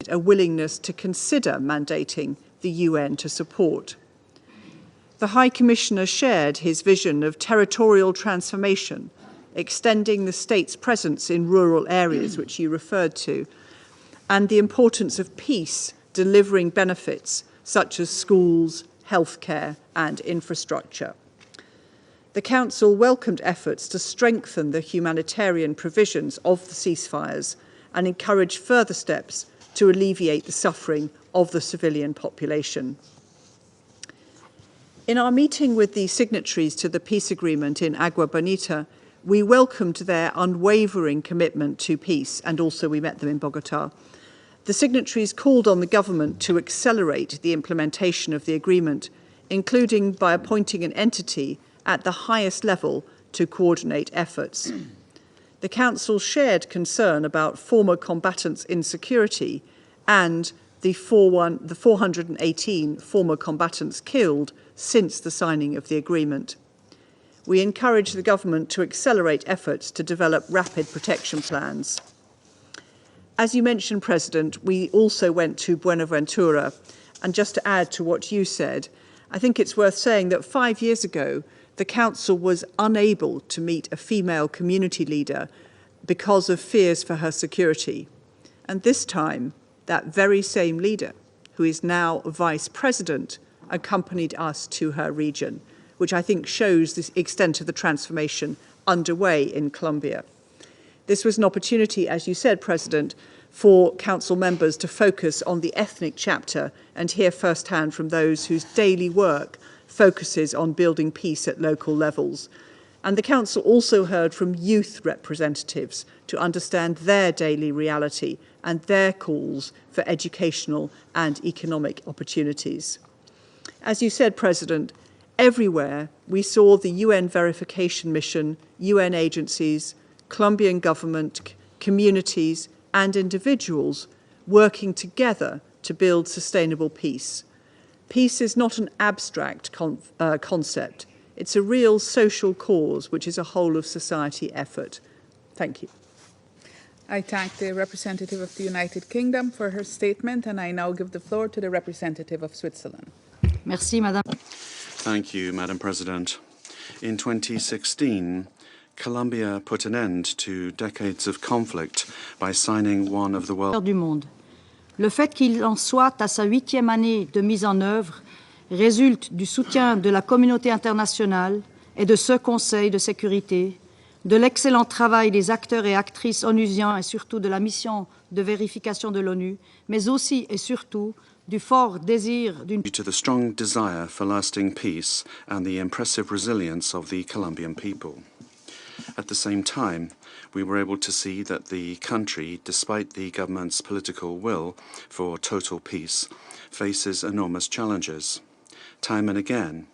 indicated a willingness to consider mandating the UN to support. The High Commissioner shared his vision of territorial transformation, extending the state's presence in rural areas, which you referred to, and the importance of peace delivering benefits such as schools, healthcare, and infrastructure. The Council welcomed efforts to strengthen the humanitarian provisions of the ceasefires and encouraged further steps to alleviate the suffering of the civilian population. In our meeting with the signatories to the peace agreement in Agua Bonita, we welcomed their unwavering commitment to peace, and also we met them in Bogota. The signatories called on the government to accelerate the implementation of the agreement, including by appointing an entity at the highest level to coordinate efforts. The Council shared concern about former combatants' insecurity and the 418 former combatants killed since the signing of the agreement. We encourage the government to accelerate efforts to develop rapid protection plans. As you mentioned, President, we also went to Buenaventura, and just to add to what you said, I think it's worth saying that 5 years ago, the Council was unable to meet a female community leader because of fears for her security. And this time, that very same leader, who is now Vice President, accompanied us to her region, which I think shows the extent of the transformation underway in Colombia. This was an opportunity, as you said, President, for Council members to focus on the ethnic chapter and hear firsthand from those whose daily work focuses on building peace at local levels. And the Council also heard from youth representatives to understand their daily reality and their calls for educational and economic opportunities. As you said, President, everywhere we saw the UN verification mission, UN agencies, Colombian government, communities, and individuals working together to build sustainable peace. Peace is not an abstract concept. It's a real social cause, which is a whole of society effort. Thank you. I thank the representative of the United Kingdom for her statement, and I now give the floor to the representative of Switzerland. Merci, Madame. Thank you, Madam President. In 2016, Colombia put an end to decades of conflict by signing one of the world's du monde. Le fait qu'il en soit à sa 8e année de mise en œuvre résulte du soutien de la communauté internationale et de ce Conseil de sécurité, de l'excellent travail des acteurs et actrices onusiens et surtout de la mission de vérification de l'ONU, mais aussi et surtout du fort désir d'une to the strong desire for lasting peace and the impressive resilience of the Colombian people. At the same time, we were able to see that the country, despite the government's political will for total peace, faces enormous challenges. Time and again,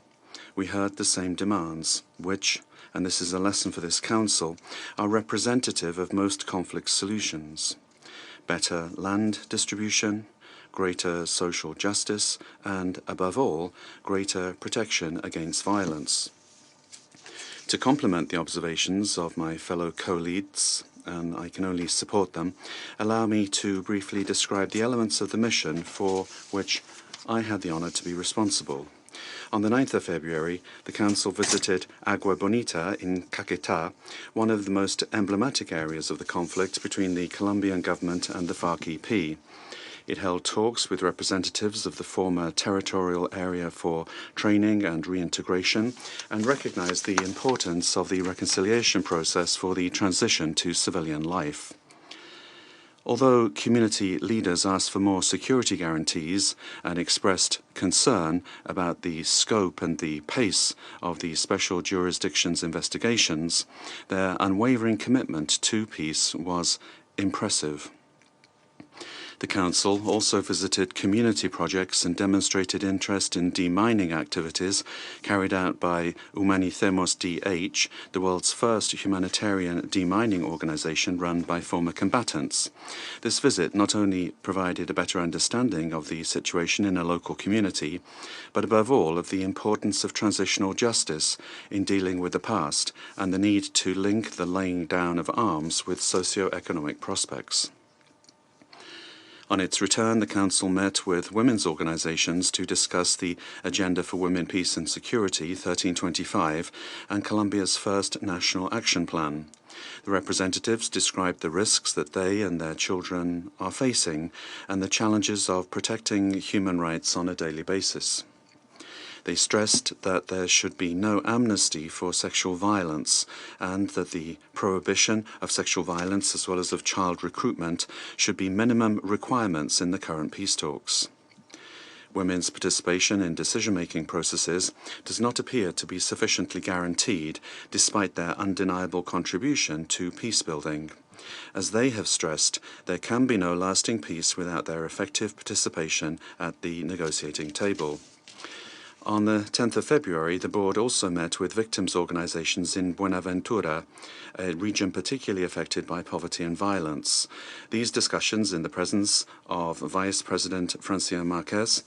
we heard the same demands, which, and this is a lesson for this Council, are representative of most conflict solutions. Better land distribution, greater social justice, and, above all, greater protection against violence. To complement the observations of my fellow co-leads, and I can only support them, allow me to briefly describe the elements of the mission for which I had the honour to be responsible. On the 9th of February, the Council visited Agua Bonita in Caquetá, one of the most emblematic areas of the conflict between the Colombian government and the FARC-EP. It held talks with representatives of the former territorial area for training and reintegration and recognized the importance of the reconciliation process for the transition to civilian life. Although community leaders asked for more security guarantees and expressed concern about the scope and the pace of the special jurisdiction's investigations, their unwavering commitment to peace was impressive. The Council also visited community projects and demonstrated interest in demining activities carried out by Humanitemos DH, the world's first humanitarian demining organization run by former combatants. This visit not only provided a better understanding of the situation in a local community, but above all of the importance of transitional justice in dealing with the past and the need to link the laying down of arms with socio-economic prospects. On its return, the Council met with women's organizations to discuss the Agenda for Women, Peace and Security 1325 and Colombia's first National Action Plan. The representatives described the risks that they and their children are facing and the challenges of protecting human rights on a daily basis. They stressed that there should be no amnesty for sexual violence and that the prohibition of sexual violence as well as of child recruitment should be minimum requirements in the current peace talks. Women's participation in decision-making processes does not appear to be sufficiently guaranteed despite their undeniable contribution to peace-building. As they have stressed, there can be no lasting peace without their effective participation at the negotiating table. On the 10th of February, the board also met with victims' organizations in Buenaventura, a region particularly affected by poverty and violence. These discussions, in the presence of Vice President Francia Marquez,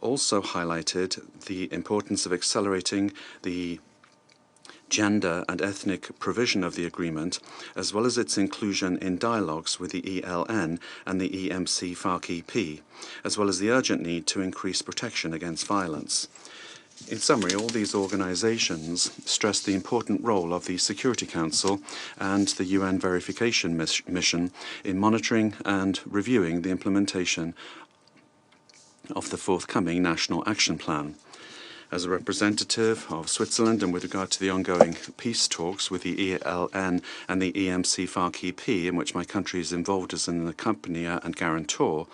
also highlighted the importance of accelerating the gender and ethnic provision of the agreement, as well as its inclusion in dialogues with the ELN and the EMC FARC-EP, as well as the urgent need to increase protection against violence. In summary, all these organizations stressed the important role of the Security Council and the UN verification mission in monitoring and reviewing the implementation of the forthcoming National Action Plan. As a representative of Switzerland and with regard to the ongoing peace talks with the ELN and the EMC FARC-EP, in which my country is involved as an accompanier and guarantor,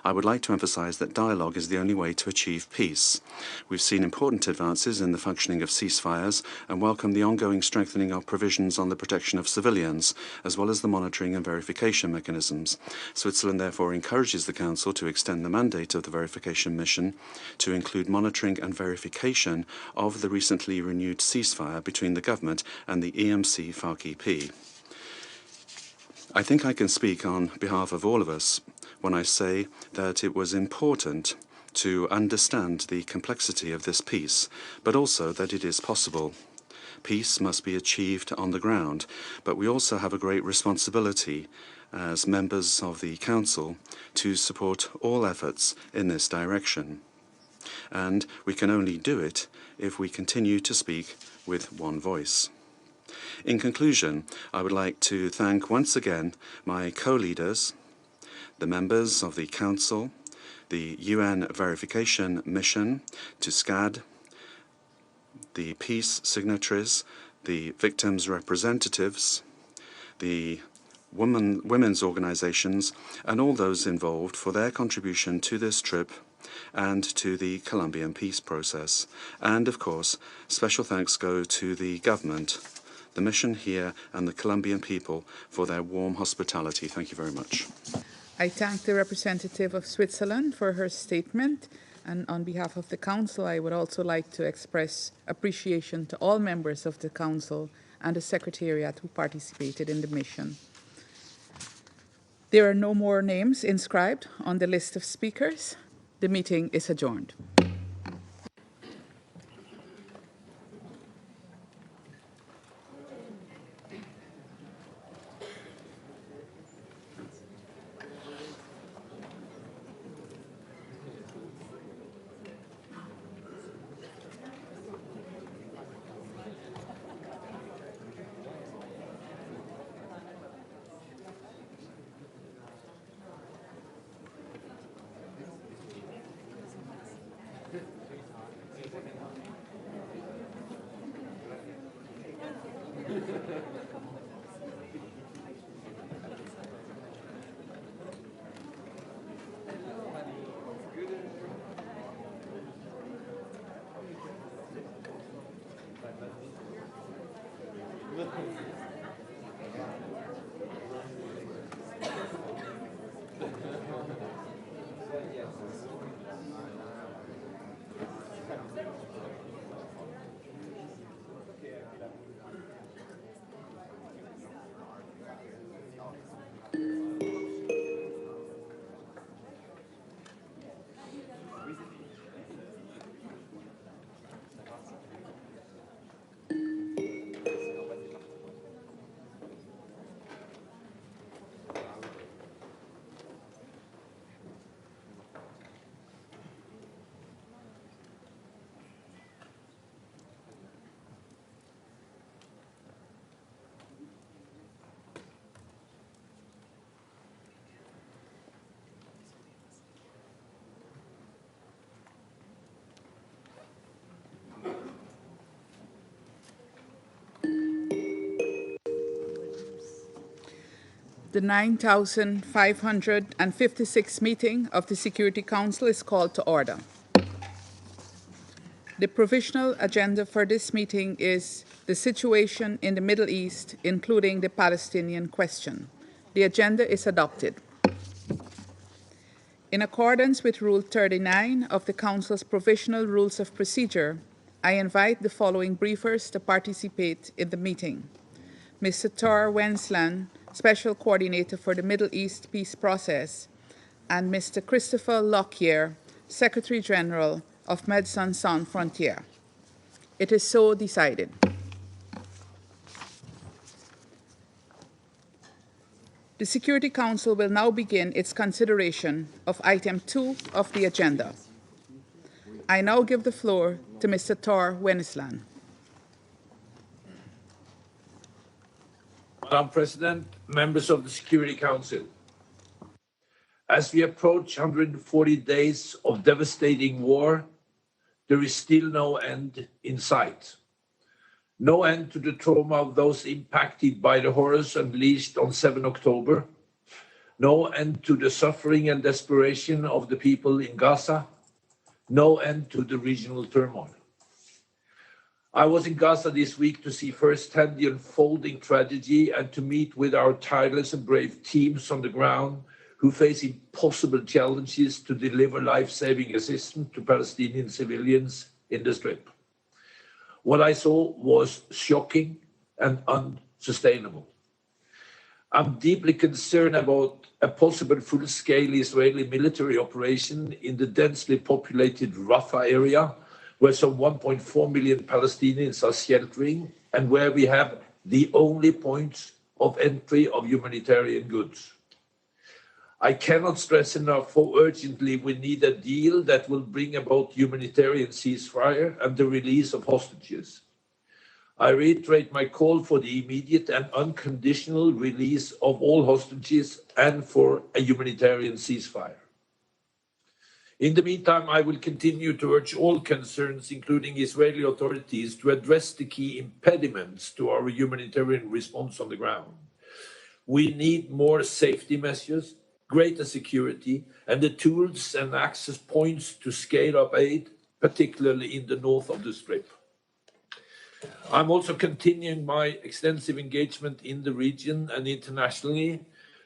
I would like to emphasize that dialogue is the only way to achieve peace. We've seen important advances in the functioning of ceasefires and welcome the ongoing strengthening of provisions on the protection of civilians, as well as the monitoring and verification mechanisms. Switzerland therefore encourages the Council to extend the mandate of the verification mission to include monitoring and verification of the recently renewed ceasefire between the government and the EMC FARC-EP. I think I can speak on behalf of all of us when I say that it was important to understand the complexity of this peace, but also that it is possible. Peace must be achieved on the ground, but we also have a great responsibility as members of the Council to support all efforts in this direction. And we can only do it if we continue to speak with one voice. In conclusion, I would like to thank once again my co-leaders, the members of the Council, the UN verification mission, to SCAD, the peace signatories, the victims' representatives, the women's organizations, and all those involved for their contribution to this trip and to the Colombian peace process. And, of course, special thanks go to the government, the mission here, and the Colombian people for their warm hospitality. Thank you very much. I thank the representative of Switzerland for her statement, and on behalf of the Council, I would also like to express appreciation to all members of the Council and the Secretariat who participated in the mission. There are no more names inscribed on the list of speakers. The meeting is adjourned. The 9,556th meeting of the Security Council is called to order. The provisional agenda for this meeting is the situation in the Middle East, including the Palestinian question. The agenda is adopted. In accordance with Rule 39 of the Council's Provisional Rules of Procedure, I invite the following briefers to participate in the meeting. Mr. Tor Wennesland, Special Coordinator for the Middle East Peace Process, and Mr. Christopher Lockyer, Secretary General of Médecins Sans Frontières. It is so decided. The Security Council will now begin its consideration of item 2 of the agenda. I now give the floor to Mr. Tor Wennesland. Madam President, members of the Security Council, as we approach 140 days of devastating war, there is still no end in sight. No end to the trauma of those impacted by the horrors unleashed on 7 October. No end to the suffering and desperation of the people in Gaza. No end to the regional turmoil. I was in Gaza this week to see firsthand the unfolding tragedy and to meet with our tireless and brave teams on the ground who face impossible challenges to deliver life-saving assistance to Palestinian civilians in the Strip. What I saw was shocking and unsustainable. I'm deeply concerned about a possible full-scale Israeli military operation in the densely populated Rafah area, where some 1.4 million Palestinians are sheltering and where we have the only points of entry of humanitarian goods. I cannot stress enough how urgently we need a deal that will bring about humanitarian ceasefire and the release of hostages. I reiterate my call for the immediate and unconditional release of all hostages and for a humanitarian ceasefire. In the meantime, I will continue to urge all concerns, including Israeli authorities, to address the key impediments to our humanitarian response on the ground. We need more safety measures, greater security, and the tools and access points to scale up aid, particularly in the north of the Strip. I'm also continuing my extensive engagement in the region and internationally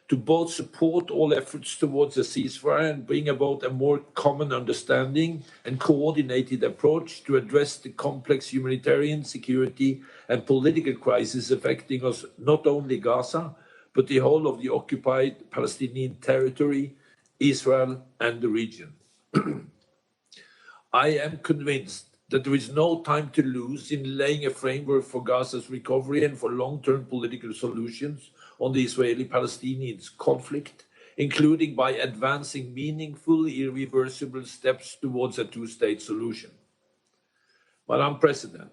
to both support all efforts towards a ceasefire and bring about a more common understanding and coordinated approach to address the complex humanitarian, security, and political crisis affecting us, not only Gaza, but the whole of the occupied Palestinian territory, Israel, and the region. I am convinced that there is no time to lose in laying a framework for Gaza's recovery and for long-term political solutions on the Israeli-Palestinian conflict, including by advancing meaningful, irreversible steps towards a two-state solution. Madam President,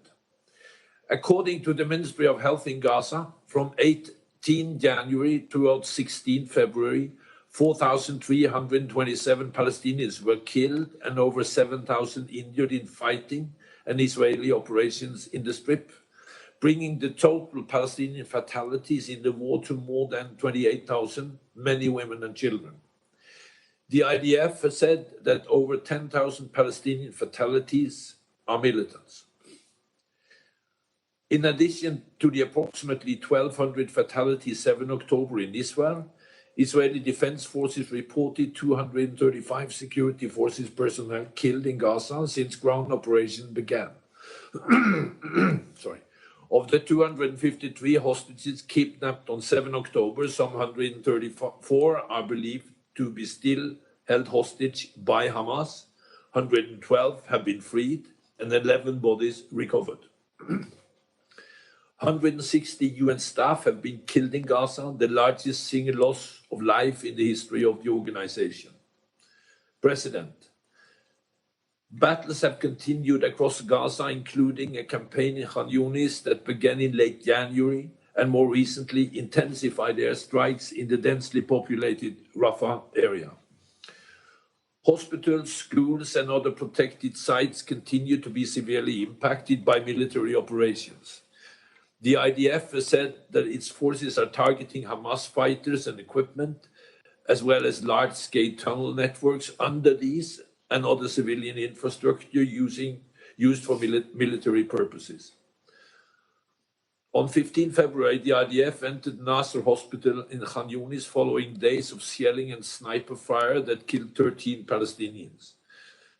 according to the Ministry of Health in Gaza, from 18 January to 16 February, 4,327 Palestinians were killed and over 7,000 injured in fighting and Israeli operations in the Strip, bringing the total Palestinian fatalities in the war to more than 28,000, many women and children. The IDF has said that over 10,000 Palestinian fatalities are militants. In addition to the approximately 1,200 fatalities 7 October in Israel, Israeli Defense Forces reported 235 security forces personnel killed in Gaza since ground operations began. Sorry. Of the 253 hostages kidnapped on 7 October, some 134 are believed to be still held hostage by Hamas, 112 have been freed, and 11 bodies recovered. 160 UN staff have been killed in Gaza, the largest single loss of life in the history of the organization. President, battles have continued across Gaza, including a campaign in Khan Yunis that began in late January and more recently intensified airstrikes in the densely populated Rafah area. Hospitals, schools, and other protected sites continue to be severely impacted by military operations. The IDF has said that its forces are targeting Hamas fighters and equipment, as well as large-scale tunnel networks under these and other civilian infrastructure used for military purposes. On 15 February, the IDF entered Nasser Hospital in Khan Yunis following days of shelling and sniper fire that killed 13 Palestinians.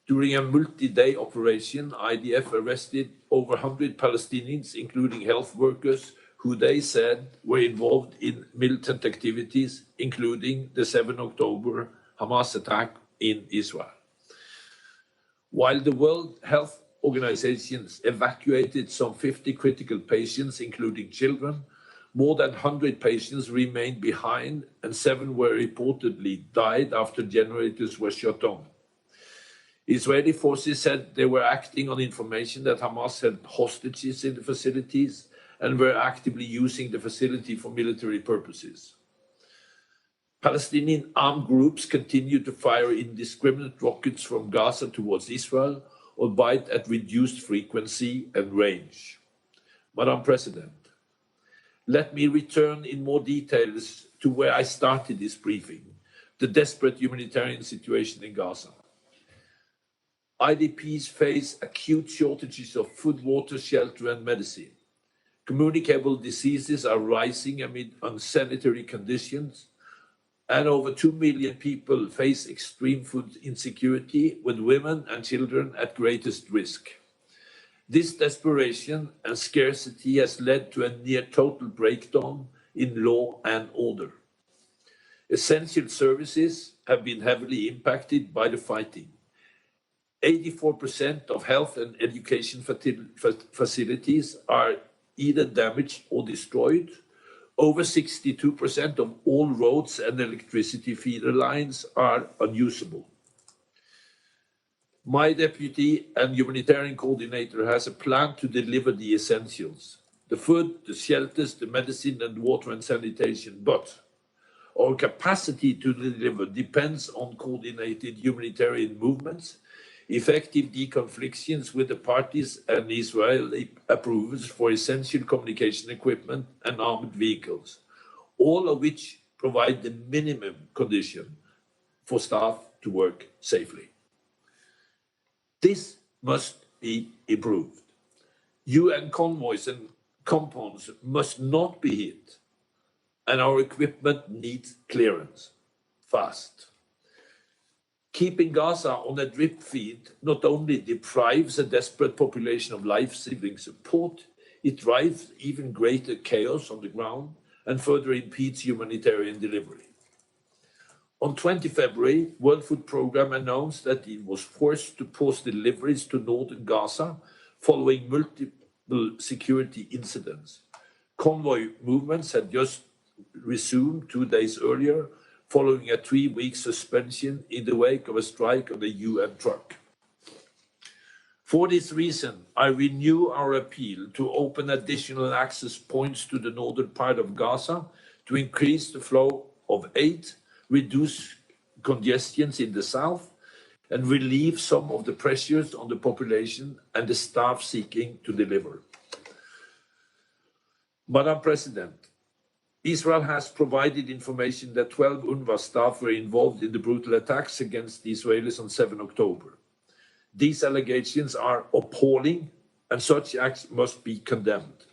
During a multi-day operation, IDF arrested over 100 Palestinians, including health workers, who they said were involved in militant activities, including the 7 October Hamas attack in Israel. While the World Health Organization evacuated some 50 critical patients, including children, more than 100 patients remained behind and 7 were reportedly died after generators were shut on. Israeli forces said they were acting on information that Hamas held hostages in the facilities and were actively using the facility for military purposes. Palestinian armed groups continue to fire indiscriminate rockets from Gaza towards Israel, albeit at reduced frequency and range. Madam President, let me return in more details to where I started this briefing, the desperate humanitarian situation in Gaza. IDPs face acute shortages of food, water, shelter, and medicine. Communicable diseases are rising amid unsanitary conditions, and over 2 million people face extreme food insecurity, with women and children at greatest risk. This desperation and scarcity has led to a near-total breakdown in law and order. Essential services have been heavily impacted by the fighting. 84% of health and education facilities are either damaged or destroyed. Over 62% of all roads and electricity feeder lines are unusable. My deputy and humanitarian coordinator has a plan to deliver the essentials: the food, the shelters, the medicine, and water and sanitation. But our capacity to deliver depends on coordinated humanitarian movements, effective deconflictions with the parties, and Israeli approvals for essential communication equipment and armored vehicles, all of which provide the minimum condition for staff to work safely. This must be improved. UN convoys and compounds must not be hit, and our equipment needs clearance fast. Keeping Gaza on a drip feed not only deprives a desperate population of life-saving support, it drives even greater chaos on the ground and further impedes humanitarian delivery. On 20 February, World Food Programme announced that it was forced to pause deliveries to northern Gaza following multiple security incidents. Convoy movements had just resumed 2 days earlier, following a 3-week suspension in the wake of a strike on a UN truck. For this reason, I renew our appeal to open additional access points to the northern part of Gaza to increase the flow of aid, reduce congestions in the south, and relieve some of the pressures on the population and the staff seeking to deliver. Madam President, Israel has provided information that 12 UNRWA staff were involved in the brutal attacks against the Israelis on 7 October. These allegations are appalling, and such acts must be condemned.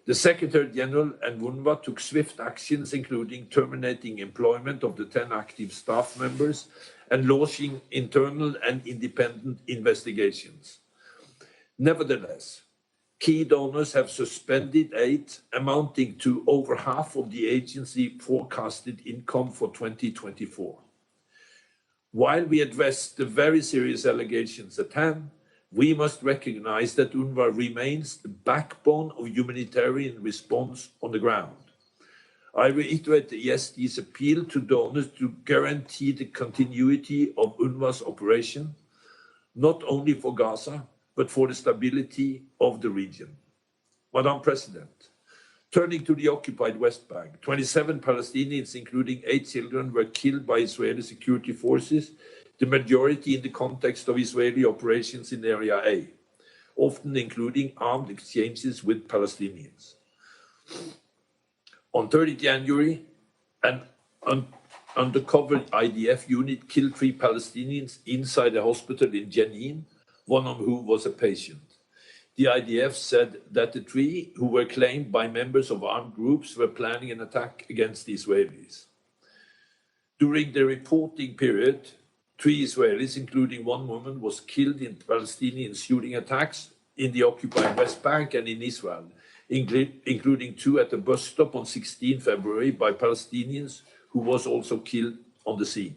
The Secretary General and UNRWA took swift actions, including terminating employment of the 10 active staff members and launching internal and independent investigations. Nevertheless, key donors have suspended aid amounting to over half of the agency forecasted income for 2024. While we address the very serious allegations at hand, we must recognize that UNRWA remains the backbone of humanitarian response on the ground. I reiterate the ESD's appeal to donors to guarantee the continuity of UNRWA's operation, not only for Gaza, but for the stability of the region. Madam President, turning to the occupied West Bank, 27 Palestinians, including 8 children, were killed by Israeli security forces, the majority in the context of Israeli operations in Area A, often including armed exchanges with Palestinians. On 30 January, an undercover IDF unit killed 3 Palestinians inside a hospital in Jenin, one of whom was a patient. The IDF said that the 3 who were claimed by members of armed groups were planning an attack against the Israelis. During the reporting period, 3 Israelis, including 1 woman, was killed in Palestinian shooting attacks in the occupied West Bank and in Israel, including 2 at a bus stop on 16 February by Palestinians, who was also killed on the scene.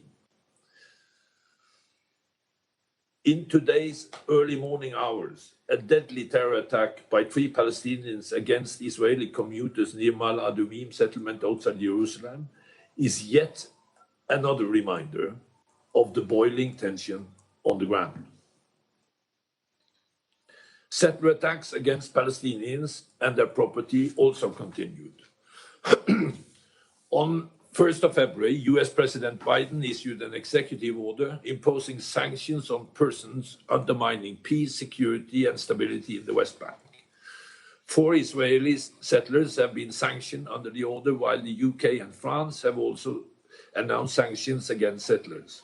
In today's early morning hours, a deadly terror attack by 3 Palestinians against Israeli commuters near Mal Adumim settlement outside Jerusalem is yet another reminder of the boiling tension on the ground. Settler attacks against Palestinians and their property also continued. On 1st of February, US President Biden issued an executive order imposing sanctions on persons undermining peace, security, and stability in the West Bank. 4 Israeli settlers have been sanctioned under the order, while the UK and France have also announced sanctions against settlers.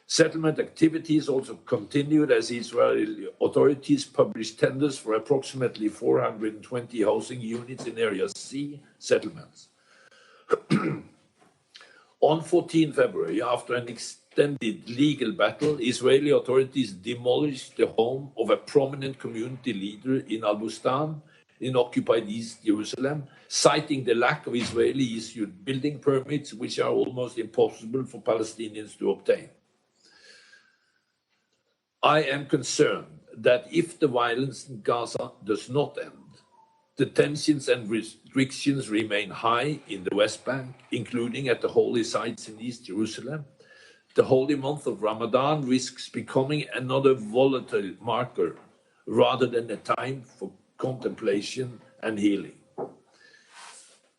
Settlement activities also continued as Israeli authorities published tenders for approximately 420 housing units in Area C settlements. On 14 February, after an extended legal battle, Israeli authorities demolished the home of a prominent community leader in Al-Bustan in occupied East Jerusalem, citing the lack of Israeli-issued building permits, which are almost impossible for Palestinians to obtain. I am concerned that if the violence in Gaza does not end, the tensions and restrictions remain high in the West Bank, including at the holy sites in East Jerusalem. The holy month of Ramadan risks becoming another volatile marker rather than a time for contemplation and healing.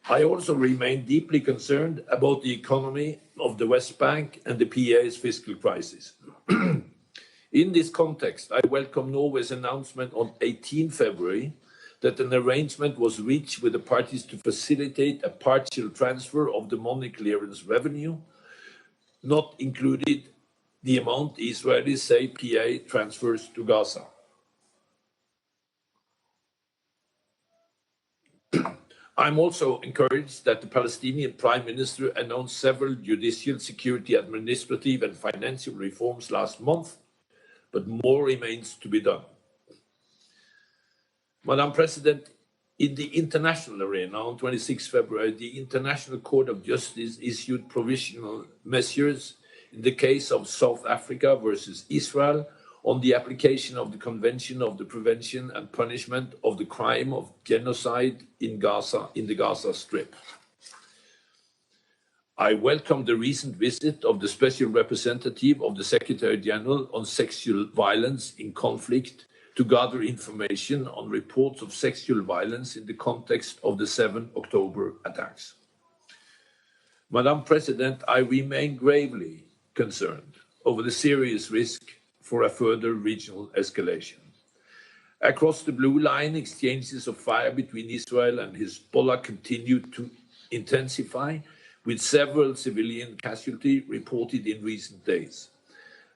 I also remain deeply concerned about the economy of the West Bank and the PA's fiscal crisis. In this context, I welcome Norway's announcement on 18 February that an arrangement was reached with the parties to facilitate a partial transfer of the money clearance revenue, not included the amount Israelis say PA transfers to Gaza. I'm also encouraged that the Palestinian Prime Minister announced several judicial, security, administrative, and financial reforms last month, but more remains to be done. Madam President, in the international arena, on 26 February, the International Court of Justice issued provisional measures in the case of South Africa versus Israel on the application of the Convention of the Prevention and Punishment of the Crime of Genocide in Gaza, in the Gaza Strip. I welcome the recent visit of the Special Representative of the Secretary General on Sexual Violence in Conflict to gather information on reports of sexual violence in the context of the 7 October attacks. Madam President, I remain gravely concerned over the serious risk for a further regional escalation. Across the blue line, exchanges of fire between Israel and Hezbollah continue to intensify, with several civilian casualties reported in recent days.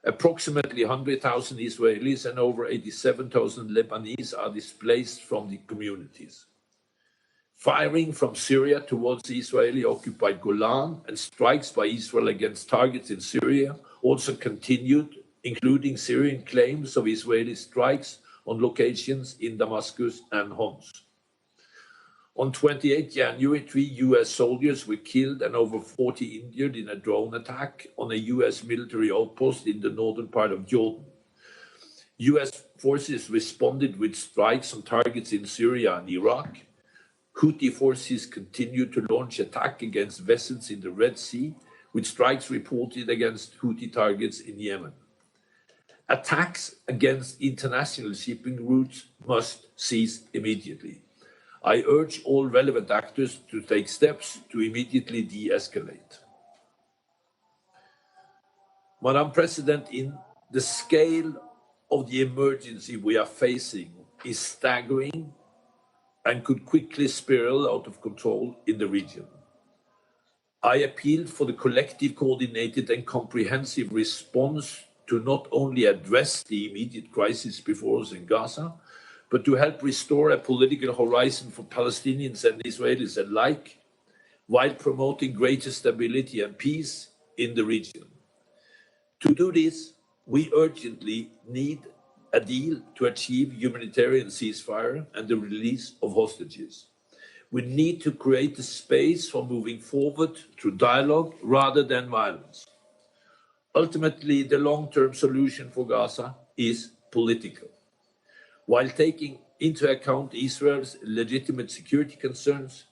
Approximately 100,000 Israelis and over 87,000 Lebanese are displaced from the communities. Firing from Syria towards the Israeli-occupied Golan and strikes by Israel against targets in Syria also continued, including Syrian claims of Israeli strikes on locations in Damascus and Homs. On 28 January, 3 US soldiers were killed and over 40 injured in a drone attack on a US military outpost in the northern part of Jordan. US forces responded with strikes on targets in Syria and Iraq. Houthi forces continued to launch attacks against vessels in the Red Sea, with strikes reported against Houthi targets in Yemen. Attacks against international shipping routes must cease immediately. I urge all relevant actors to take steps to immediately de-escalate. Madam President, the scale of the emergency we are facing is staggering, and could quickly spiral out of control in the region. I appealed for the collective, coordinated and comprehensive response to not only address the immediate crisis before us in Gaza, but to help restore a political horizon for Palestinians and Israelis alike, while promoting greater stability and peace in the region. To do this, we urgently need a deal to achieve humanitarian ceasefire and the release of hostages. We need to create a space for moving forward through dialogue rather than violence. Ultimately, the long-term solution for Gaza is political. While taking into account Israel's legitimate security concerns,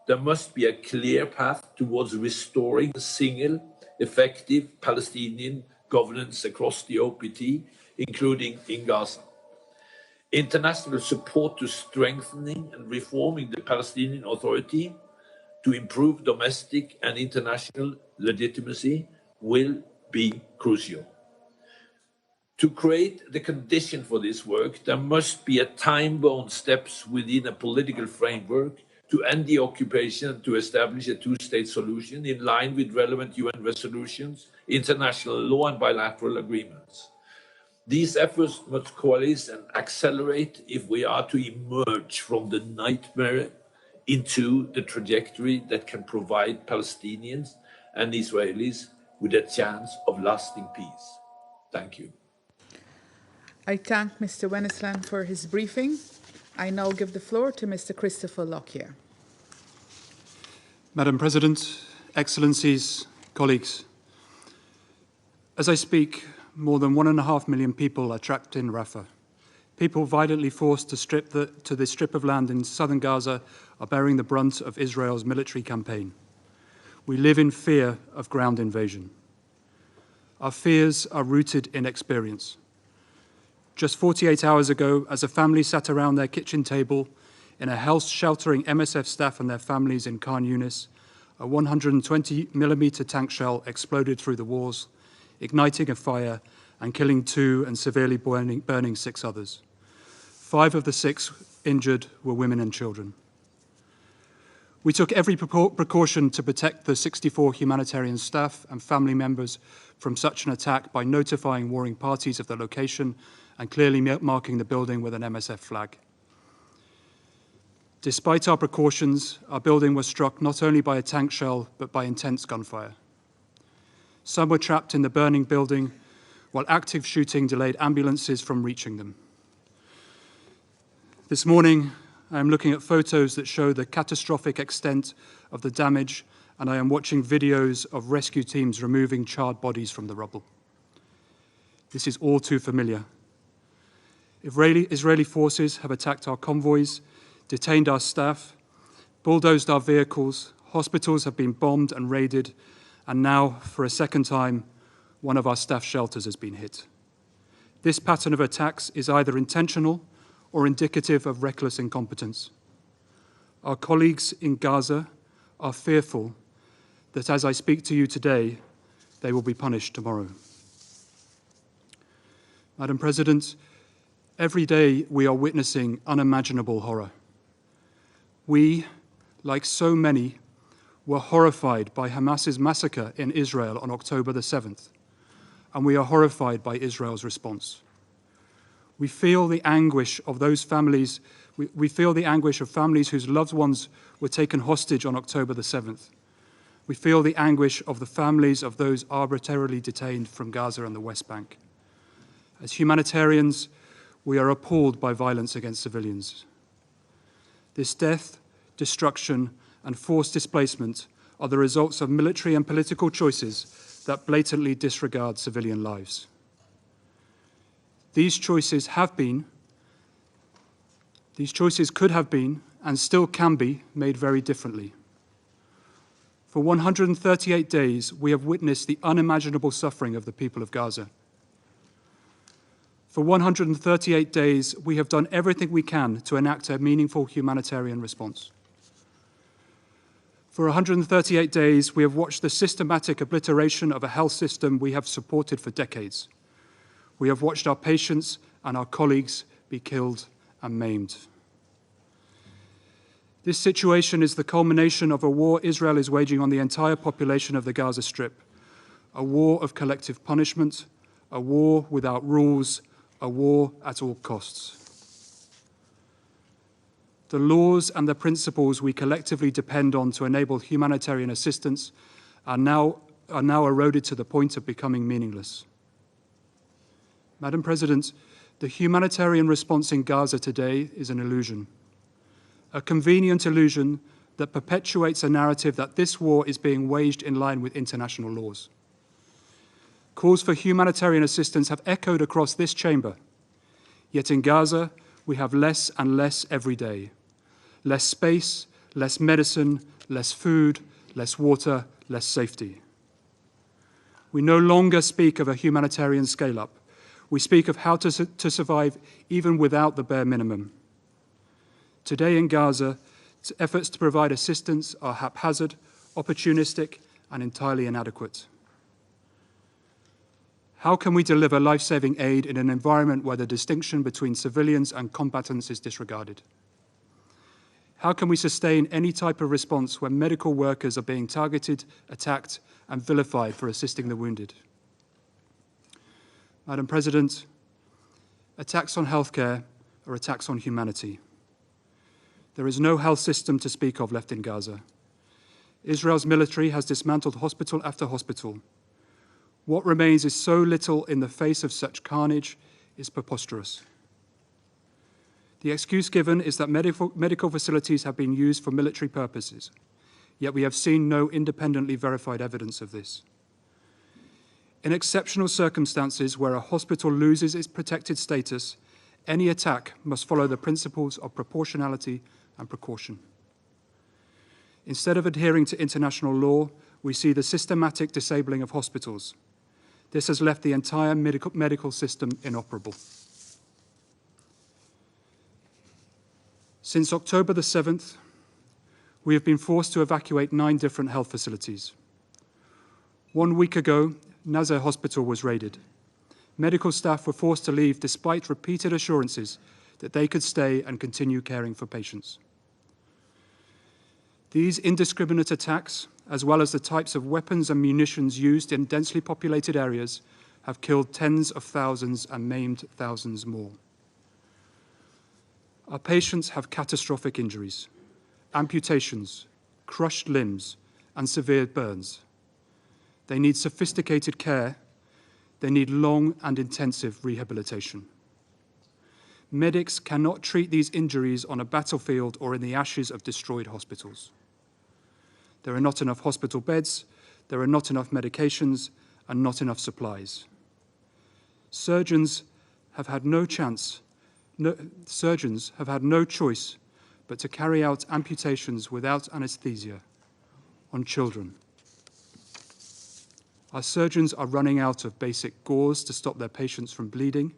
there must be a clear path towards restoring a single, effective Palestinian governance across the OPT, including in Gaza. International support to strengthening and reforming the Palestinian Authority to improve domestic and international legitimacy will be crucial. To create the condition for this work, there must be a time-bound steps within a political framework to end the occupation and to establish a two-state solution in line with relevant UN resolutions, international law and bilateral agreements. These efforts must coalesce and accelerate if we are to emerge from the nightmare into the trajectory that can provide Palestinians and Israelis with a chance of lasting peace. Thank you. I thank Mr. Wennesland for his briefing. I now give the floor to Mr. Christopher Lockyer. Madam President, Excellencies, colleagues, as I speak, more than 1.5 million people are trapped in Rafah. People violently forced to this strip of land in southern Gaza are bearing the brunt of Israel's military campaign. We live in fear of ground invasion. Our fears are rooted in experience. Just 48 hours ago, as a family sat around their kitchen table in a house sheltering MSF staff and their families in Khan Yunis, a 120mm tank shell exploded through the walls, igniting a fire and killing 2 and severely burning 6 others. 5 of the 6 injured were women and children. We took every precaution to protect the 64 humanitarian staff and family members from such an attack by notifying warring parties of the location and clearly marking the building with an MSF flag. Despite our precautions, our building was struck not only by a tank shell, but by intense gunfire. Some were trapped in the burning building, while active shooting delayed ambulances from reaching them. This morning, I am looking at photos that show the catastrophic extent of the damage, and I am watching videos of rescue teams removing charred bodies from the rubble. This is all too familiar. Israeli forces have attacked our convoys, detained our staff, bulldozed our vehicles, hospitals have been bombed and raided, and now, for a second time, one of our staff shelters has been hit. This pattern of attacks is either intentional or indicative of reckless incompetence. Our colleagues in Gaza are fearful that as I speak to you today, they will be punished tomorrow. Madam President, every day we are witnessing unimaginable horror. We, like so many, were horrified by Hamas's massacre in Israel on October the 7th, and we are horrified by Israel's response. We feel the anguish of those families, we feel the anguish of families whose loved ones were taken hostage on October the 7th. We feel the anguish of the families of those arbitrarily detained from Gaza and the West Bank. As humanitarians, we are appalled by violence against civilians. This death, destruction, and forced displacement are the results of military and political choices that blatantly disregard civilian lives. These choices could have been, and still can be, made very differently. For 138 days, we have witnessed the unimaginable suffering of the people of Gaza. For 138 days, we have done everything we can to enact a meaningful humanitarian response. For 138 days, we have watched the systematic obliteration of a health system we have supported for decades. We have watched our patients and our colleagues be killed and maimed. This situation is the culmination of a war Israel is waging on the entire population of the Gaza Strip, a war of collective punishment, a war without rules, a war at all costs. The laws and the principles we collectively depend on to enable humanitarian assistance are now eroded to the point of becoming meaningless. Madam President, the humanitarian response in Gaza today is an illusion, a convenient illusion that perpetuates a narrative that this war is being waged in line with international laws. Calls for humanitarian assistance have echoed across this chamber, yet in Gaza we have less and less every day. Less space, less medicine, less food, less water, less safety. We no longer speak of a humanitarian scale-up. We speak of how to survive even without the bare minimum. Today in Gaza, efforts to provide assistance are haphazard, opportunistic, and entirely inadequate. How can we deliver life-saving aid in an environment where the distinction between civilians and combatants is disregarded? How can we sustain any type of response when medical workers are being targeted, attacked, and vilified for assisting the wounded? Madam President, attacks on healthcare are attacks on humanity. There is no health system to speak of left in Gaza. Israel's military has dismantled hospital after hospital. What remains is so little in the face of such carnage is preposterous. The excuse given is that medical facilities have been used for military purposes, yet we have seen no independently verified evidence of this. In exceptional circumstances where a hospital loses its protected status, any attack must follow the principles of proportionality and precaution. Instead of adhering to international law, we see the systematic disabling of hospitals. This has left the entire medical system inoperable. Since October the 7th, we have been forced to evacuate 9 different health facilities. 1 week ago, Nazar Hospital was raided. Medical staff were forced to leave despite repeated assurances that they could stay and continue caring for patients. These indiscriminate attacks, as well as the types of weapons and munitions used in densely populated areas, have killed tens of thousands and maimed thousands more. Our patients have catastrophic injuries, amputations, crushed limbs, and severe burns. They need sophisticated care. They need long and intensive rehabilitation. Medics cannot treat these injuries on a battlefield or in the ashes of destroyed hospitals. There are not enough hospital beds, there are not enough medications, and not enough supplies. Surgeons have had no choice but to carry out amputations without anesthesia on children. Our surgeons are running out of basic gauze to stop their patients from bleeding.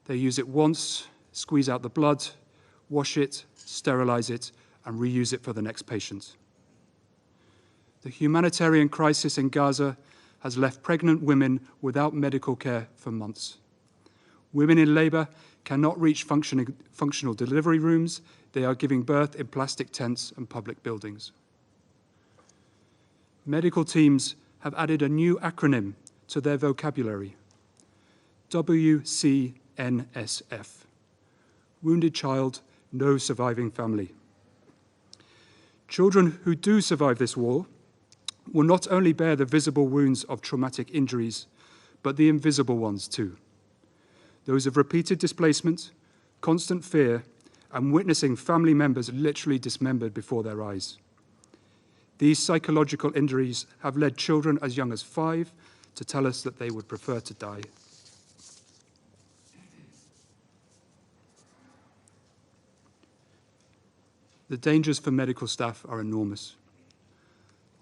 They use it once, squeeze out the blood, wash it, sterilize it, and reuse it for the next patient. The humanitarian crisis in Gaza has left pregnant women without medical care for months. Women in labor cannot reach functional delivery rooms. They are giving birth in plastic tents and public buildings. Medical teams have added a new acronym to their vocabulary, WCNSF, Wounded Child, No Surviving Family. Children who do survive this war will not only bear the visible wounds of traumatic injuries, but the invisible ones too. Those of repeated displacement, constant fear, and witnessing family members literally dismembered before their eyes. These psychological injuries have led children as young as 5 to tell us that they would prefer to die. The dangers for medical staff are enormous.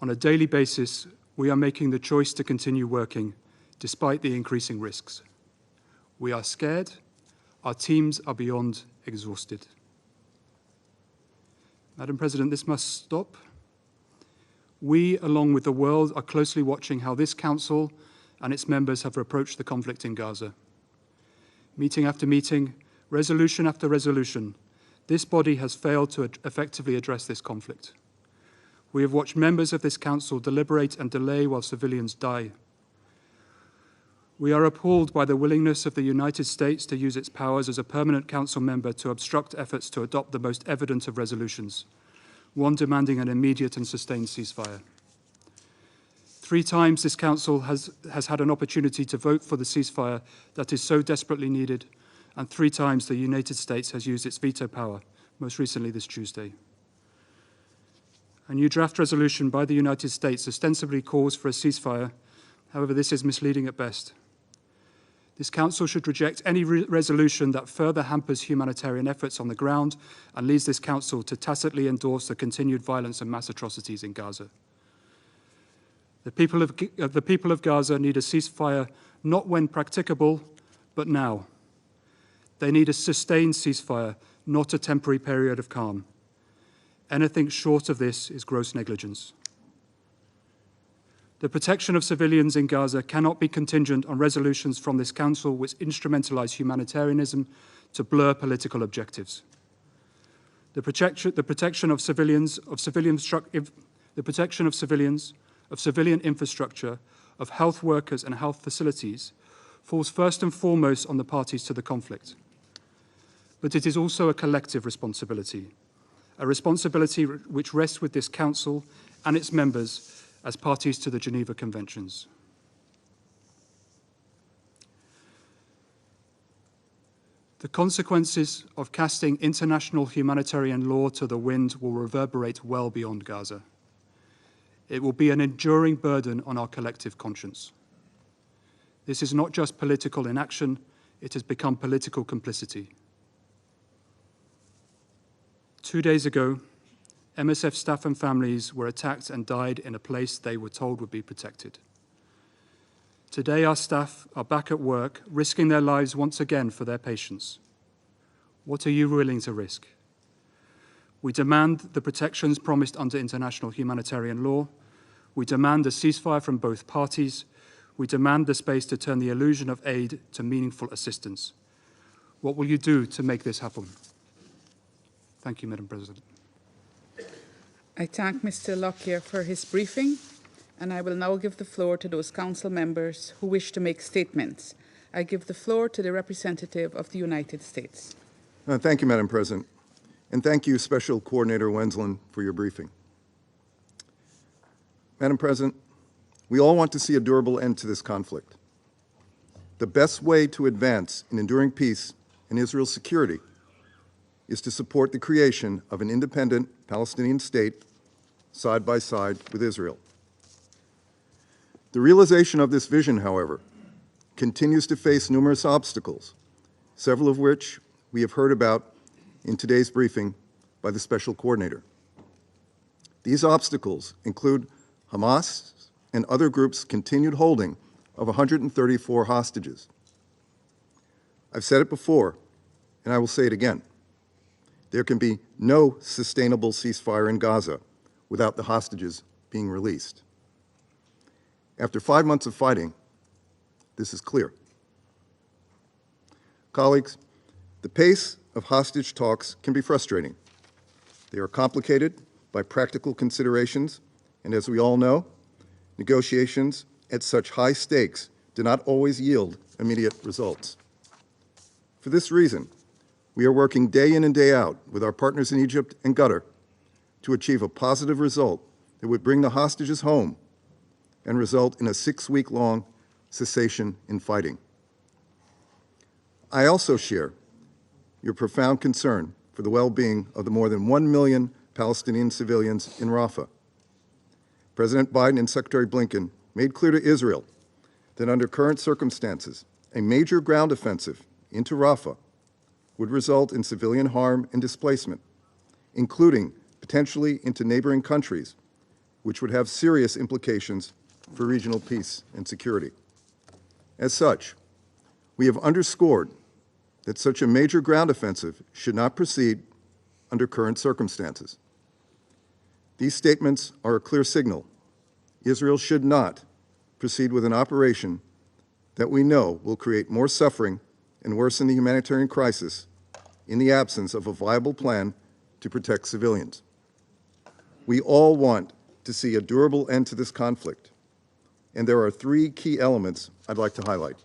On a daily basis, we are making the choice to continue working despite the increasing risks. We are scared. Our teams are beyond exhausted. Madam President, this must stop. We, along with the world, are closely watching how this Council and its members have approached the conflict in Gaza. Meeting after meeting, resolution after resolution, This body has failed to effectively address this conflict. We have watched members of this council deliberate and delay while civilians die. We are appalled by the willingness of the United States to use its powers as a permanent council member to obstruct efforts to adopt the most evident of resolutions, one demanding an immediate and sustained ceasefire. 3 times this council has had an opportunity to vote for the ceasefire that is so desperately needed, and 3 times the United States has used its veto power, most recently this Tuesday. A new draft resolution by the United States ostensibly calls for a ceasefire. However, this is misleading at best. This council should reject any resolution that further hampers humanitarian efforts on the ground and leads this council to tacitly endorse the continued violence and mass atrocities in Gaza. The people of Gaza need a ceasefire not when practicable, but now. They need a sustained ceasefire, not a temporary period of calm. Anything short of this is gross negligence. The protection of civilians in Gaza cannot be contingent on resolutions from this council which instrumentalize humanitarianism to blur political objectives. The protection of civilian infrastructure, of health workers and health facilities falls first and foremost on the parties to the conflict. But it is also a collective responsibility, a responsibility which rests with this council and its members as parties to the Geneva Conventions. The consequences of casting international humanitarian law to the wind will reverberate well beyond Gaza. It will be an enduring burden on our collective conscience. This is not just political inaction, it has become political complicity. 2 days ago, MSF staff and families were attacked and died in a place they were told would be protected. Today, our staff are back at work, risking their lives once again for their patients. What are you willing to risk? We demand the protections promised under international humanitarian law. We demand a ceasefire from both parties. We demand the space to turn the illusion of aid to meaningful assistance. What will you do to make this happen? Thank you, Madam President. I thank Mr. Lockyer for his briefing, and I will now give the floor to those council members who wish to make statements. I give the floor to the representative of the United States. Thank you, Madam President, and thank you, Special Coordinator Wennesland, for your briefing. Madam President, we all want to see a durable end to this conflict. The best way to advance an enduring peace and Israel's security is to support the creation of an independent Palestinian state side by side with Israel. The realization of this vision, however, continues to face numerous obstacles, several of which we have heard about in today's briefing by the Special Coordinator. These obstacles include Hamas and other groups' continued holding of 134 hostages. I've said it before, and I will say it again. There can be no sustainable ceasefire in Gaza without the hostages being released. After 5 months of fighting, this is clear. Colleagues, the pace of hostage talks can be frustrating. They are complicated by practical considerations, and as we all know, negotiations at such high stakes do not always yield immediate results. For this reason, we are working day in and day out with our partners in Egypt and Qatar to achieve a positive result that would bring the hostages home and result in a 6-week-long cessation in fighting. I also share your profound concern for the well-being of the more than 1 million Palestinian civilians in Rafah. President Biden and Secretary Blinken made clear to Israel that under current circumstances, a major ground offensive into Rafah would result in civilian harm and displacement, including potentially into neighboring countries, which would have serious implications for regional peace and security. As such, we have underscored that such a major ground offensive should not proceed under current circumstances. These statements are a clear signal. Israel should not proceed with an operation that we know will create more suffering and worsen the humanitarian crisis in the absence of a viable plan to protect civilians. We all want to see a durable end to this conflict, and there are three key elements I'd like to highlight.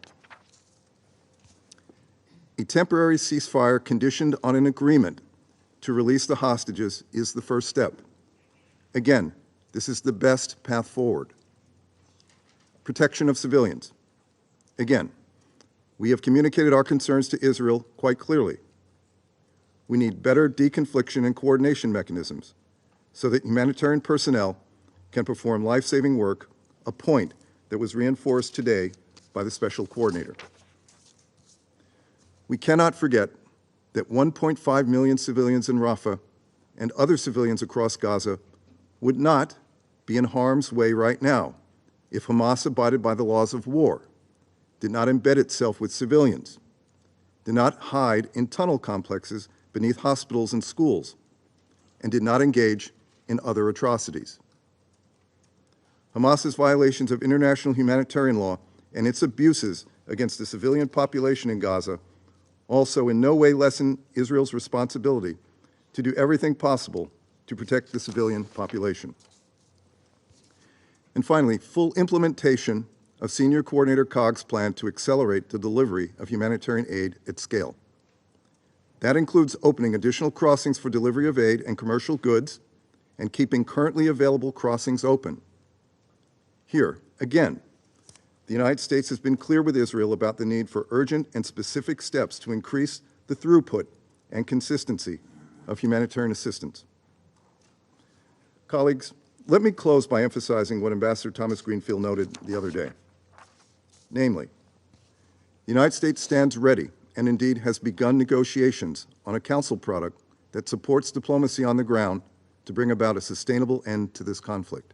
A temporary ceasefire conditioned on an agreement to release the hostages is the first step. Again, this is the best path forward. Protection of civilians. Again, we have communicated our concerns to Israel quite clearly. We need better deconfliction and coordination mechanisms so that humanitarian personnel can perform life-saving work, a point that was reinforced today by the special coordinator. We cannot forget that 1.5 million civilians in Rafah and other civilians across Gaza would not be in harm's way right now if Hamas abided by the laws of war, did not embed itself with civilians, did not hide in tunnel complexes beneath hospitals and schools, and did not engage in other atrocities. Hamas's violations of international humanitarian law and its abuses against the civilian population in Gaza also in no way lessen Israel's responsibility to do everything possible to protect the civilian population. And finally, full implementation of Senior Coordinator Cog's plan to accelerate the delivery of humanitarian aid at scale. That includes opening additional crossings for delivery of aid and commercial goods and keeping currently available crossings open. Here, again, the United States has been clear with Israel about the need for urgent and specific steps to increase the throughput and consistency of humanitarian assistance. Colleagues, let me close by emphasizing what Ambassador Thomas Greenfield noted the other day. Namely, the United States stands ready and indeed has begun negotiations on a council product that supports diplomacy on the ground to bring about a sustainable end to this conflict.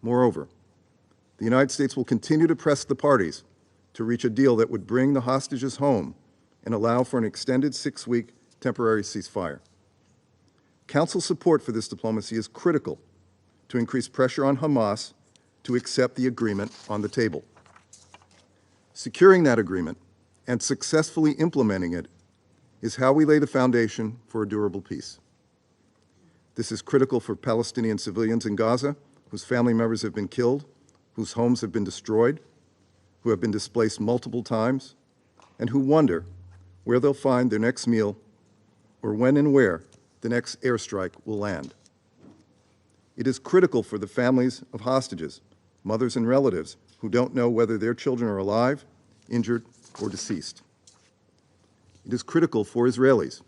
Moreover, the United States will continue to press the parties to reach a deal that would bring the hostages home and allow for an extended 6-week temporary ceasefire. Council support for this diplomacy is critical to increase pressure on Hamas to accept the agreement on the table. Securing that agreement and successfully implementing it is how we lay the foundation for a durable peace. This is critical for Palestinian civilians in Gaza whose family members have been killed, whose homes have been destroyed, who have been displaced multiple times, and who wonder where they'll find their next meal or when and where the next airstrike will land. It is critical for the families of hostages, mothers and relatives who don't know whether their children are alive, injured, or deceased. It is critical for Israelis,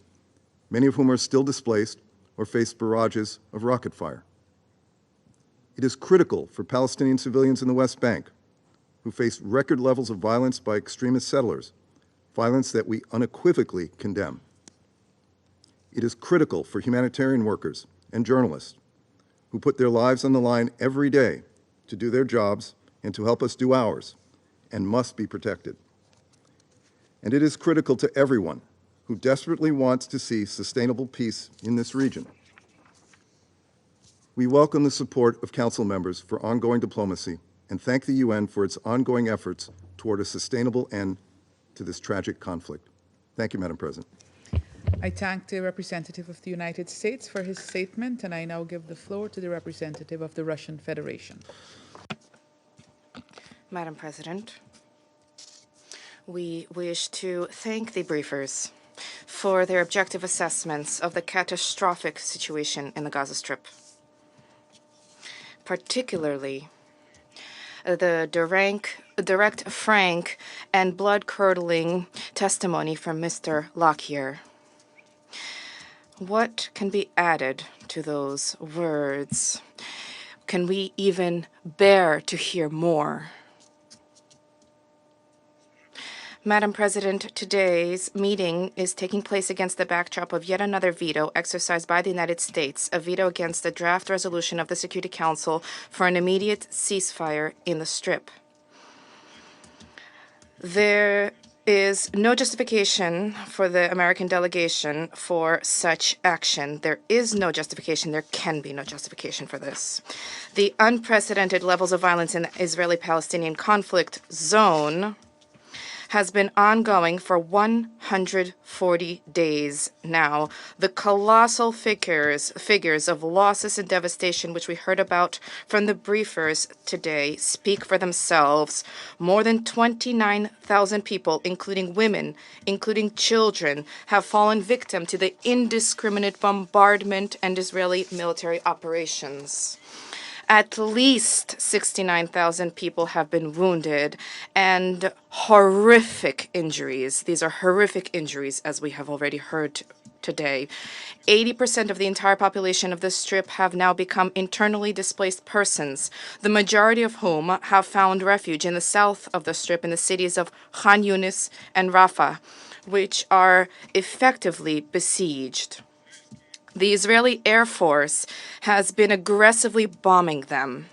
many of whom are still displaced or face barrages of rocket fire. It is critical for Palestinian civilians in the West Bank who face record levels of violence by extremist settlers, violence that we unequivocally condemn. It is critical for humanitarian workers and journalists who put their lives on the line every day to do their jobs and to help us do ours, and must be protected. And it is critical to everyone who desperately wants to see sustainable peace in this region. We welcome the support of Council members for ongoing diplomacy and thank the UN for its ongoing efforts toward a sustainable end to this tragic conflict. Thank you, Madam President. I thank the representative of the United States for his statement, and I now give the floor to the representative of the Russian Federation. Madam President, we wish to thank the briefers for their objective assessments of the catastrophic situation in the Gaza Strip, particularly the direct, frank, and blood-curdling testimony from Mr. Lockyer. What can be added to those words? Can we even bear to hear more? Madam President, today's meeting is taking place against the backdrop of yet another veto exercised by the United States, a veto against the draft resolution of the Security Council for an immediate ceasefire in the Strip. There is no justification for the American delegation for such action. There is no justification. There can be no justification for this. The unprecedented levels of violence in the Israeli-Palestinian conflict zone has been ongoing for 140 days now. The colossal figures of losses and devastation which we heard about from the briefers today speak for themselves. More than 29,000 people, including women, including children, have fallen victim to the indiscriminate bombardment and Israeli military operations. At least 69,000 people have been wounded and horrific injuries. These are horrific injuries, as we have already heard today. 80% of the entire population of the Strip have now become internally displaced persons, the majority of whom have found refuge in the south of the Strip in the cities of Khan Yunis and Rafah, which are effectively besieged. The Israeli Air Force has been aggressively bombing them.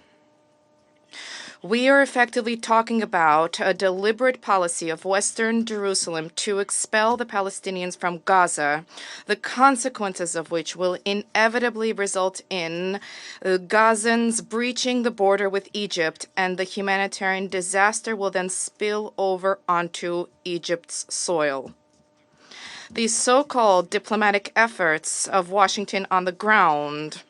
We are effectively talking about a deliberate policy of Western Jerusalem to expel the Palestinians from Gaza, the consequences of which will inevitably result in Gazans breaching the border with Egypt, and the humanitarian disaster will then spill over onto Egypt's soil. These so-called diplomatic efforts of Washington on the ground,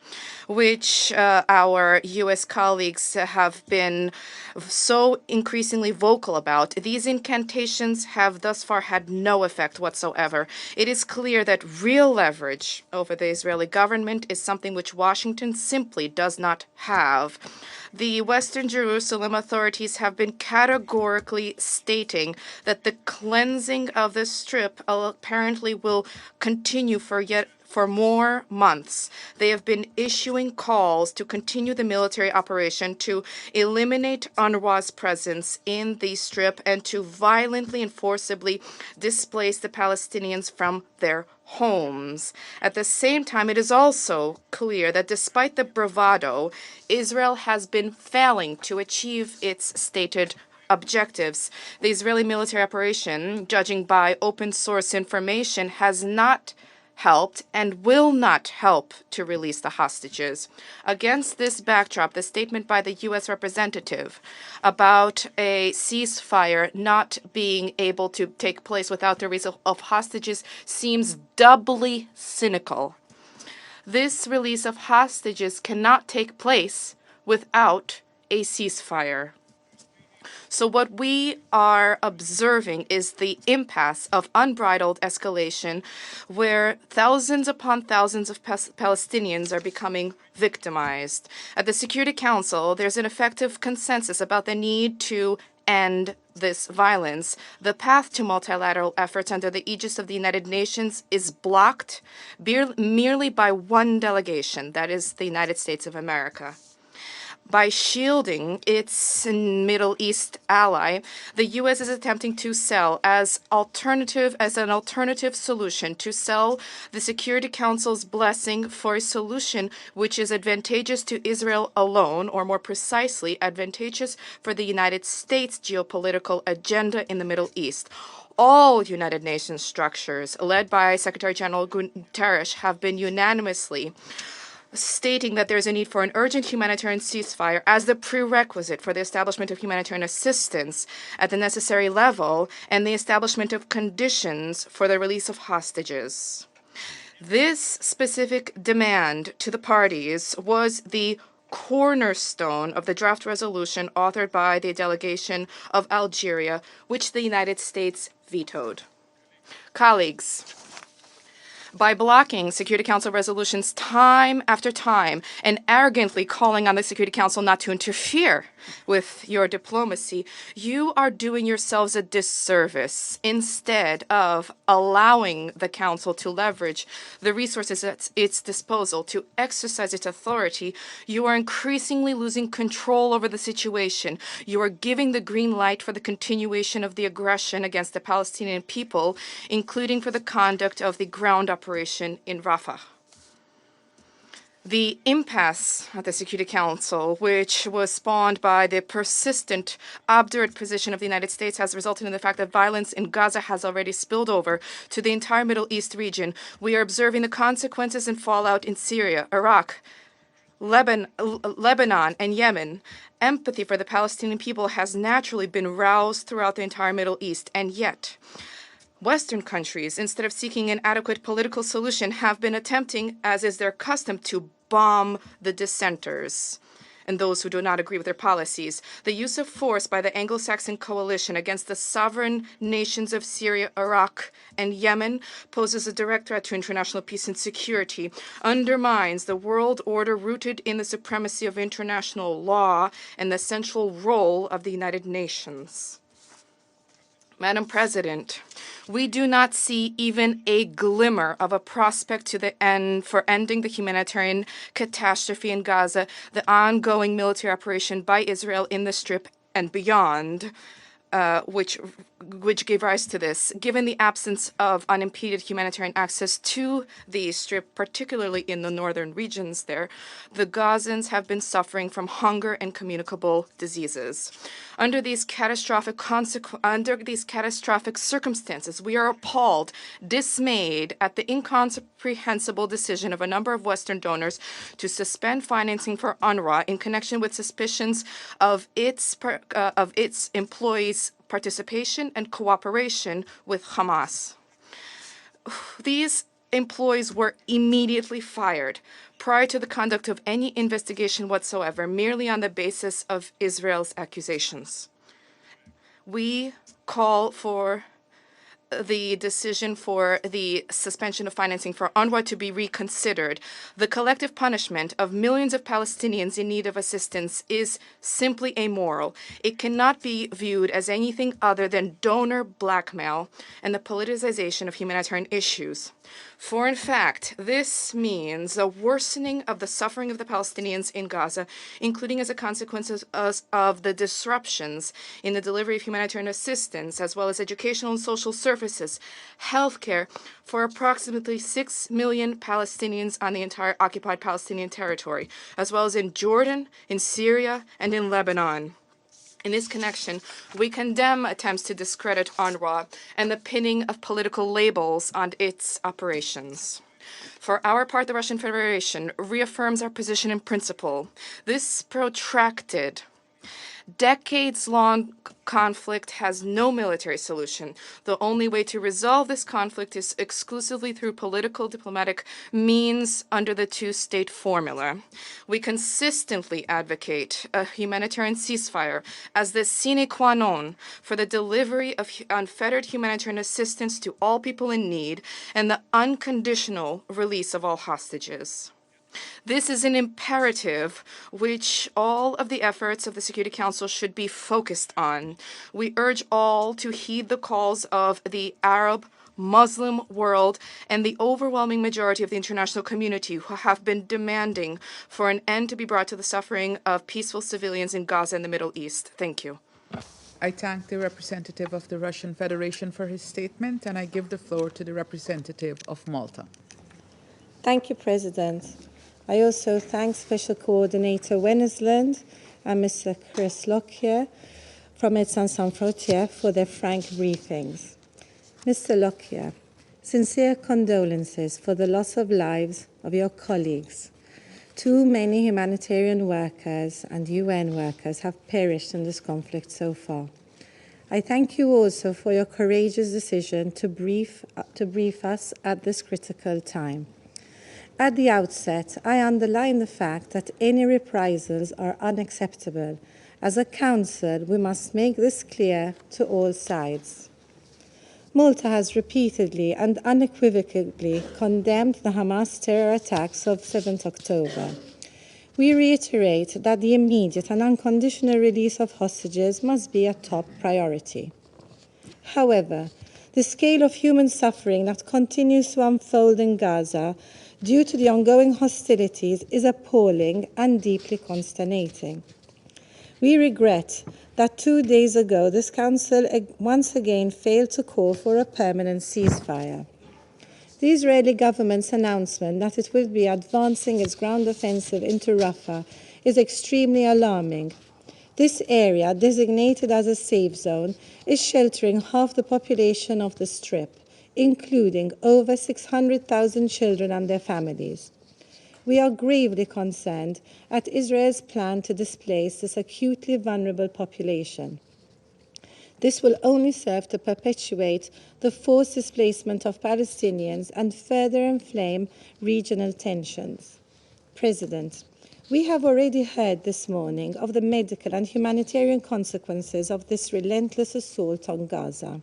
which our U.S. colleagues have been so increasingly vocal about, these incantations have thus far had no effect whatsoever. It is clear that real leverage over the Israeli government is something which Washington simply does not have. The Western Jerusalem authorities have been categorically stating that the cleansing of the Strip apparently will continue for more months. They have been issuing calls to continue the military operation to eliminate UNRWA's presence in the Strip and to violently and forcibly displace the Palestinians from their homes. At the same time, it is also clear that despite the bravado, Israel has been failing to achieve its stated objectives. The Israeli military operation, judging by open source information, has not helped and will not help to release the hostages. Against this backdrop, the statement by the U.S. representative about a ceasefire not being able to take place without the release of hostages seems doubly cynical. This release of hostages cannot take place without a ceasefire. So what we are observing is the impasse of unbridled escalation, where thousands upon thousands of Palestinians are becoming victimized. At the Security Council, there's an effective consensus about the need to end this violence. The path to multilateral efforts under the aegis of the United Nations is blocked merely by one delegation, that is the United States of America. By shielding its Middle East ally, the U.S. is attempting to sell as an alternative solution, to sell the Security Council's blessing for a solution which is advantageous to Israel alone, or more precisely, advantageous for the United States' geopolitical agenda in the Middle East. All United Nations structures, led by Secretary General Guterres, have been unanimously stating that there is a need for an urgent humanitarian ceasefire as the prerequisite for the establishment of humanitarian assistance at the necessary level and the establishment of conditions for the release of hostages. This specific demand to the parties was the cornerstone of the draft resolution authored by the delegation of Algeria, which the United States vetoed. Colleagues, by blocking Security Council resolutions time after time and arrogantly calling on the Security Council not to interfere with your diplomacy, you are doing yourselves a disservice. Instead of allowing the Council to leverage the resources at its disposal to exercise its authority, you are increasingly losing control over the situation. You are giving the green light for the continuation of the aggression against the Palestinian people, including for the conduct of the ground operation in Rafah. The impasse at the Security Council, which was spawned by the persistent, obdurate position of the United States, has resulted in the fact that violence in Gaza has already spilled over to the entire Middle East region. We are observing the consequences and fallout in Syria, Iraq, Lebanon, and Yemen, empathy for the Palestinian people has naturally been roused throughout the entire Middle East, and yet Western countries, instead of seeking an adequate political solution, have been attempting, as is their custom, to bomb the dissenters and those who do not agree with their policies. The use of force by the Anglo-Saxon coalition against the sovereign nations of Syria, Iraq, and Yemen poses a direct threat to international peace and security, undermines the world order rooted in the supremacy of international law and the central role of the United Nations. Madam President, we do not see even a glimmer of a prospect to the end for ending the humanitarian catastrophe in Gaza, the ongoing military operation by Israel in the Strip and beyond, which gave rise to this. Given the absence of unimpeded humanitarian access to the Strip, particularly in the northern regions there, the Gazans have been suffering from hunger and communicable diseases. Under these catastrophic circumstances, we are appalled, dismayed at the incomprehensible decision of a number of Western donors to suspend financing for UNRWA in connection with suspicions of its employees' participation and cooperation with Hamas. These employees were immediately fired prior to the conduct of any investigation whatsoever, merely on the basis of Israel's accusations. We call for the decision for the suspension of financing for UNRWA to be reconsidered. The collective punishment of millions of Palestinians in need of assistance is simply amoral. It cannot be viewed as anything other than donor blackmail and the politicization of humanitarian issues. For in fact, this means a worsening of the suffering of the Palestinians in Gaza, including as a consequence of the disruptions in the delivery of humanitarian assistance, as well as educational and social services, healthcare for approximately 6 million Palestinians on the entire occupied Palestinian territory, as well as in Jordan, in Syria, and in Lebanon. In this connection, we condemn attempts to discredit UNRWA and the pinning of political labels on its operations. For our part, the Russian Federation reaffirms our position in principle. This protracted, decades-long conflict has no military solution. The only way to resolve this conflict is exclusively through political diplomatic means under the two-state formula. We consistently advocate a humanitarian ceasefire as the sine qua non for the delivery of unfettered humanitarian assistance to all people in need and the unconditional release of all hostages. This is an imperative which all of the efforts of the Security Council should be focused on. We urge all to heed the calls of the Arab, Muslim world and the overwhelming majority of the international community who have been demanding for an end to be brought to the suffering of peaceful civilians in Gaza and the Middle East. Thank you. I thank the representative of the Russian Federation for his statement, and I give the floor to the representative of Malta. Thank you, President. I also thank Special Coordinator Wennesland and Mr. Chris Lockyer from Médecins Sans Frontières for their frank briefings. Mr. Lockyer, sincere condolences for the loss of lives of your colleagues. Too many humanitarian workers and UN workers have perished in this conflict so far. I thank you also for your courageous decision to brief us at this critical time. At the outset, I underline the fact that any reprisals are unacceptable. As a Council, we must make this clear to all sides. Malta has repeatedly and unequivocally condemned the Hamas terror attacks of 7th October. We reiterate that the immediate and unconditional release of hostages must be a top priority. However, the scale of human suffering that continues to unfold in Gaza due to the ongoing hostilities is appalling and deeply consternating. We regret that 2 days ago this Council once again failed to call for a permanent ceasefire. The Israeli government's announcement that it will be advancing its ground offensive into Rafah is extremely alarming. This area, designated as a safe zone, is sheltering half the population of the Strip, including over 600,000 children and their families. We are gravely concerned at Israel's plan to displace this acutely vulnerable population. This will only serve to perpetuate the forced displacement of Palestinians and further inflame regional tensions. President, we have already heard this morning of the medical and humanitarian consequences of this relentless assault on Gaza.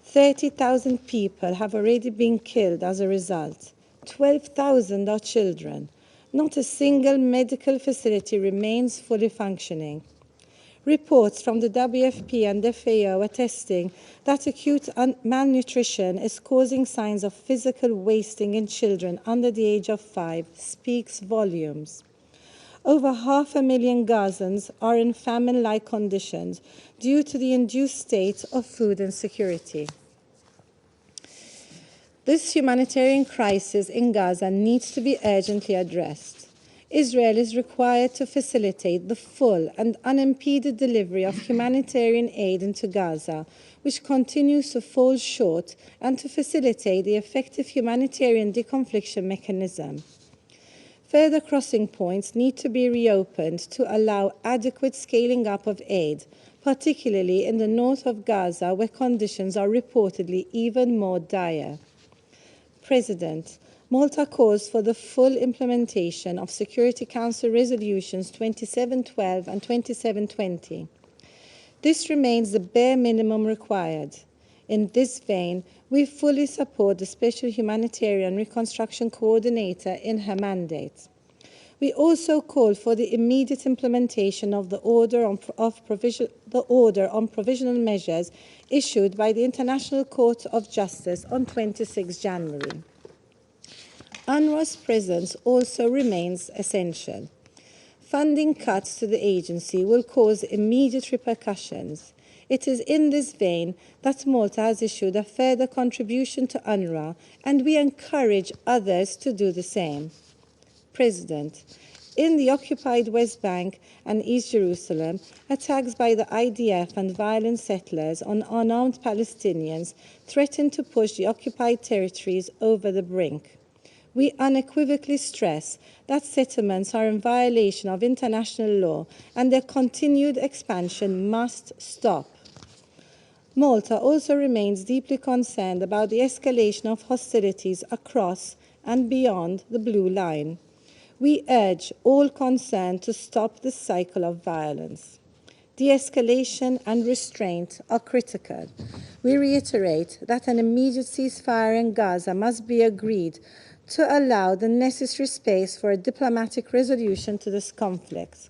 30,000 people have already been killed as a result. 12,000 are children. Not a single medical facility remains fully functioning. Reports from the WFP and FAO attesting that acute malnutrition is causing signs of physical wasting in children under the age of 5 speaks volumes. Over 500,000 Gazans are in famine-like conditions due to the induced state of food insecurity. This humanitarian crisis in Gaza needs to be urgently addressed. Israel is required to facilitate the full and unimpeded delivery of humanitarian aid into Gaza, which continues to fall short, and to facilitate the effective humanitarian deconfliction mechanism. Further crossing points need to be reopened to allow adequate scaling up of aid, particularly in the north of Gaza, where conditions are reportedly even more dire. President, Malta calls for the full implementation of Security Council Resolutions 2712 and 2720. This remains the bare minimum required. In this vein, we fully support the Special Humanitarian Reconstruction Coordinator in her mandate. We also call for the immediate implementation of the order on provisional measures issued by the International Court of Justice on 26 January. UNRWA's presence also remains essential. Funding cuts to the agency will cause immediate repercussions. It is in this vein that Malta has issued a further contribution to UNRWA, and we encourage others to do the same. President, in the occupied West Bank and East Jerusalem, attacks by the IDF and violent settlers on unarmed Palestinians threaten to push the occupied territories over the brink. We unequivocally stress that settlements are in violation of international law and their continued expansion must stop. Malta also remains deeply concerned about the escalation of hostilities across and beyond the Blue Line. We urge all concerned to stop this cycle of violence. De-escalation and restraint are critical. We reiterate that an immediate ceasefire in Gaza must be agreed to allow the necessary space for a diplomatic resolution to this conflict.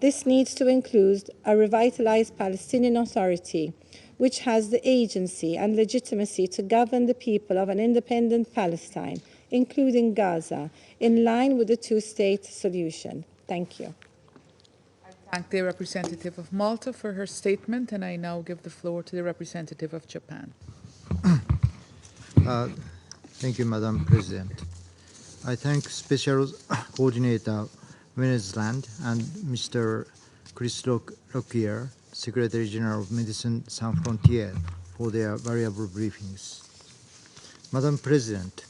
This needs to include a revitalized Palestinian Authority, which has the agency and legitimacy to govern the people of an independent Palestine, including Gaza, in line with the two-state solution. Thank you. I thank the representative of Malta for her statement, and I now give the floor to the representative of Japan. Thank you, Madam President. I thank Special Coordinator Wennesland and Mr. Chris Lockyer, Secretary General of Medicine Sans Frontières, for their valuable briefings. Madam President,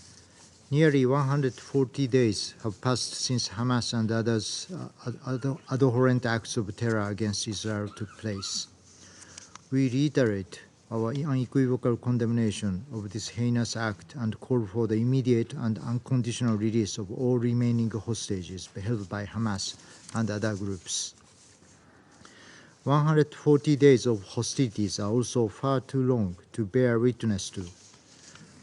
nearly 140 days have passed since Hamas and others abhorrent acts of terror against Israel took place. We reiterate our unequivocal condemnation of this heinous act and call for the immediate and unconditional release of all remaining hostages held by Hamas and other groups. 140 days of hostilities are also far too long to bear witness to.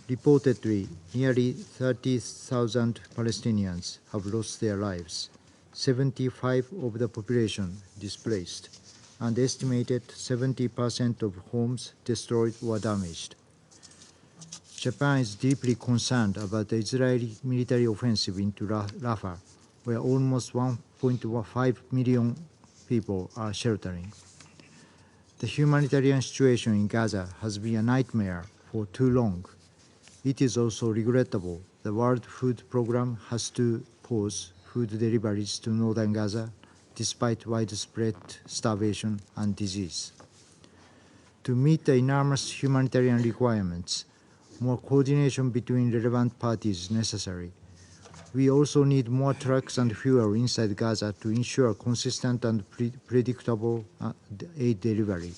Reportedly, nearly 30,000 Palestinians have lost their lives, 75% of the population displaced, and estimated 70% of homes destroyed or damaged. Japan is deeply concerned about the Israeli military offensive into Rafah, where almost 1.5 million people are sheltering. The humanitarian situation in Gaza has been a nightmare for too long. It is also regrettable the World Food Programme has to pause food deliveries to northern Gaza despite widespread starvation and disease. To meet the enormous humanitarian requirements, more coordination between relevant parties is necessary. We also need more trucks and fuel inside Gaza to ensure consistent and predictable aid delivery.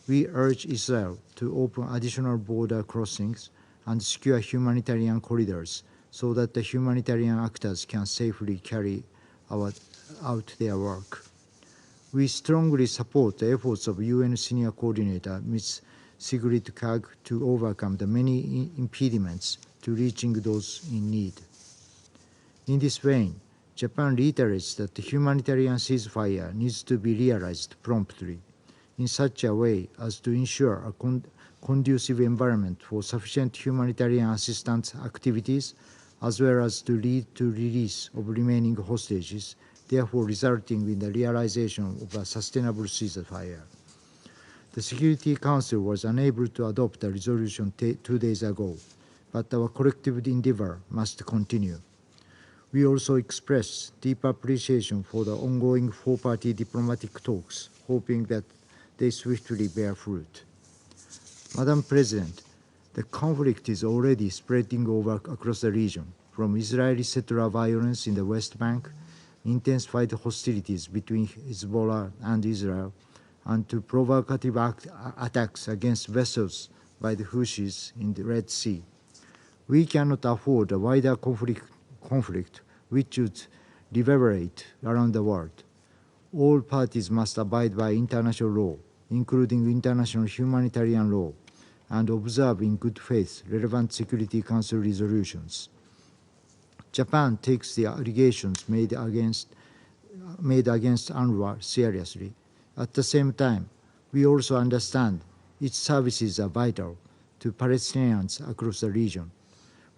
We urge Israel to open additional border crossings and secure humanitarian corridors so that the humanitarian actors can safely carry out their work. We strongly support the efforts of UN Senior Coordinator Ms. Sigrid Kaag to overcome the many impediments to reaching those in need. In this vein, Japan reiterates that the humanitarian ceasefire needs to be realized promptly in such a way as to ensure a conducive environment for sufficient humanitarian assistance activities, as well as to lead to release of remaining hostages, therefore resulting in the realization of a sustainable ceasefire. The Security Council was unable to adopt a resolution 2 days ago, but our collective endeavor must continue. We also express deep appreciation for the ongoing four-party diplomatic talks, hoping that they swiftly bear fruit. Madam President, the conflict is already spreading across the region, from Israeli settler violence in the West Bank, intensified hostilities between Hezbollah and Israel, and to provocative attacks against vessels by the Houthis in the Red Sea. We cannot afford a wider conflict which would reverberate around the world. All parties must abide by international law, including international humanitarian law, and observe in good faith relevant Security Council resolutions. Japan takes the allegations made against UNRWA seriously. At the same time, we also understand its services are vital to Palestinians across the region.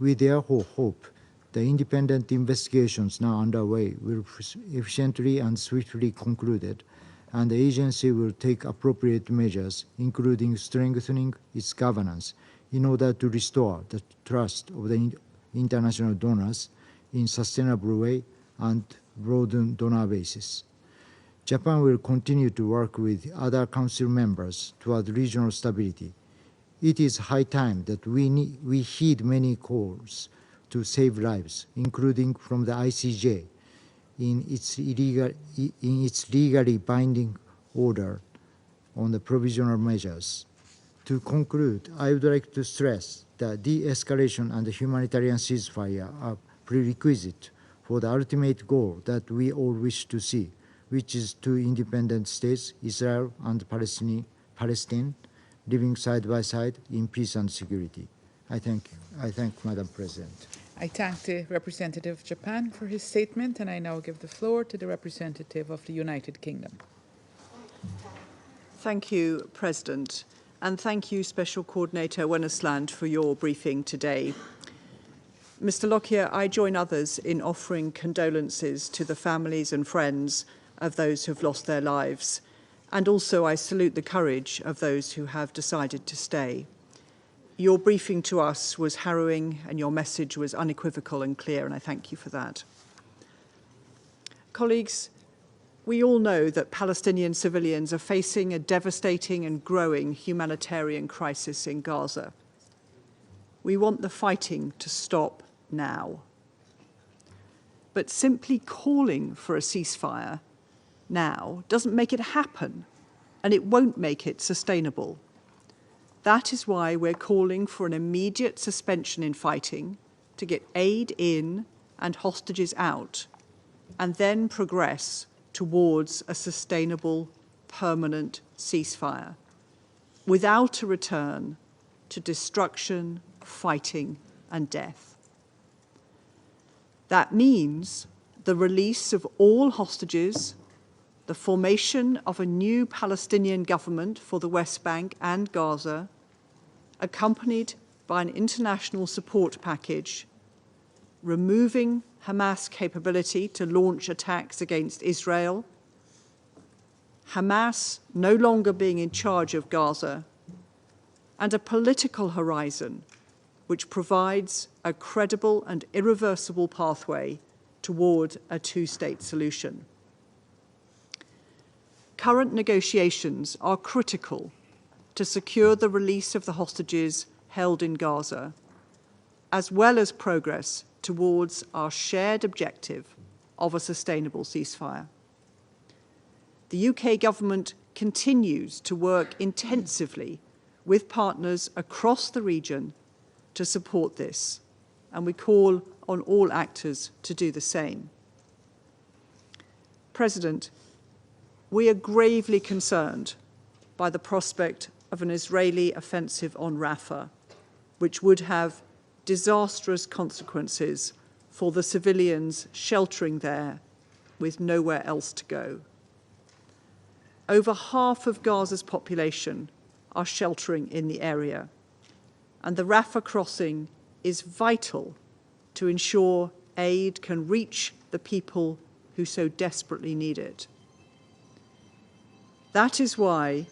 We therefore hope the independent investigations now underway will efficiently and swiftly concluded, and the agency will take appropriate measures, including strengthening its governance, in order to restore the trust of the international donors in a sustainable way and broaden donor bases. Japan will continue to work with other Council members toward regional stability. It is high time that we heed many calls to save lives, including from the ICJ, in its legally binding order on the provisional measures. To conclude, I would like to stress that de-escalation and the humanitarian ceasefire are prerequisite for the ultimate goal that we all wish to see, which is two independent states, Israel and Palestine, living side by side in peace and security. I thank Madam President. I thank the representative of Japan for his statement, and I now give the floor to the representative of the United Kingdom. Thank you, President, and thank you, Special Coordinator Wennesland, for your briefing today. Mr. Lockyer, I join others in offering condolences to the families and friends of those who have lost their lives, and also I salute the courage of those who have decided to stay. Your briefing to us was harrowing and your message was unequivocal and clear, and I thank you for that. Colleagues, we all know that Palestinian civilians are facing a devastating and growing humanitarian crisis in Gaza. We want the fighting to stop now. But simply calling for a ceasefire now doesn't make it happen, and it won't make it sustainable. That is why we're calling for an immediate suspension in fighting to get aid in and hostages out, and then progress towards a sustainable, permanent ceasefire, without a return to destruction, fighting, and death. That means the release of all hostages, the formation of a new Palestinian government for the West Bank and Gaza, accompanied by an international support package, removing Hamas' capability to launch attacks against Israel, Hamas no longer being in charge of Gaza, and a political horizon which provides a credible and irreversible pathway toward a two-state solution. Current negotiations are critical to secure the release of the hostages held in Gaza, as well as progress towards our shared objective of a sustainable ceasefire. The UK government continues to work intensively with partners across the region to support this, and we call on all actors to do the same. President, we are gravely concerned by the prospect of an Israeli offensive on Rafah, which would have disastrous consequences for the civilians sheltering there with nowhere else to go. Over half of Gaza's population are sheltering in the area, and the Rafah crossing is vital to ensure aid can reach the people who so desperately need it. That is why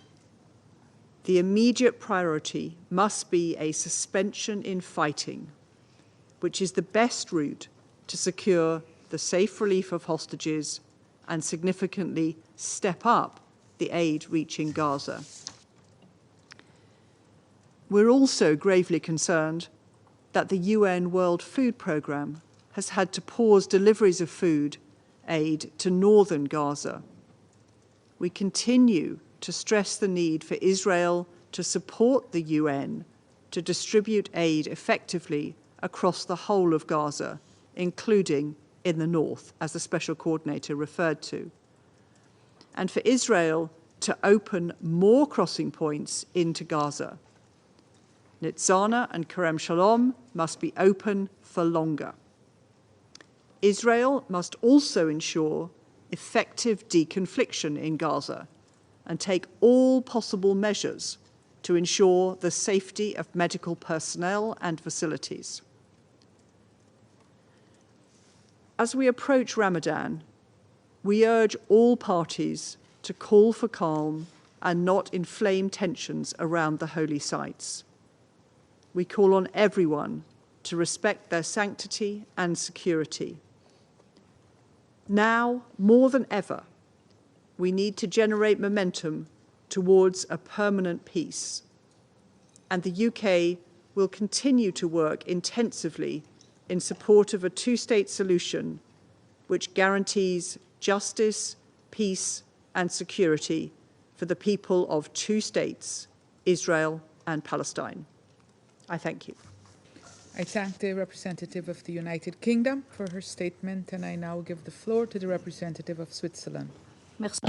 the immediate priority must be a suspension in fighting, which is the best route to secure the safe relief of hostages and significantly step up the aid reaching Gaza. We're also gravely concerned that the UN World Food Programme has had to pause deliveries of food aid to northern Gaza. We continue to stress the need for Israel to support the UN to distribute aid effectively across the whole of Gaza, including in the north, as the Special Coordinator referred to, and for Israel to open more crossing points into Gaza. Nitzana and Kerem Shalom must be open for longer. Israel must also ensure effective deconfliction in Gaza and take all possible measures to ensure the safety of medical personnel and facilities. As we approach Ramadan, we urge all parties to call for calm and not inflame tensions around the holy sites. We call on everyone to respect their sanctity and security. Now, more than ever, we need to generate momentum towards a permanent peace, and the UK will continue to work intensively in support of a two-state solution which guarantees justice, peace, and security for the people of two states, Israel and Palestine. I thank you. I thank the representative of the United Kingdom for her statement, and I now give the floor to the representative of Switzerland. Merci.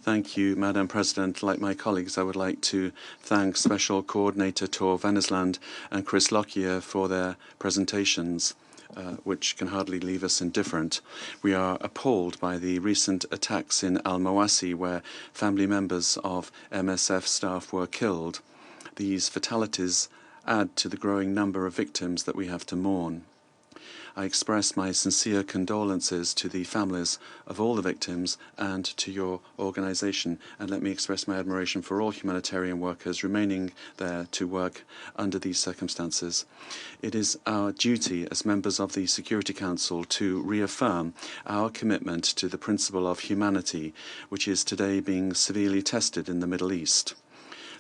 Thank you, Madam President. Like my colleagues, I would like to thank Special Coordinator Tor Wennesland and Chris Lockyer for their presentations, which can hardly leave us indifferent. We are appalled by the recent attacks in Al-Mawasi, where family members of MSF staff were killed. These fatalities add to the growing number of victims that we have to mourn. I express my sincere condolences to the families of all the victims and to your organisation, and let me express my admiration for all humanitarian workers remaining there to work under these circumstances. It is our duty as members of the Security Council to reaffirm our commitment to the principle of humanity, which is today being severely tested in the Middle East.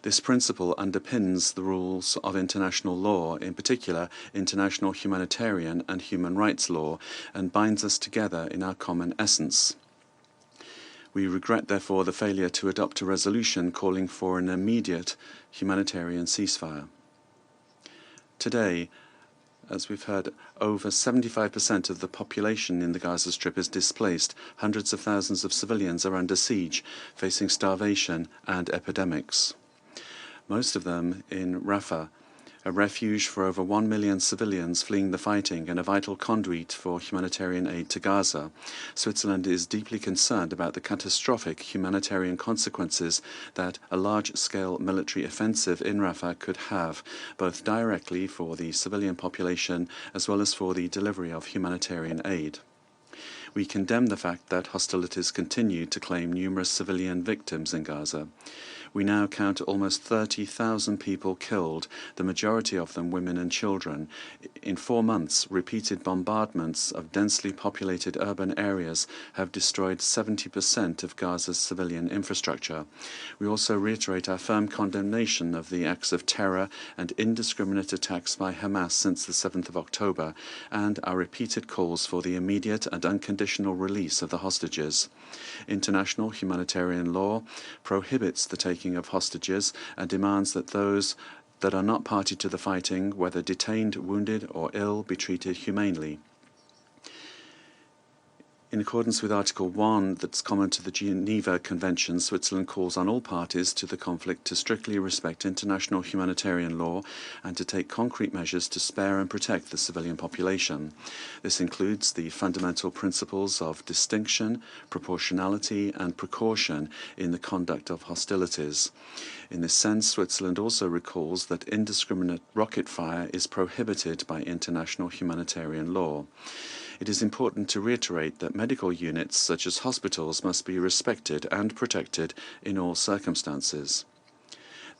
This principle underpins the rules of international law, in particular international humanitarian and human rights law, and binds us together in our common essence. We regret, therefore, the failure to adopt a resolution calling for an immediate humanitarian ceasefire. Today, as we've heard, over 75% of the population in the Gaza Strip is displaced. Hundreds of thousands of civilians are under siege, facing starvation and epidemics. Most of them in Rafah, a refuge for over 1 million civilians fleeing the fighting and a vital conduit for humanitarian aid to Gaza. Switzerland is deeply concerned about the catastrophic humanitarian consequences that a large-scale military offensive in Rafah could have, both directly for the civilian population as well as for the delivery of humanitarian aid. We condemn the fact that hostilities continue to claim numerous civilian victims in Gaza. we now count almost 30,000 people killed, the majority of them women and children. In 4 months, repeated bombardments of densely populated urban areas have destroyed 70% of Gaza's civilian infrastructure. We also reiterate our firm condemnation of the acts of terror and indiscriminate attacks by Hamas since the 7th of October, and our repeated calls for the immediate and unconditional release of the hostages. International humanitarian law prohibits the taking of hostages and demands that those that are not party to the fighting, whether detained, wounded, or ill, be treated humanely. In accordance with Article 1 that's common to the Geneva Convention, Switzerland calls on all parties to the conflict to strictly respect international humanitarian law and to take concrete measures to spare and protect the civilian population. This includes the fundamental principles of distinction, proportionality and precaution in the conduct of hostilities. In this sense, Switzerland also recalls that indiscriminate rocket fire is prohibited by international humanitarian law. It is important to reiterate that medical units, such as hospitals, must be respected and protected in all circumstances.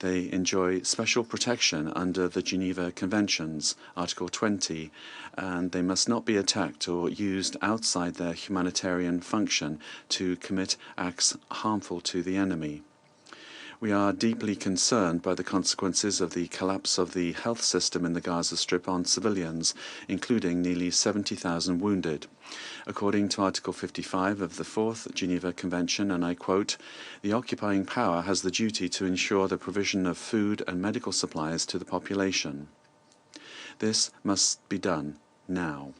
They enjoy special protection under the Geneva Conventions, Article 20, and they must not be attacked or used outside their humanitarian function to commit acts harmful to the enemy. We are deeply concerned by the consequences of the collapse of the health system in the Gaza Strip on civilians, including nearly 70,000 wounded. According to Article 55 of the Fourth Geneva Convention, and I quote, "The occupying power has the duty to ensure the provision of food and medical supplies to the population." This must be done now.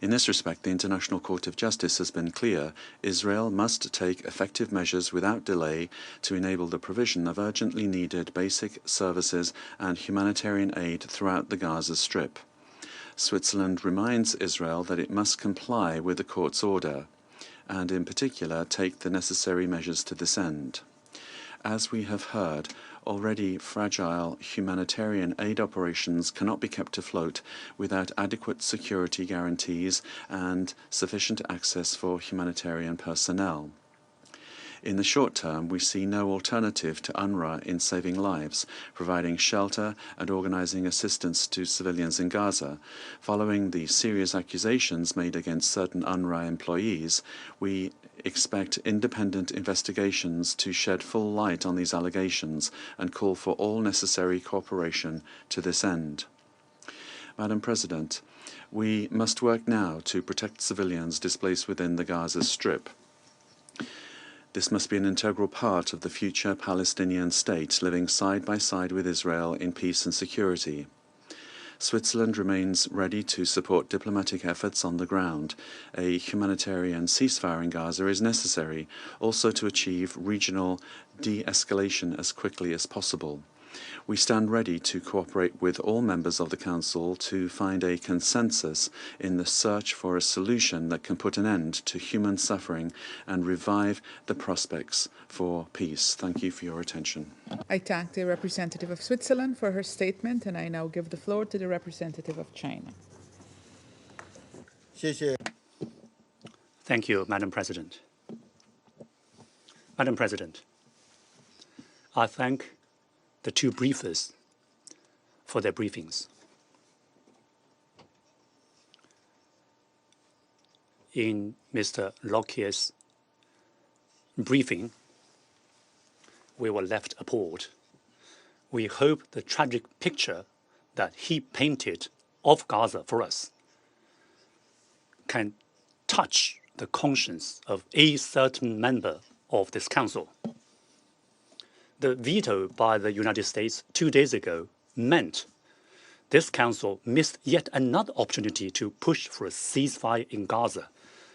In this respect, the International Court of Justice has been clear. Israel must take effective measures without delay to enable the provision of urgently needed basic services and humanitarian aid throughout the Gaza Strip. Switzerland reminds Israel that it must comply with the court's order, and in particular take the necessary measures to this end. As we have heard, already fragile humanitarian aid operations cannot be kept afloat without adequate security guarantees and sufficient access for humanitarian personnel. In the short term, we see no alternative to UNRWA in saving lives, providing shelter and organizing assistance to civilians in Gaza. Following the serious accusations made against certain UNRWA employees, we expect independent investigations to shed full light on these allegations and call for all necessary cooperation to this end. Madam President, we must work now to protect civilians displaced within the Gaza Strip. This must be an integral part of the future Palestinian state, living side by side with Israel in peace and security. Switzerland remains ready to support diplomatic efforts on the ground. A humanitarian ceasefire in Gaza is necessary, also to achieve regional de-escalation as quickly as possible. We stand ready to cooperate with all members of the Council to find a consensus in the search for a solution that can put an end to human suffering and revive the prospects for peace. Thank you for your attention. I thank the representative of Switzerland for her statement, and I now give the floor to the representative of China. Thank you, Madam President. Madam President, I thank the two briefers for their briefings. In Mr. Lockyer's briefing, we were left appalled. We hope the tragic picture that he painted of Gaza for us can touch the conscience of a certain member of this Council. The veto by the United States 2 days ago meant this Council missed yet another opportunity to push for a ceasefire in Gaza.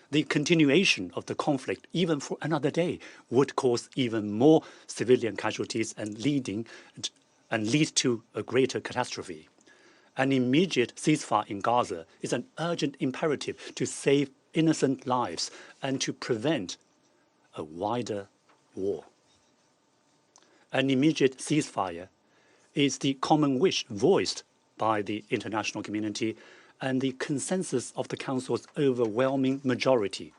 The continuation of the conflict, even for another day, would cause even more civilian casualties and lead to a greater catastrophe. An immediate ceasefire in Gaza is an urgent imperative to save innocent lives and to prevent a wider war. An immediate ceasefire is the common wish voiced by the international community and the consensus of the Council's overwhelming majority.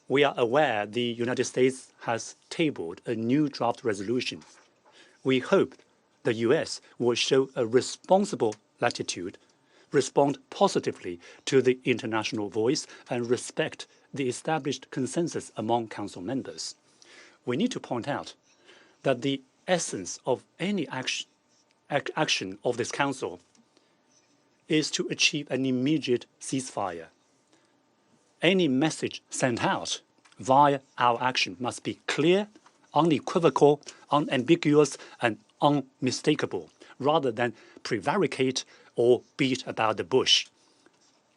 We are aware the United States has tabled a new draft resolution. We hope the US will show a responsible latitude, respond positively to the international voice, and respect the established consensus among Council members. We need to point out that the essence of any action of this Council is to achieve an immediate ceasefire. Any message sent out via our action must be clear, unequivocal, unambiguous, and unmistakable, rather than prevaricate or beat about the bush.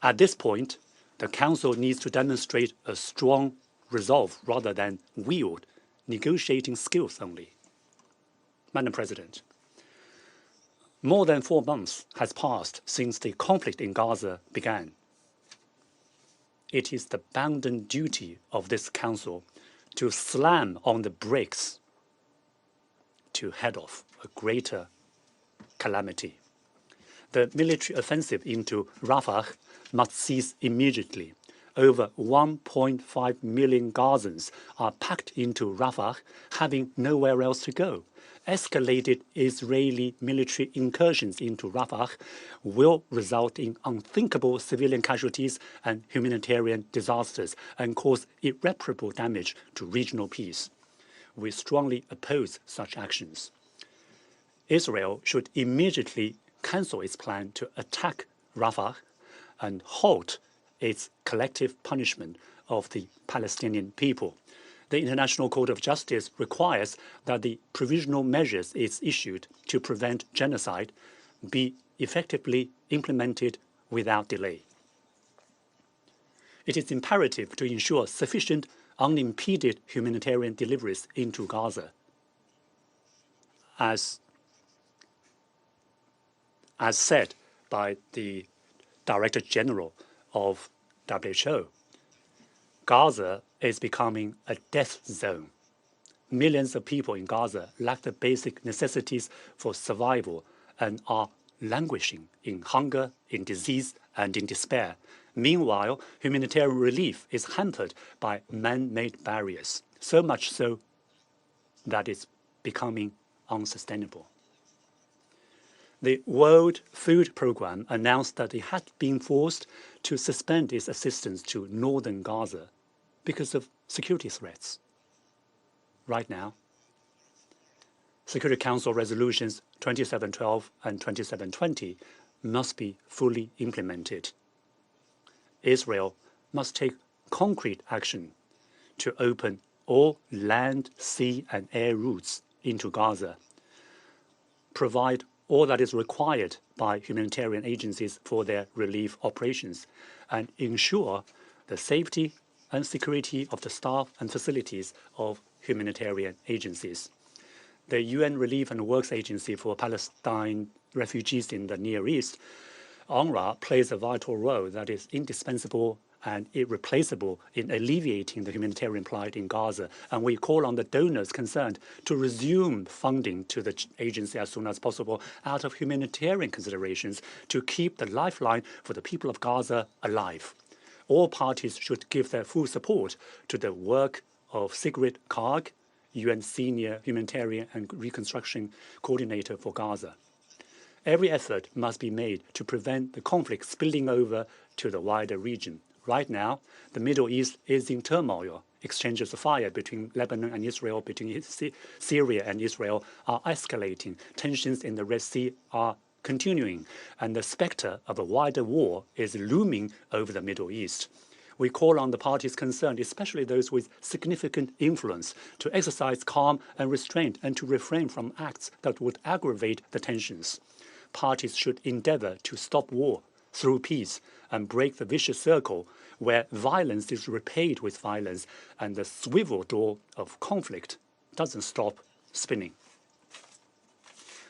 At this point, the Council needs to demonstrate a strong resolve rather than wield negotiating skills only. Madam President, more than 4 months has passed since the conflict in Gaza began. It is the bounden duty of this Council to slam on the brakes to head off a greater calamity. The military offensive into Rafah must cease immediately. Over 1.5 million Gazans are packed into Rafah, having nowhere else to go. Escalated Israeli military incursions into Rafah will result in unthinkable civilian casualties and humanitarian disasters and cause irreparable damage to regional peace. We strongly oppose such actions. Israel should immediately cancel its plan to attack Rafah and halt its collective punishment of the Palestinian people. The International Court of Justice requires that the provisional measures it's issued to prevent genocide be effectively implemented without delay. It is imperative to ensure sufficient unimpeded humanitarian deliveries into Gaza. As said by the Director General of WHO, Gaza is becoming a death zone. Millions of people in Gaza lack the basic necessities for survival and are languishing in hunger, in disease, and in despair. Meanwhile, humanitarian relief is hampered by man-made barriers, so much so that it's becoming unsustainable. The World Food Programme announced that it had been forced to suspend its assistance to northern Gaza because of security threats. Right now, Security Council resolutions 2712 and 2720 must be fully implemented. Israel must take concrete action to open all land, sea, and air routes into Gaza, provide all that is required by humanitarian agencies for their relief operations, and ensure the safety and security of the staff and facilities of humanitarian agencies. The UN Relief and Works Agency for Palestine refugees in the Near East, UNRWA, plays a vital role that is indispensable and irreplaceable in alleviating the humanitarian plight in Gaza. And we call on the donors concerned to resume funding to the agency as soon as possible out of humanitarian considerations to keep the lifeline for the people of Gaza alive. All parties should give their full support to the work of Sigrid Kaag, UN Senior Humanitarian and Reconstruction Coordinator for Gaza. Every effort must be made to prevent the conflict spilling over to the wider region. Right now, the Middle East is in turmoil. Exchanges of fire between Lebanon and Israel, between Syria and Israel are escalating. Tensions in the Red Sea are continuing, and the specter of a wider war is looming over the Middle East. We call on the parties concerned, especially those with significant influence, to exercise calm and restraint and to refrain from acts that would aggravate the tensions. Parties should endeavor to stop war through peace and break the vicious circle where violence is repaid with violence and the swivel door of conflict doesn't stop spinning.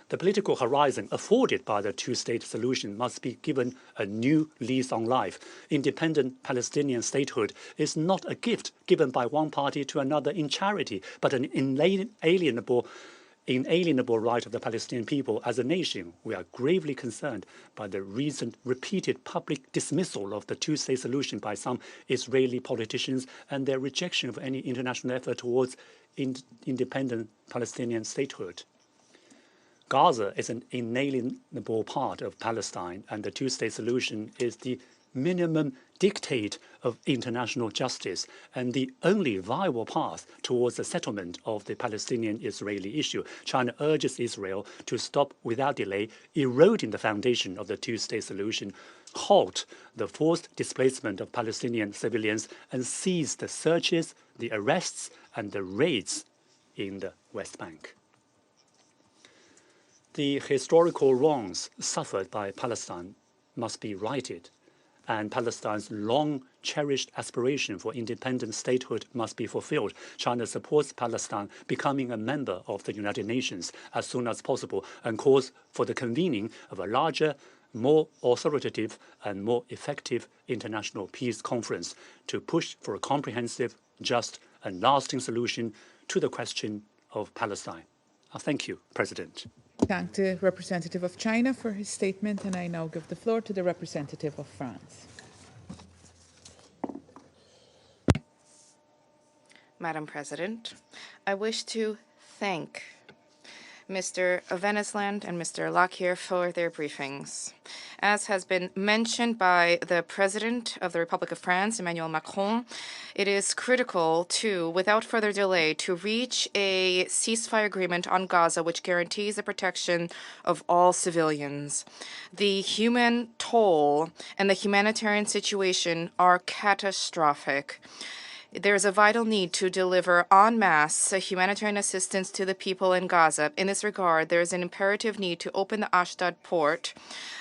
The political horizon afforded by the two-state solution must be given a new lease on life. Independent Palestinian statehood is not a gift given by one party to another in charity, but an inalienable inalienable right of the Palestinian people. As a nation, we are gravely concerned by the recent repeated public dismissal of the two-state solution by some Israeli politicians and their rejection of any international effort towards independent Palestinian statehood. Gaza is an inalienable part of Palestine, and the two-state solution is the minimum dictate of international justice and the only viable path towards the settlement of the Palestinian-Israeli issue. China urges Israel to stop without delay eroding the foundation of the two-state solution, halt the forced displacement of Palestinian civilians, and cease the searches, the arrests, and the raids in the West Bank. The historical wrongs suffered by Palestine must be righted, and Palestine's long-cherished aspiration for independent statehood must be fulfilled. China supports Palestine becoming a member of the United Nations as soon as possible and calls for the convening of a larger, more authoritative and more effective international peace conference to push for a comprehensive, just and lasting solution to the question of Palestine. Thank you, President. Thank the representative of China for his statement, and I now give the floor to the representative of France. Madam President, I wish to thank Mr. Wennesland and Mr. Lockyer for their briefings. As has been mentioned by the President of the Republic of France, Emmanuel Macron, it is critical to, without further delay, to reach a ceasefire agreement on Gaza which guarantees the protection of all civilians. The human toll and the humanitarian situation are catastrophic. There is a vital need to deliver en masse humanitarian assistance to the people in Gaza. In this regard, there is an imperative need to open the Ashdod port,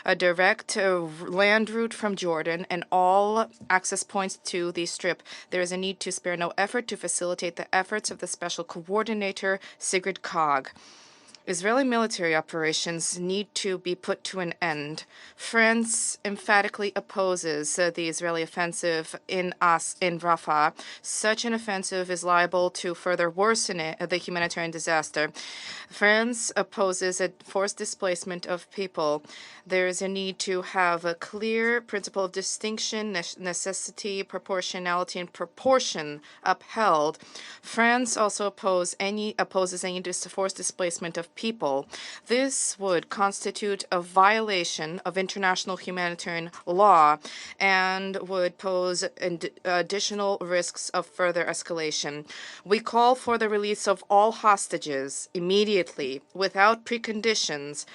a direct land route from Jordan, and all access points to the Strip. There is a need to spare no effort to facilitate the efforts of the special coordinator, Sigrid Kaag. Israeli military operations need to be put to an end. France emphatically opposes the Israeli offensive in Rafah. Such an offensive is liable to further worsen the humanitarian disaster. France opposes a forced displacement of people. There is a need to have a clear principle of distinction, necessity, proportionality, and proportion upheld. France also opposes any forced displacement of people. This would constitute a violation of international humanitarian law and would pose additional risks of further escalation. We call for the release of all hostages immediately, without preconditions.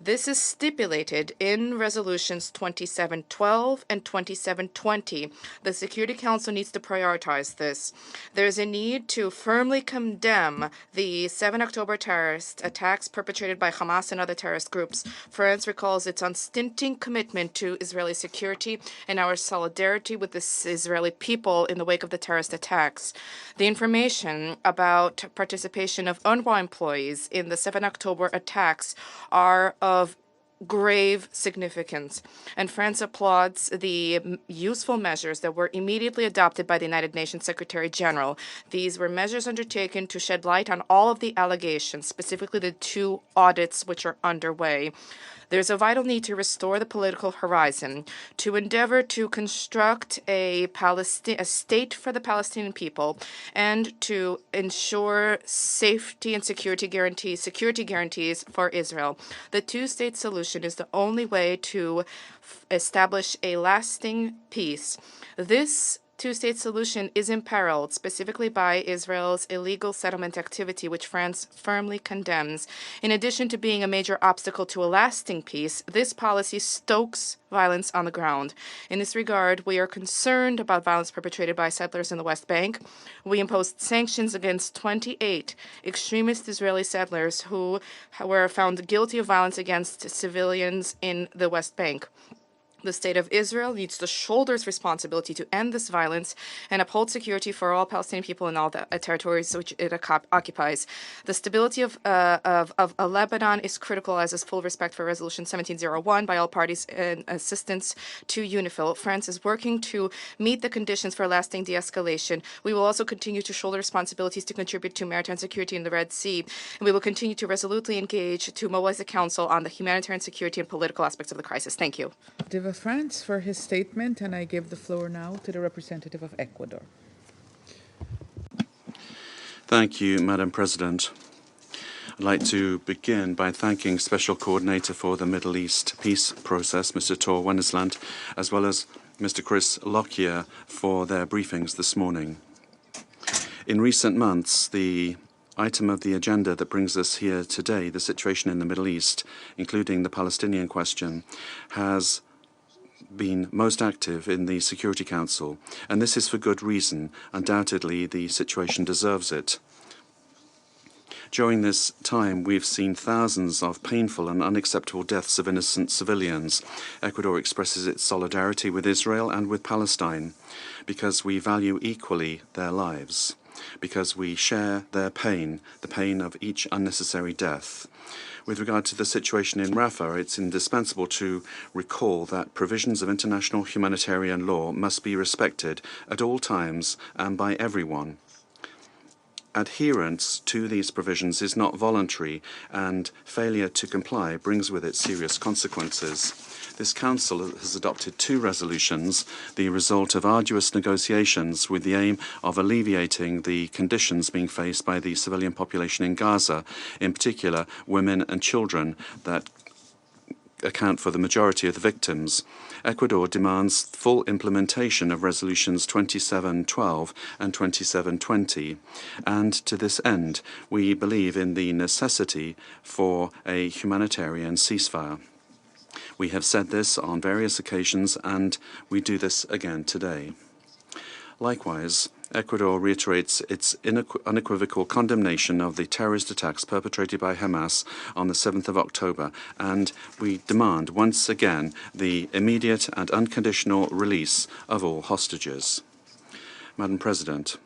This is stipulated in resolutions 2712 and 2720. The Security Council needs to prioritize this. There is a need to firmly condemn the 7 October terrorist attacks perpetrated by Hamas and other terrorist groups. France recalls its unstinting commitment to Israeli security and our solidarity with the Israeli people in the wake of the terrorist attacks. The information about participation of UNRWA employees in the 7 October attacks are of grave significance, and France applauds the useful measures that were immediately adopted by the United Nations Secretary General. These were measures undertaken to shed light on all of the allegations, specifically the 2 audits which are underway. There's a vital need to restore the political horizon, to endeavor to construct a state for the Palestinian people, and to ensure safety and security guarantees for Israel. The two-state solution is the only way to establish a lasting peace. This two-state solution is imperiled specifically by Israel's illegal settlement activity, which France firmly condemns. In addition to being a major obstacle to a lasting peace, this policy stokes violence on the ground. In this regard, we are concerned about violence perpetrated by settlers in the West Bank. We imposed sanctions against 28 extremist Israeli settlers who were found guilty of violence against civilians in the West Bank. The State of Israel needs to shoulder its responsibility to end this violence and uphold security for all Palestinian people in all the territories which it occupies. The stability of Lebanon is critical, as is full respect for Resolution 1701 by all parties and assistance to UNIFIL. France is working to meet the conditions for lasting de-escalation. We will also continue to shoulder responsibilities to contribute to maritime security in the Red Sea, and we will continue to resolutely engage to mobilize the Council on the humanitarian security and political aspects of the crisis. Thank you. France for his statement, and I give the floor now to the representative of Ecuador. Thank you, Madam President. I'd like to begin by thanking Special Coordinator for the Middle East Peace Process, Mr. Tor Wennesland, as well as Mr. Chris Lockyer for their briefings this morning. In recent months, the item of the agenda that brings us here today, the situation in the Middle East, including the Palestinian question, has been most active in the Security Council, and this is for good reason. Undoubtedly, the situation deserves it. During this time, we've seen thousands of painful and unacceptable deaths of innocent civilians. Ecuador expresses its solidarity with Israel and with Palestine because we value equally their lives, because we share their pain, the pain of each unnecessary death. With regard to the situation in Rafah, it's indispensable to recall that provisions of international humanitarian law must be respected at all times and by everyone. Adherence to these provisions is not voluntary, and failure to comply brings with it serious consequences. This Council has adopted 2 resolutions, the result of arduous negotiations with the aim of alleviating the conditions being faced by the civilian population in Gaza, in particular women and children that account for the majority of the victims. Ecuador demands full implementation of Resolutions 2712 and 2720, and to this end, we believe in the necessity for a humanitarian ceasefire. We have said this on various occasions, and we do this again today. Likewise, Ecuador reiterates its unequivocal condemnation of the terrorist attacks perpetrated by Hamas on the 7th of October, and we demand once again the immediate and unconditional release of all hostages. Madam President,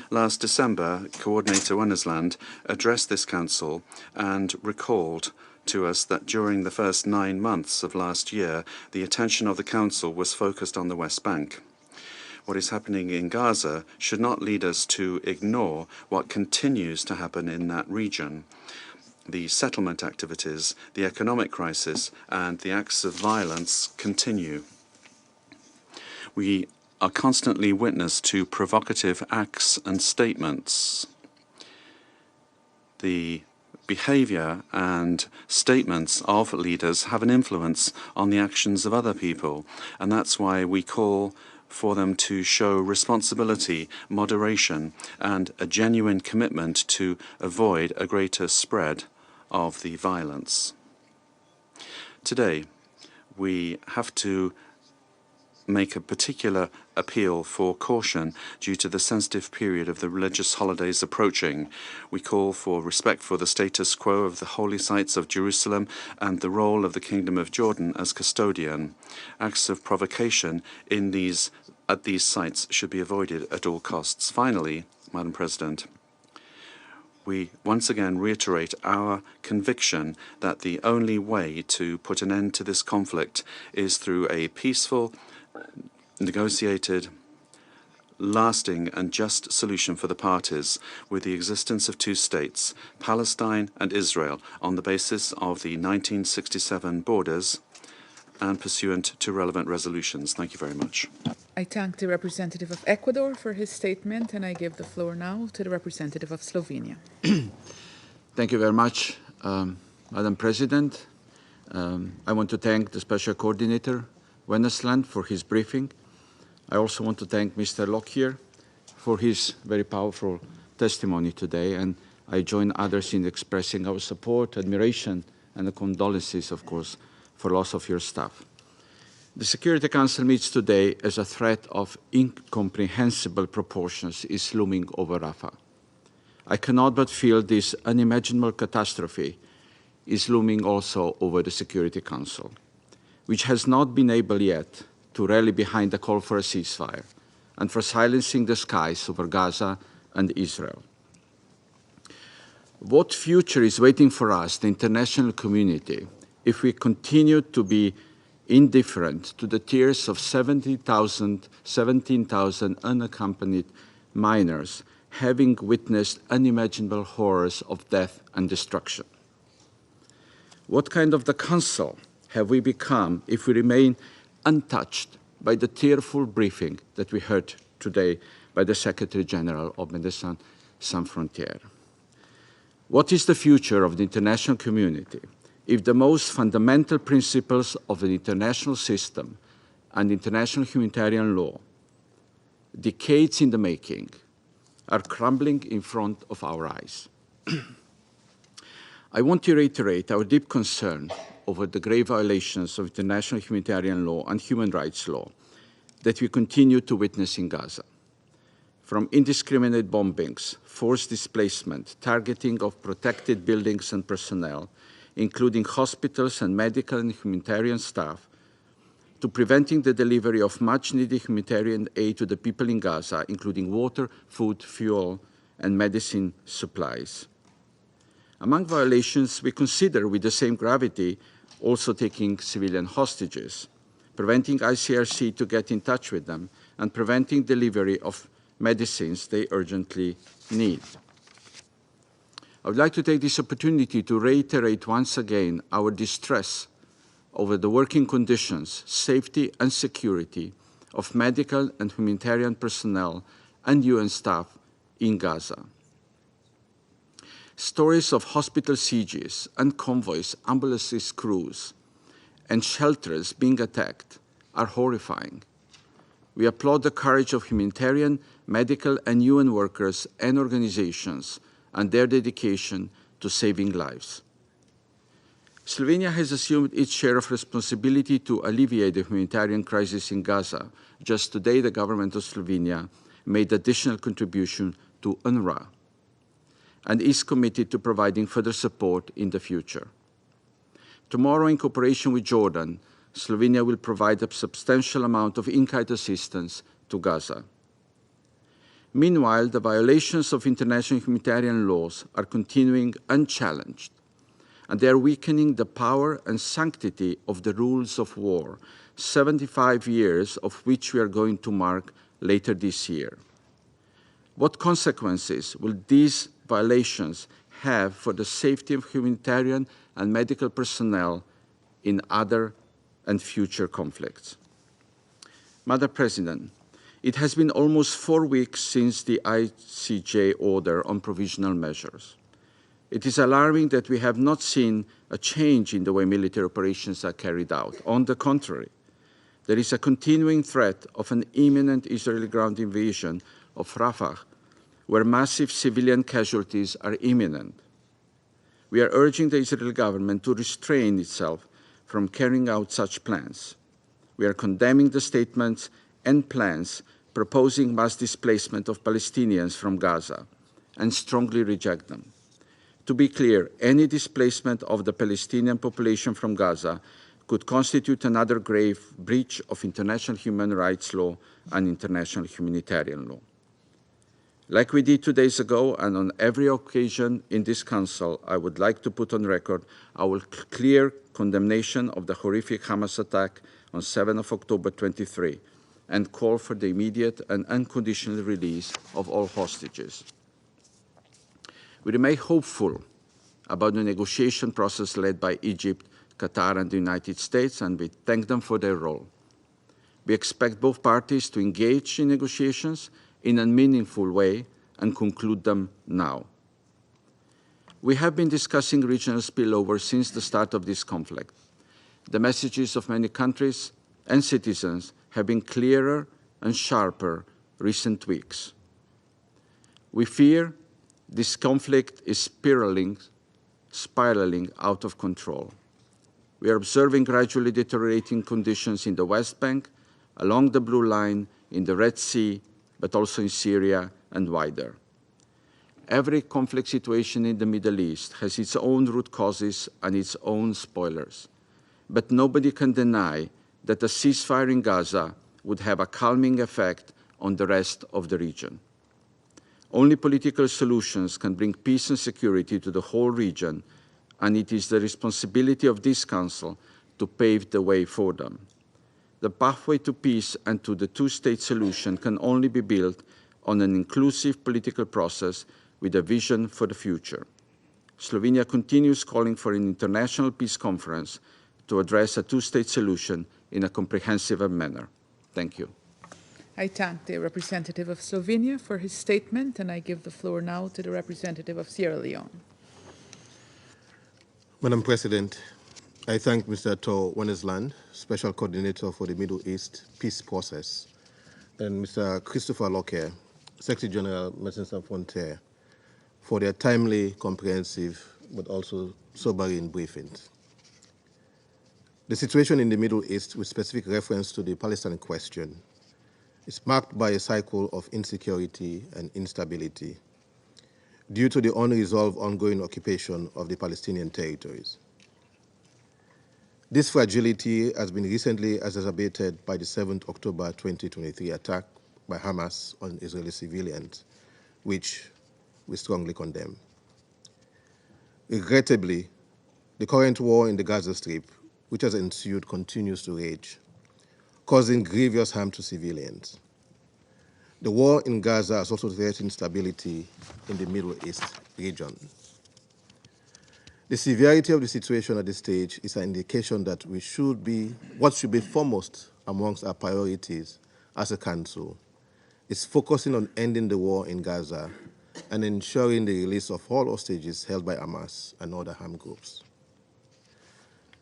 last December, Coordinator Wennesland addressed this Council and recalled to us that during the first 9 months of last year, the attention of the Council was focused on the West Bank. What is happening in Gaza should not lead us to ignore what continues to happen in that region. The settlement activities, the economic crisis, and the acts of violence continue. We are constantly witness to provocative acts and statements. The behavior and statements of leaders have an influence on the actions of other people, and that's why we call for them to show responsibility, moderation, and a genuine commitment to avoid a greater spread of the violence. Today, we have to make a particular appeal for caution due to the sensitive period of the religious holidays approaching. We call for respect for the status quo of the holy sites of Jerusalem and the role of the Kingdom of Jordan as custodian. Acts of provocation at these sites should be avoided at all costs. Finally, Madam President, we once again reiterate our conviction that the only way to put an end to this conflict is through a peaceful, negotiated, lasting and just solution for the parties, with the existence of 2 states, Palestine and Israel, on the basis of the 1967 borders and pursuant to relevant resolutions. Thank you very much. I thank the representative of Ecuador for his statement, and I give the floor now to the representative of Slovenia. Thank you very much, Madam President. I want to thank the Special Coordinator, Wennesland, for his briefing. I also want to thank Mr. Lockyer for his very powerful testimony today, and I join others in expressing our support, admiration, and the condolences, of course, for loss of your staff. The Security Council meets today as a threat of incomprehensible proportions is looming over Rafah. I cannot but feel this unimaginable catastrophe is looming also over the Security Council. which has not been able yet to rally behind the call for a ceasefire and for silencing the skies over Gaza and Israel. What future is waiting for us, the international community, if we continue to be indifferent to the tears of 17,000 unaccompanied minors having witnessed unimaginable horrors of death and destruction? What kind of the Council have we become if we remain untouched by the tearful briefing that we heard today by the Secretary General of Médecins Sans Frontières? What is the future of the international community if the most fundamental principles of an international system and international humanitarian law, decades in the making, are crumbling in front of our eyes? I want to reiterate our deep concern over the grave violations of international humanitarian law and human rights law that we continue to witness in Gaza. From indiscriminate bombings, forced displacement, targeting of protected buildings and personnel, including hospitals and medical and humanitarian staff, to preventing the delivery of much-needed humanitarian aid to the people in Gaza, including water, food, fuel, and medicine supplies. Among violations, we consider with the same gravity also taking civilian hostages, preventing ICRC to get in touch with them, and preventing delivery of medicines they urgently need. I would like to take this opportunity to reiterate once again our distress over the working conditions, safety and security of medical and humanitarian personnel and UN staff in Gaza. Stories of hospital sieges and convoys, ambulances, crews, and shelters being attacked are horrifying. We applaud the courage of humanitarian, medical, and UN workers and organizations and their dedication to saving lives. Slovenia has assumed its share of responsibility to alleviate the humanitarian crisis in Gaza. Just today, the government of Slovenia made additional contribution to UNRWA and is committed to providing further support in the future. Tomorrow, in cooperation with Jordan, Slovenia will provide a substantial amount of in-kind assistance to Gaza. Meanwhile, the violations of international humanitarian laws are continuing unchallenged, and they are weakening the power and sanctity of the rules of war, 75 years of which we are going to mark later this year. What consequences will these violations have for the safety of humanitarian and medical personnel in other and future conflicts? Madam President, it has been almost 4 weeks since the ICJ order on provisional measures. It is alarming that we have not seen a change in the way military operations are carried out. On the contrary, there is a continuing threat of an imminent Israeli ground invasion of Rafah, where massive civilian casualties are imminent. We are urging the Israeli government to restrain itself from carrying out such plans. We are condemning the statements and plans proposing mass displacement of Palestinians from Gaza and strongly reject them. To be clear, any displacement of the Palestinian population from Gaza could constitute another grave breach of international human rights law and international humanitarian law. Like we did 2 days ago and on every occasion in this Council, I would like to put on record our clear condemnation of the horrific Hamas attack on 7 October 23 and call for the immediate and unconditional release of all hostages. We remain hopeful about the negotiation process led by Egypt, Qatar, and the United States, and we thank them for their role. We expect both parties to engage in negotiations in a meaningful way and conclude them now. We have been discussing regional spillover since the start of this conflict. The messages of many countries and citizens have been clearer and sharper recent weeks. We fear this conflict is spiraling out of control. We are observing gradually deteriorating conditions in the West Bank, along the Blue Line, in the Red Sea, but also in Syria and wider. Every conflict situation in the Middle East has its own root causes and its own spoilers. but nobody can deny that a ceasefire in Gaza would have a calming effect on the rest of the region. Only political solutions can bring peace and security to the whole region, and it is the responsibility of this Council to pave the way for them. The pathway to peace and to the two-state solution can only be built on an inclusive political process with a vision for the future. Slovenia continues calling for an international peace conference to address a two-state solution in a comprehensive manner. Thank you. I thank the representative of Slovenia for his statement, and I give the floor now to the representative of Sierra Leone. Madam President, I thank Mr. Wennesland, Special Coordinator for the Middle East Peace Process, and Mr. Christopher Lockyer, Secretary General, Médecins Sans Frontières, for their timely, comprehensive, but also sobering briefings. The situation in the Middle East, with specific reference to the Palestinian question, is marked by a cycle of insecurity and instability due to the unresolved ongoing occupation of the Palestinian territories. This fragility has been recently exacerbated by the 7th October 2023 attack by Hamas on Israeli civilians, which we strongly condemn. Regrettably, the current war in the Gaza Strip, which has ensued, continues to rage, causing grievous harm to civilians. The war in Gaza has also threatened stability in the Middle East region. The severity of the situation at this stage is an indication that what should be foremost amongst our priorities as a Council is focusing on ending the war in Gaza and ensuring the release of all hostages held by Hamas and other armed groups.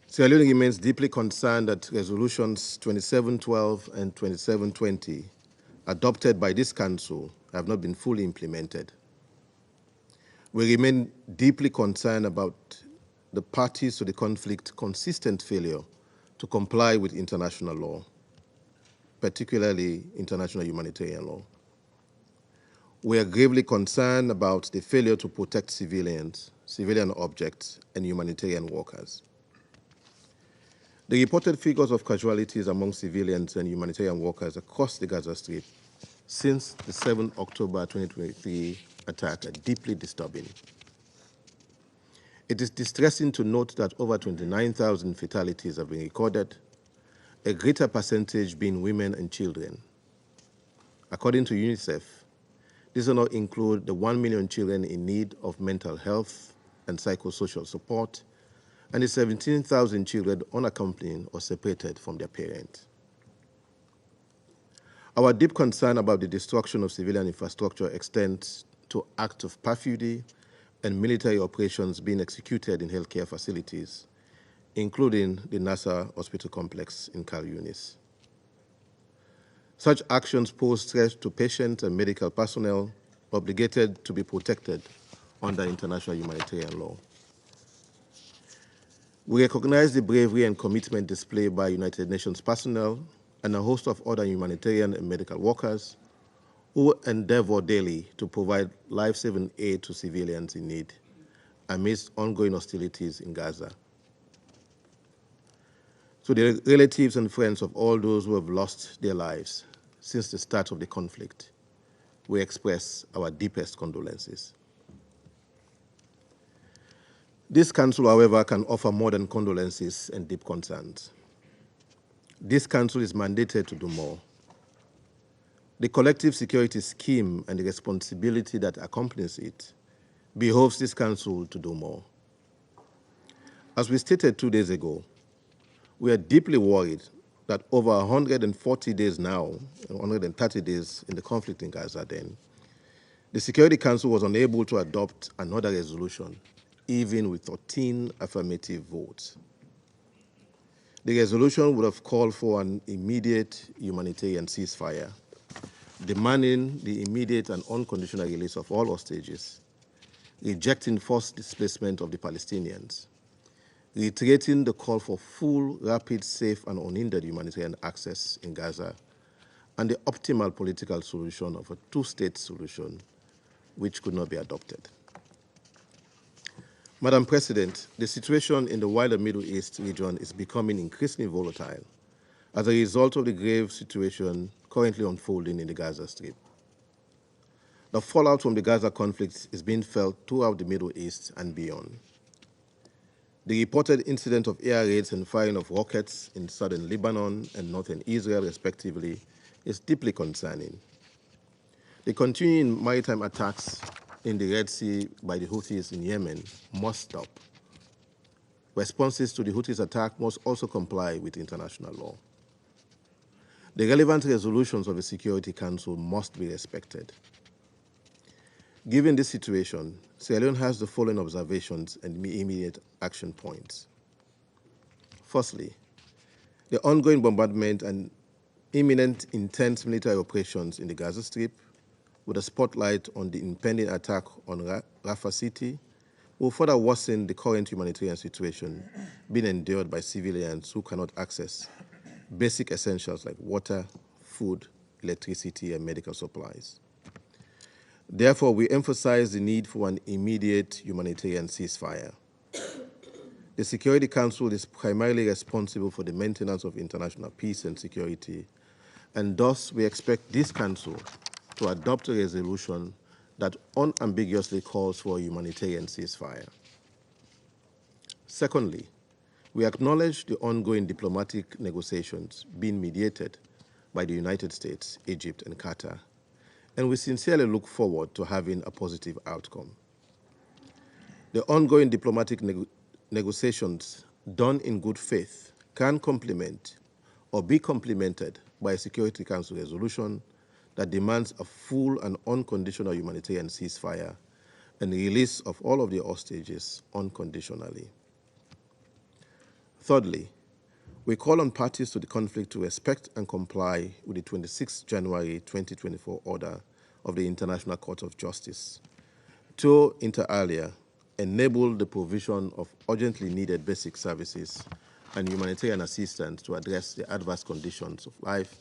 Sierra Leone remains deeply concerned that Resolutions 2712 and 2720 adopted by this Council have not been fully implemented. We remain deeply concerned about the parties to the conflict consistent failure to comply with international law, particularly international humanitarian law. We are gravely concerned about the failure to protect civilians, civilian objects, and humanitarian workers. The reported figures of casualties among civilians and humanitarian workers across the Gaza Strip since the 7th October 2023 attack are deeply disturbing. It is distressing to note that over 29,000 fatalities have been recorded, a greater percentage being women and children. According to UNICEF, this does not include the 1 million children in need of mental health and psychosocial support, and the 17,000 children unaccompanied or separated from their parents. Our deep concern about the destruction of civilian infrastructure extends to acts of perfidy and military operations being executed in healthcare facilities, including the Nasser Hospital Complex in Khan Yunis. Such actions pose threats to patients and medical personnel obligated to be protected under international humanitarian law. We recognize the bravery and commitment displayed by United Nations personnel and a host of other humanitarian and medical workers who endeavor daily to provide life-saving aid to civilians in need amidst ongoing hostilities in Gaza. To the relatives and friends of all those who have lost their lives since the start of the conflict, we express our deepest condolences. This Council, however, can offer more than condolences and deep concerns. This Council is mandated to do more. The collective security scheme and the responsibility that accompanies it behoves this Council to do more. As we stated 2 days ago, we are deeply worried that over 140 days now, 130 days in the conflict in Gaza then, the Security Council was unable to adopt another resolution, even with 13 affirmative votes. The resolution would have called for an immediate humanitarian ceasefire, demanding the immediate and unconditional release of all hostages, rejecting forced displacement of the Palestinians, reiterating the call for full, rapid, safe, and unhindered humanitarian access in Gaza, and the optimal political solution of a two-state solution, which could not be adopted. Madam President, the situation in the wider Middle East region is becoming increasingly volatile as a result of the grave situation currently unfolding in the Gaza Strip. The fallout from the Gaza conflict is being felt throughout the Middle East and beyond. The reported incident of air raids and firing of rockets in southern Lebanon and northern Israel, respectively, is deeply concerning. The continuing maritime attacks in the Red Sea by the Houthis in Yemen must stop. Responses to the Houthis' attack must also comply with international law. The relevant resolutions of the Security Council must be respected. Given this situation, Sierra Leone has the following observations and immediate action points. Firstly, the ongoing bombardment and imminent intense military operations in the Gaza Strip, with a spotlight on the impending attack on Rafah City, will further worsen the current humanitarian situation being endured by civilians who cannot access basic essentials like water, food, electricity, and medical supplies. Therefore, we emphasize the need for an immediate humanitarian ceasefire. The Security Council is primarily responsible for the maintenance of international peace and security, and thus we expect this Council to adopt a resolution that unambiguously calls for a humanitarian ceasefire. Secondly, we acknowledge the ongoing diplomatic negotiations being mediated by the United States, Egypt, and Qatar, and we sincerely look forward to having a positive outcome. The ongoing diplomatic negotiations done in good faith can complement or be complemented by a Security Council resolution that demands a full and unconditional humanitarian ceasefire and the release of all of the hostages unconditionally. Thirdly, we call on parties to the conflict to respect and comply with the 26 January 2024 order of the International Court of Justice to, inter alia, enable the provision of urgently needed basic services and humanitarian assistance to address the adverse conditions of life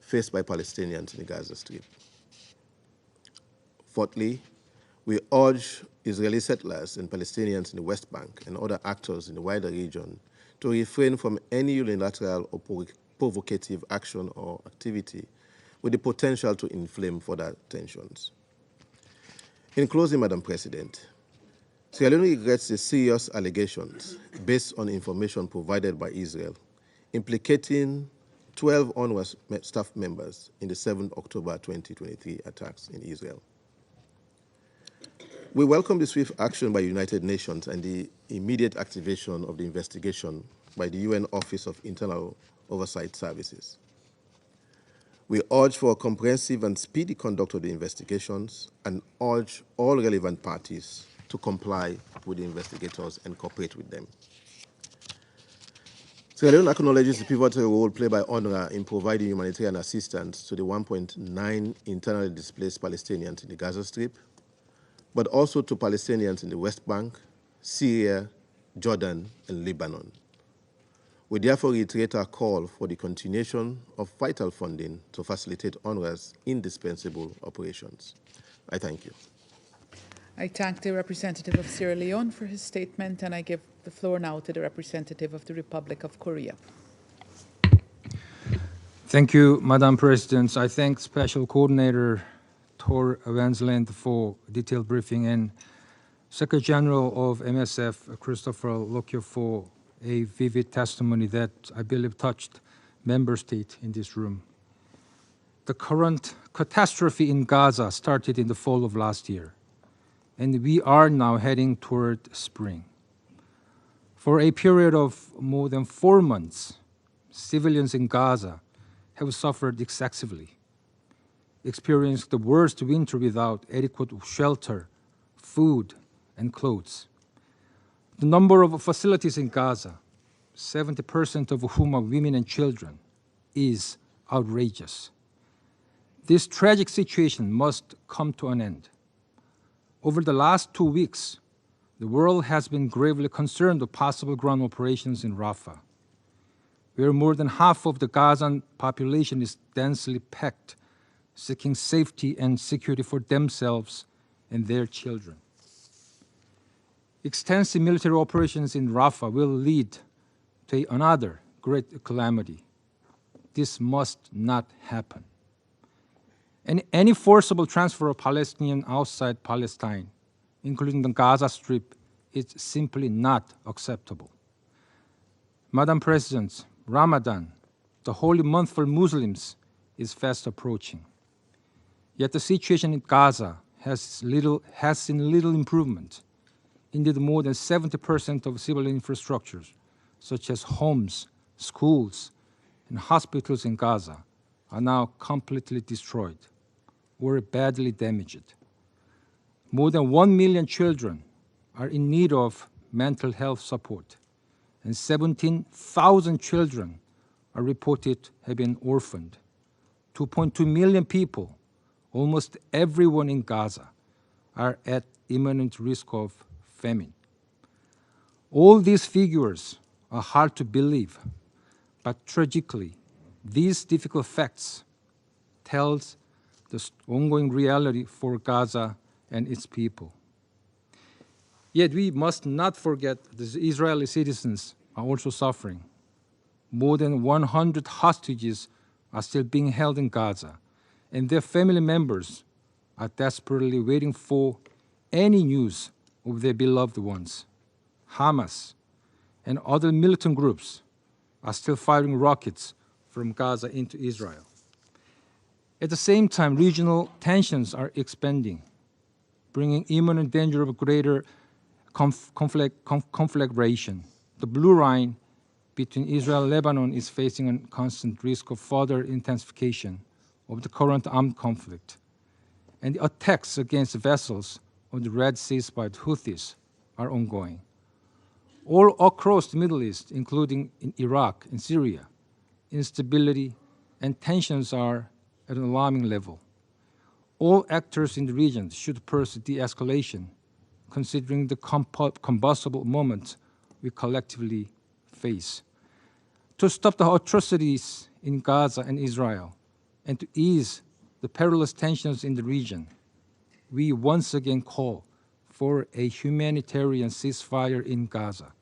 faced by Palestinians in the Gaza Strip. Fourthly, we urge Israeli settlers and Palestinians in the West Bank and other actors in the wider region to refrain from any unilateral or provocative action or activity with the potential to inflame further tensions. In closing, Madam President, Sierra Leone regrets the serious allegations based on information provided by Israel implicating 12 UNRWA staff members in the 7 October 2023 attacks in Israel. We welcome the swift action by the United Nations and the immediate activation of the investigation by the UN Office of Internal Oversight Services. We urge for a comprehensive and speedy conduct of the investigations and urge all relevant parties to comply with the investigators and cooperate with them. Sierra Leone acknowledges the pivotal role played by UNRWA in providing humanitarian assistance to the 1.9 internally displaced Palestinians in the Gaza Strip, but also to Palestinians in the West Bank, Syria, Jordan, and Lebanon. We therefore reiterate our call for the continuation of vital funding to facilitate UNRWA's indispensable operations. I thank you. I thank the representative of Sierra Leone for his statement, and I give the floor now to the representative of the Republic of Korea. Thank you, Madam President. I thank Special Coordinator Tor Wennesland for detailed briefing and Secretary General of MSF, Christopher Lockyer, for a vivid testimony that I believe touched member states in this room. The current catastrophe in Gaza started in the fall of last year, and we are now heading toward spring. For a period of more than 4 months, civilians in Gaza have suffered excessively, experienced the worst winter without adequate shelter, food, and clothes. The number of facilities in Gaza, 70% of whom are women and children, is outrageous. This tragic situation must come to an end. Over the last 2 weeks, the world has been gravely concerned of possible ground operations in Rafah, where more than half of the Gazan population is densely packed, seeking safety and security for themselves and their children. extensive military operations in Rafah will lead to another great calamity. This must not happen. And any forcible transfer of Palestinians outside Palestine, including the Gaza Strip, is simply not acceptable. Madam President, Ramadan, the holy month for Muslims, is fast approaching. Yet the situation in Gaza has seen little improvement. Indeed, more than 70% of civilian infrastructures, such as homes, schools, and hospitals in Gaza, are now completely destroyed or badly damaged. More than 1 million children are in need of mental health support, and 17,000 children are reported have been orphaned. 2.2 million people, almost everyone in Gaza, are at imminent risk of famine. All these figures are hard to believe, but tragically, these difficult facts tell the ongoing reality for Gaza and its people. Yet we must not forget that the Israeli citizens are also suffering. More than 100 hostages are still being held in Gaza, and their family members are desperately waiting for any news of their beloved ones. Hamas and other militant groups are still firing rockets from Gaza into Israel. At the same time, regional tensions are expanding, bringing imminent danger of greater conflagration. The Blue Line between Israel and Lebanon is facing a constant risk of further intensification of the current armed conflict. And the attacks against vessels on the Red Sea by the Houthis are ongoing. All across the Middle East, including in Iraq and Syria, instability and tensions are at an alarming level. All actors in the region should pursue de-escalation, considering the combustible moment we collectively face. To stop the atrocities in Gaza and Israel, and to ease the perilous tensions in the region, we once again call for a humanitarian ceasefire in Gaza.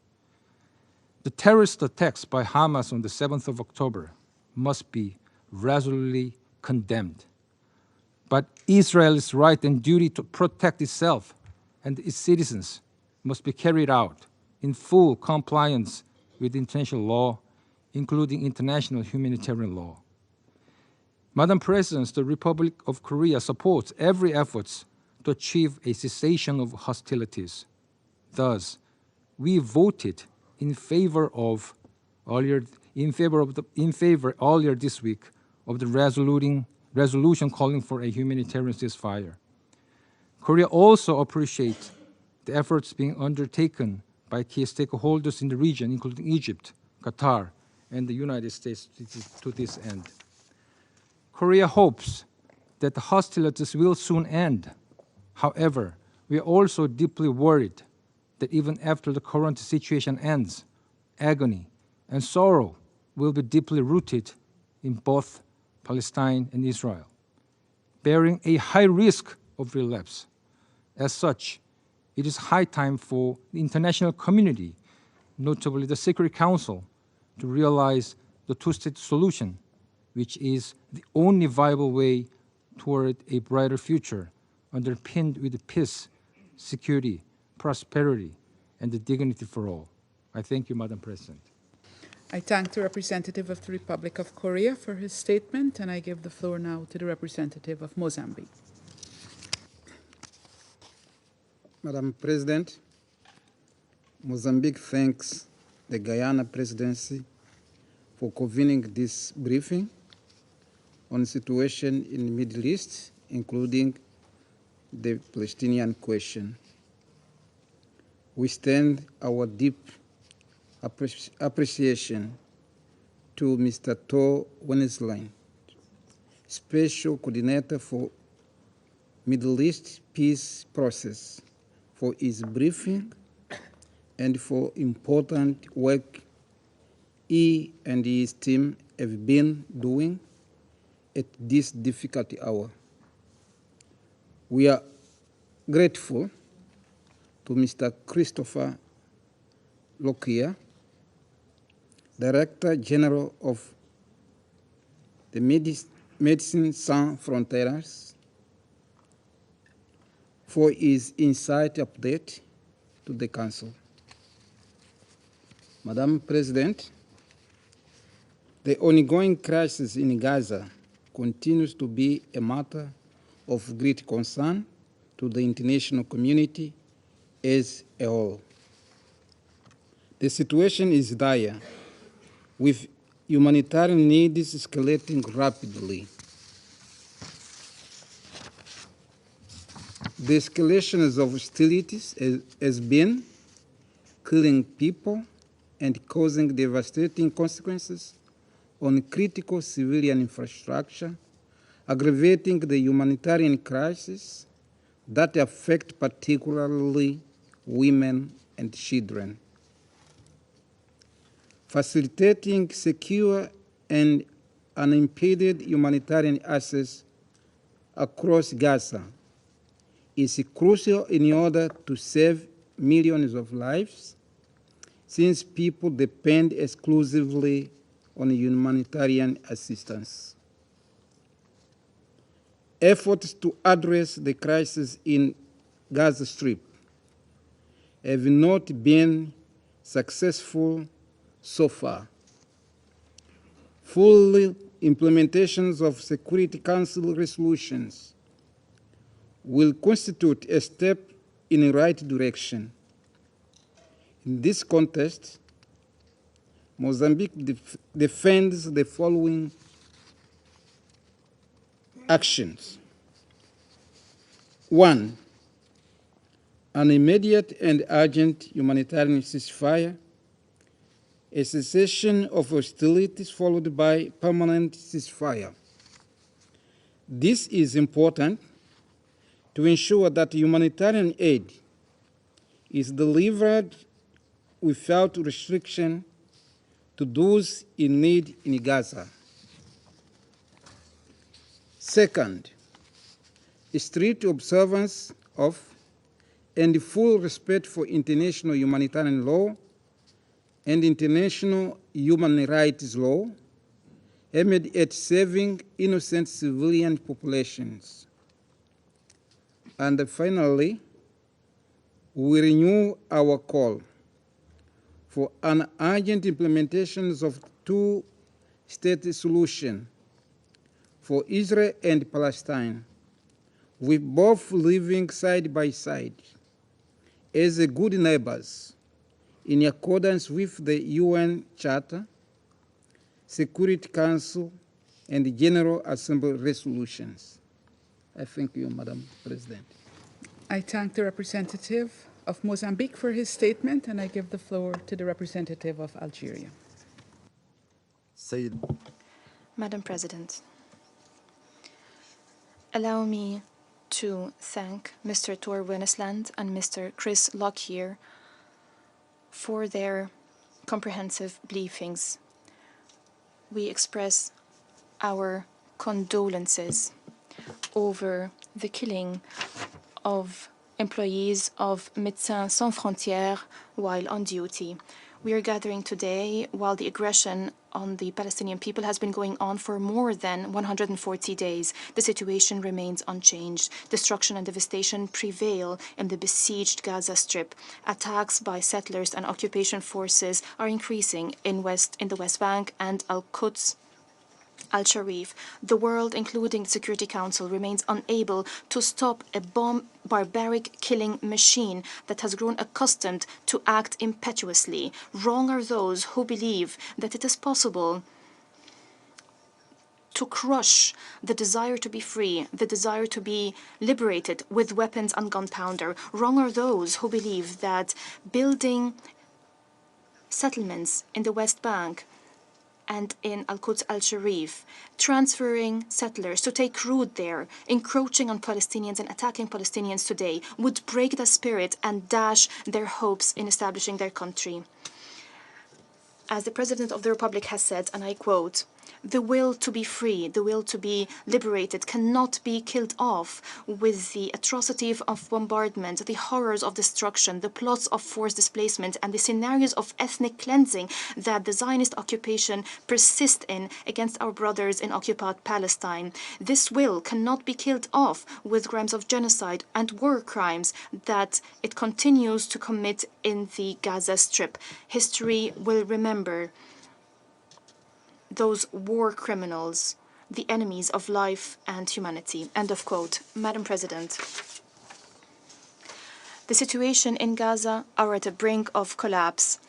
The terrorist attacks by Hamas on the 7th of October must be resolutely condemned. But Israel's right and duty to protect itself and its citizens must be carried out in full compliance with international law, including international humanitarian law. Madam President, the Republic of Korea supports every effort to achieve a cessation of hostilities. Thus, we voted in favor earlier this week of the resolution calling for a humanitarian ceasefire. Korea also appreciates the efforts being undertaken by key stakeholders in the region, including Egypt, Qatar, and the United States to this end. Korea hopes that the hostilities will soon end. However, we are also deeply worried that even after the current situation ends, agony and sorrow will be deeply rooted in both Palestine and Israel, bearing a high risk of relapse. As such, it is high time for the international community, notably the Security Council, to realize the two-state solution, which is the only viable way toward a brighter future, underpinned with peace, security, prosperity, and the dignity for all. I thank you, Madam President. I thank the representative of the Republic of Korea for his statement, and I give the floor now to the representative of Mozambique. Madam President, Mozambique thanks the Guyana Presidency for convening this briefing on the situation in the Middle East, including the Palestinian question. We extend our deep appreciation to Mr. Wennesland, Special Coordinator for Middle East Peace Process, for his briefing and for important work he and his team have been doing at this difficult hour. We are grateful to Mr. Christopher Lockyer, Director General of the Médecins Sans Frontières, for his insight update to the Council. Madam President, the ongoing crisis in Gaza continues to be a matter of great concern to the international community as a whole. The situation is dire, with humanitarian needs escalating rapidly. The escalation of hostilities has been killing people and causing devastating consequences on critical civilian infrastructure, aggravating the humanitarian crisis that affect particularly women and children. Facilitating secure and unimpeded humanitarian access across Gaza is crucial in order to save millions of lives, since people depend exclusively on humanitarian assistance. Efforts to address the crisis in Gaza Strip have not been successful so far. Full implementations of Security Council resolutions will constitute a step in the right direction. In this context, Mozambique defends the following actions. 1. An immediate and urgent humanitarian ceasefire, a cessation of hostilities followed by permanent ceasefire. This is important to ensure that humanitarian aid is delivered without restriction to those in need in Gaza. Second, strict observance of and full respect for international humanitarian law and international human rights law aimed at saving innocent civilian populations. And finally, we renew our call for an urgent implementation of two-state solution for Israel and Palestine, with both living side by side as good neighbors in accordance with the UN Charter, Security Council, and the General Assembly resolutions. I thank you, Madam President. I thank the representative of Mozambique for his statement, and I give the floor to the representative of Algeria. Madam President, allow me to thank Mr. Tor Wennesland and Mr. Chris Lockyer for their comprehensive briefings. We express our condolences over the killing of employees of Médecins Sans Frontières while on duty. We are gathering today while the aggression on the Palestinian people has been going on for more than 140 days. The situation remains unchanged. Destruction and devastation prevail in the besieged Gaza Strip. Attacks by settlers and occupation forces are increasing in the West Bank and Al-Quds, Al-Sharif. The world, including the Security Council, remains unable to stop a barbaric killing machine that has grown accustomed to act impetuously. Wrong are those who believe that it is possible to crush the desire to be free, the desire to be liberated with weapons and gunpowder. Wrong are those who believe that building settlements in the West Bank and in Al-Quds Al-Sharif, transferring settlers to take root there, encroaching on Palestinians and attacking Palestinians today, would break the spirit and dash their hopes in establishing their country. As the President of the Republic has said, and I quote, The will to be free, the will to be liberated cannot be killed off with the atrocity of bombardment, the horrors of destruction, the plots of forced displacement, and the scenarios of ethnic cleansing that the Zionist occupation persists in against our brothers in occupied Palestine. This will cannot be killed off with crimes of genocide and war crimes that it continues to commit in the Gaza Strip. History will remember those war criminals, the enemies of life and humanity. End of quote. Madam President, the situation in Gaza are at the brink of collapse.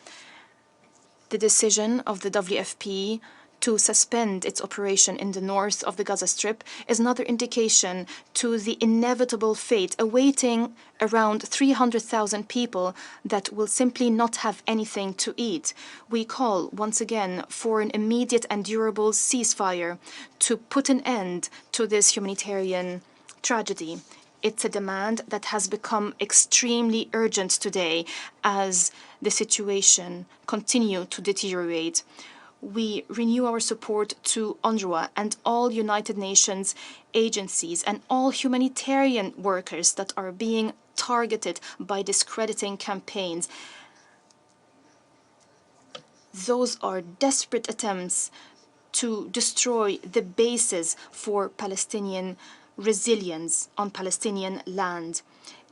The decision of the WFP to suspend its operation in the north of the Gaza Strip is another indication to the inevitable fate awaiting around 300,000 people that will simply not have anything to eat. We call once again for an immediate and durable ceasefire to put an end to this humanitarian tragedy. It's a demand that has become extremely urgent today as the situation continues to deteriorate. We renew our support to UNRWA and all United Nations agencies and all humanitarian workers that are being targeted by discrediting campaigns. Those are desperate attempts to destroy the basis for Palestinian resilience on Palestinian land.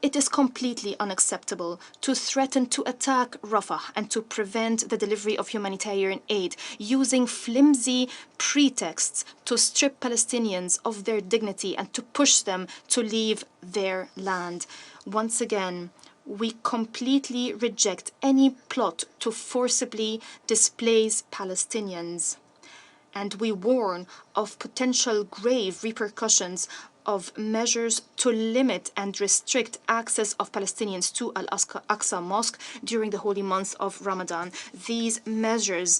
It is completely unacceptable to threaten to attack Rafah and to prevent the delivery of humanitarian aid using flimsy pretexts to strip Palestinians of their dignity and to push them to leave their land. Once again, we completely reject any plot to forcibly displace Palestinians, and we warn of potential grave repercussions of measures to limit and restrict access of Palestinians to Al-Aqsa Mosque during the holy month of Ramadan. These measures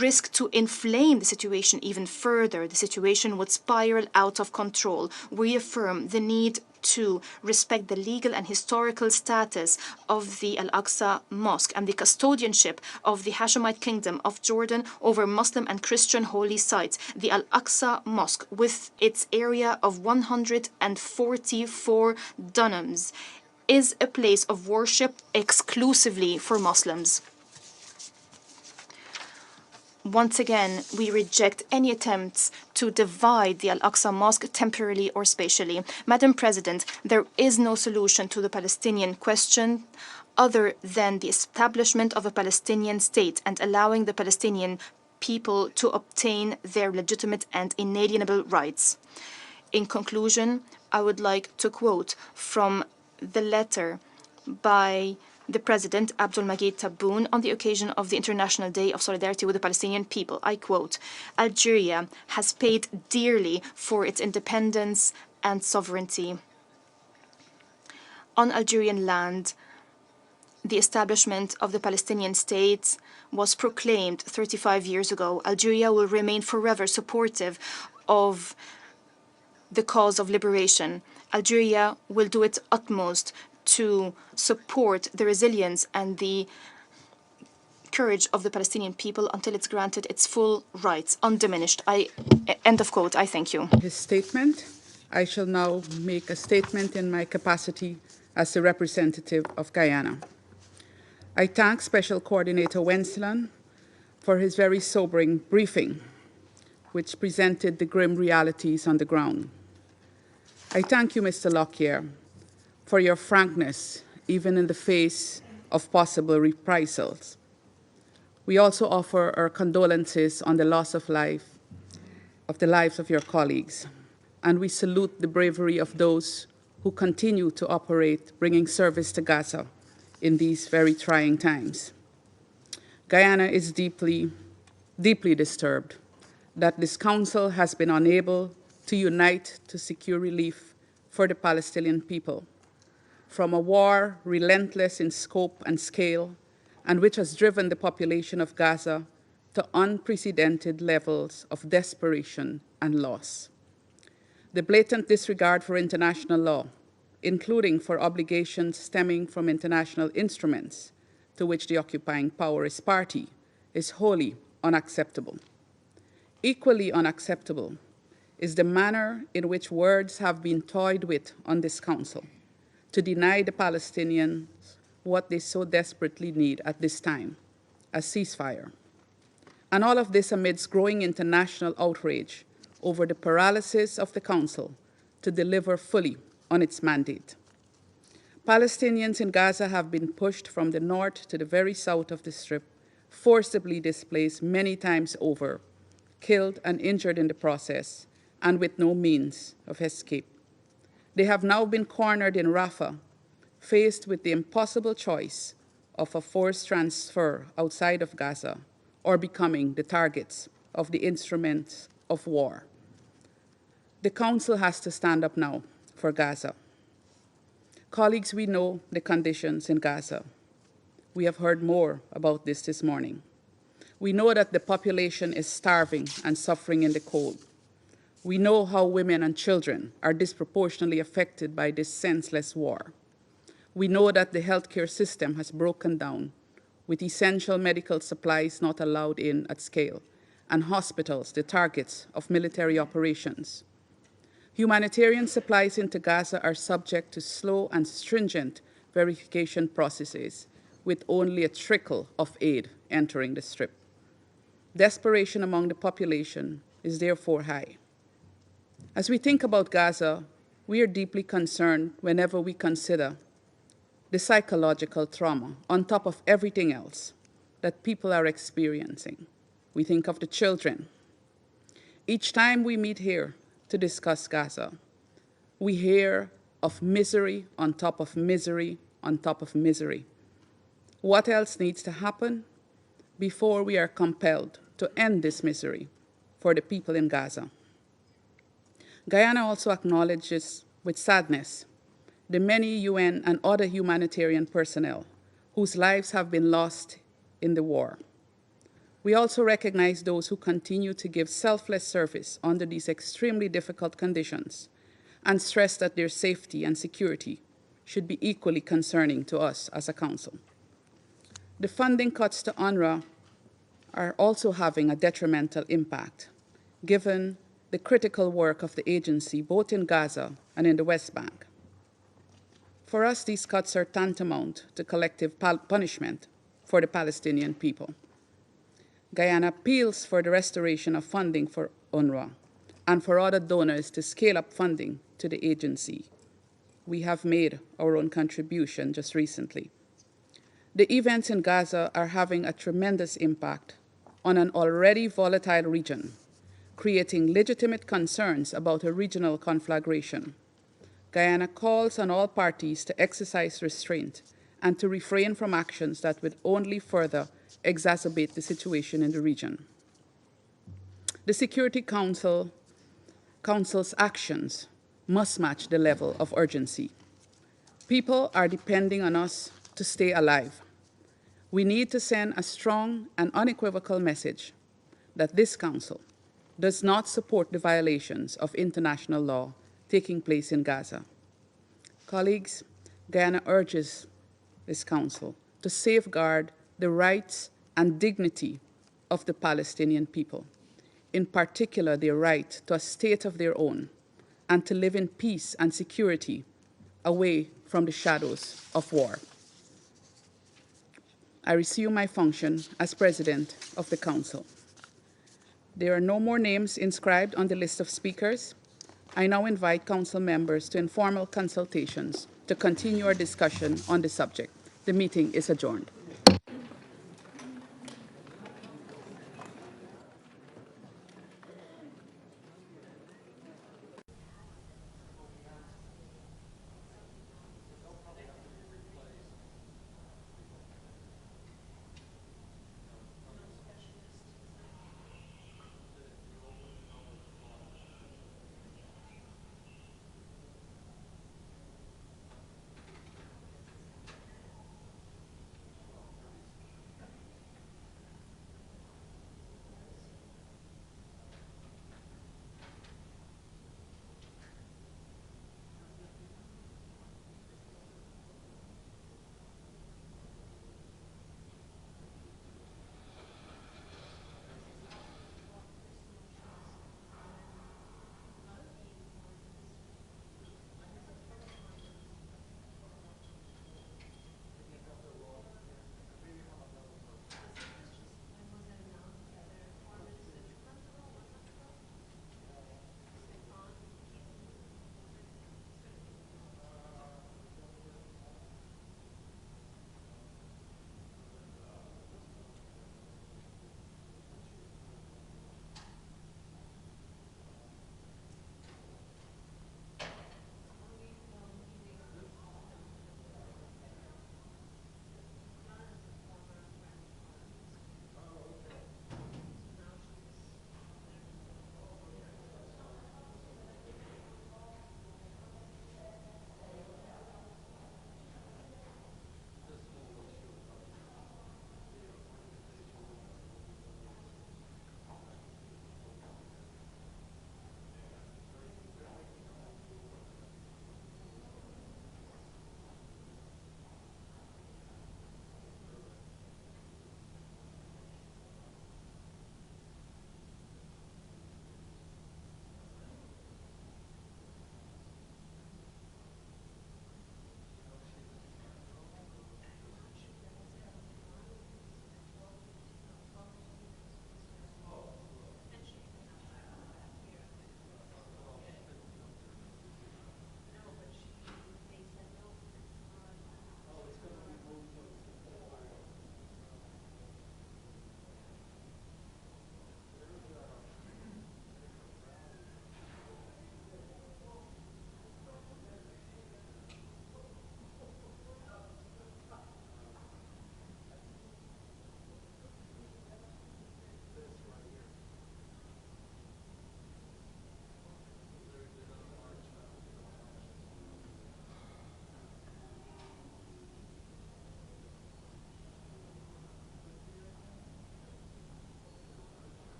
risk to inflame the situation even further. The situation would spiral out of control. We affirm the need to respect the legal and historical status of the Al-Aqsa Mosque and the custodianship of the Hashemite Kingdom of Jordan over Muslim and Christian holy sites. The Al-Aqsa Mosque, with its area of 144 dunams, is a place of worship exclusively for Muslims. Once again, we reject any attempts to divide the Al-Aqsa Mosque temporarily or spatially. Madam President, there is no solution to the Palestinian question other than the establishment of a Palestinian state and allowing the Palestinian people to obtain their legitimate and inalienable rights. In conclusion, I would like to quote from the letter by the President, Abdul Majid Tebboune, on the occasion of the International Day of Solidarity with the Palestinian People. I quote, "Algeria has paid dearly for its independence and sovereignty. On Algerian land, the establishment of the Palestinian state was proclaimed 35 years ago. Algeria will remain forever supportive of the cause of liberation. Algeria will do its utmost to support the resilience and the courage of the Palestinian people until it's granted its full rights, undiminished." End of quote. I thank you. His statement. I shall now make a statement in my capacity as the representative of Guyana. I thank Special Coordinator Wennesland for his very sobering briefing, which presented the grim realities on the ground. I thank you, Mr. Lockyer, for your frankness, even in the face of possible reprisals. We also offer our condolences on the loss of the lives of your colleagues, and we salute the bravery of those who continue to operate, bringing service to Gaza in these very trying times. Guyana is deeply, deeply disturbed that this Council has been unable to unite to secure relief for the Palestinian people from a war relentless in scope and scale, and which has driven the population of Gaza to unprecedented levels of desperation and loss. The blatant disregard for international law, including for obligations stemming from international instruments to which the occupying power is party, is wholly unacceptable. Equally unacceptable is the manner in which words have been toyed with on this council to deny the Palestinians what they so desperately need at this time, a ceasefire. And all of this amidst growing international outrage over the paralysis of the council to deliver fully on its mandate. Palestinians in Gaza have been pushed from the north to the very south of the Strip, forcibly displaced many times over, killed and injured in the process, and with no means of escape. They have now been cornered in Rafah, faced with the impossible choice of a forced transfer outside of Gaza or becoming the targets of the instruments of war. The Council has to stand up now for Gaza. Colleagues, we know the conditions in Gaza. We have heard more about this morning. We know that the population is starving and suffering in the cold. We know how women and children are disproportionately affected by this senseless war. We know that the healthcare system has broken down, with essential medical supplies not allowed in at scale, and hospitals the targets of military operations. Humanitarian supplies into Gaza are subject to slow and stringent verification processes, with only a trickle of aid entering the Strip. Desperation among the population is therefore high. As we think about Gaza, we are deeply concerned whenever we consider the psychological trauma on top of everything else that people are experiencing. We think of the children. Each time we meet here to discuss Gaza, we hear of misery on top of misery on top of misery. What else needs to happen before we are compelled to end this misery for the people in Gaza? Guyana also acknowledges with sadness the many UN and other humanitarian personnel whose lives have been lost in the war. We also recognize those who continue to give selfless service under these extremely difficult conditions and stress that their safety and security should be equally concerning to us as a council. The funding cuts to UNRWA are also having a detrimental impact, given the critical work of the agency both in Gaza and in the West Bank. For us, these cuts are tantamount to collective punishment for the Palestinian people. Guyana appeals for the restoration of funding for UNRWA and for other donors to scale up funding to the agency. We have made our own contribution just recently. The events in Gaza are having a tremendous impact on an already volatile region, creating legitimate concerns about a regional conflagration. Guyana calls on all parties to exercise restraint and to refrain from actions that would only further exacerbate the situation in the region. The Security Council's actions must match the level of urgency. People are depending on us to stay alive. We need to send a strong and unequivocal message that this Council does not support the violations of international law taking place in Gaza. Colleagues, Guyana urges this Council to safeguard the rights and dignity of the Palestinian people, in particular their right to a state of their own and to live in peace and security away from the shadows of war. I resume my function as President of the Council. There are no more names inscribed on the list of speakers. I now invite Council members to informal consultations to continue our discussion on the subject. The meeting is adjourned.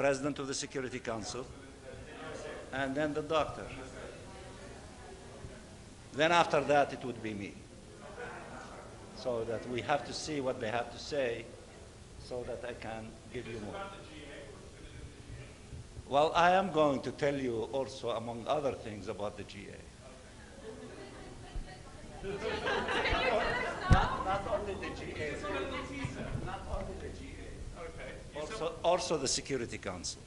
President of the Security Council, and then the doctor. Then after that, it would be me. So that we have to see what they have to say so that I can give you more. Well, I am going to tell you also, among other things, about the GA. Not only the GA. Not only the GA. Okay. Also the Security Council.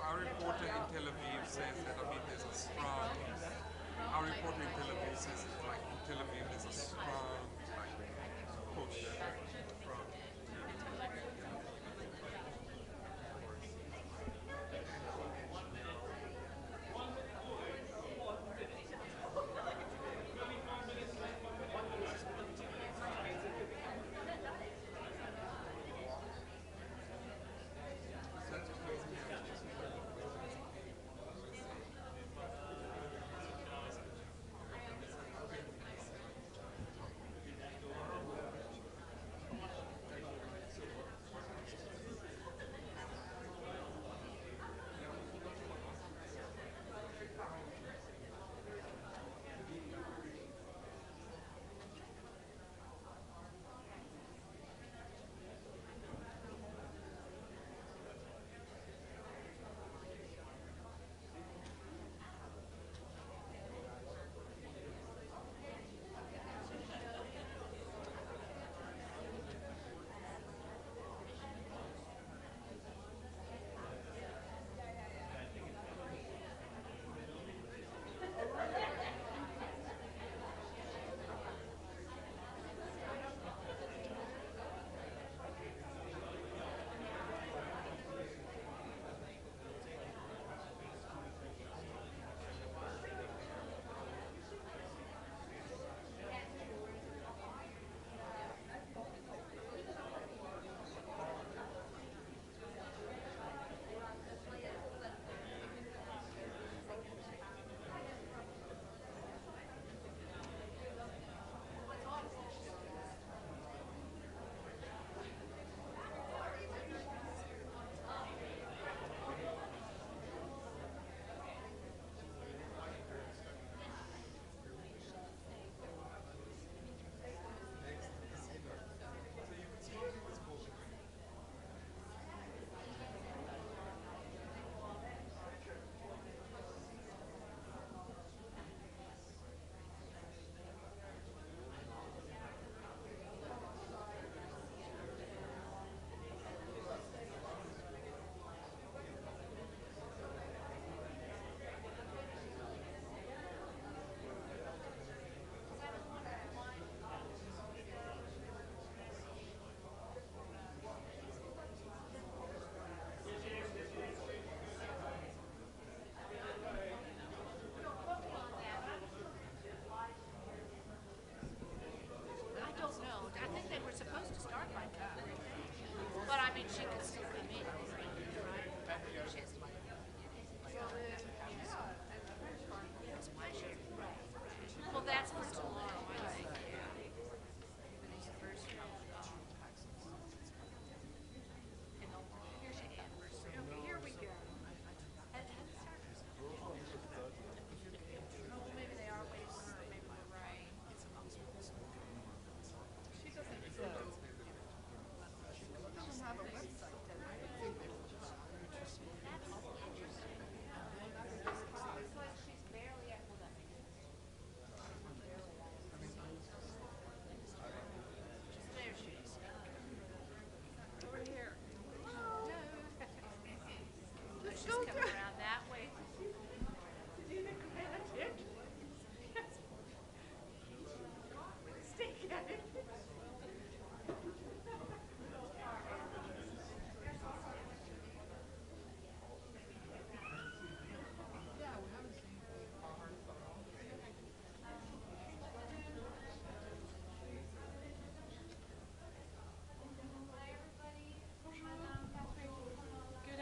Our reporter in Tel Aviv says that, there's a strong, our reporter in Tel Aviv says that, in Tel Aviv there's a strong, push from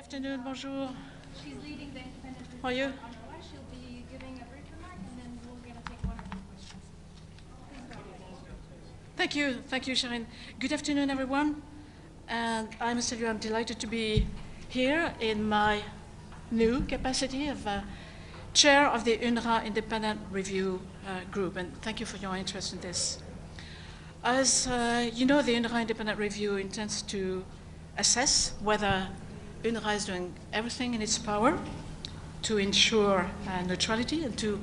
afternoon, bonjour. She's leading the independent review Are you? on UNRWA. She'll be giving a brief remark, and then we're going to take one or two questions. Thank you, Sharon. Good afternoon, everyone. And I must tell you, I'm delighted to be here in my new capacity of chair of the UNRWA Independent Review Group. And thank you for your interest in this. As you know, the UNRWA Independent Review intends to assess whether UNRWA is doing everything in its power to ensure neutrality and to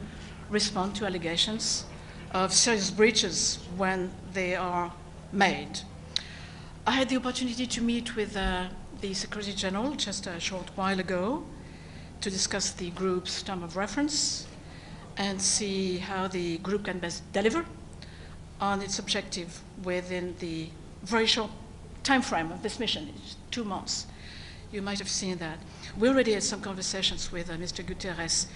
respond to allegations of serious breaches when they are made. I had the opportunity to meet with the Secretary General just a short while ago to discuss the group's term of reference and see how the group can best deliver on its objective within the very short time frame of this mission, it's 2 months. You might have seen that. We already had some conversations with Mr. Guterres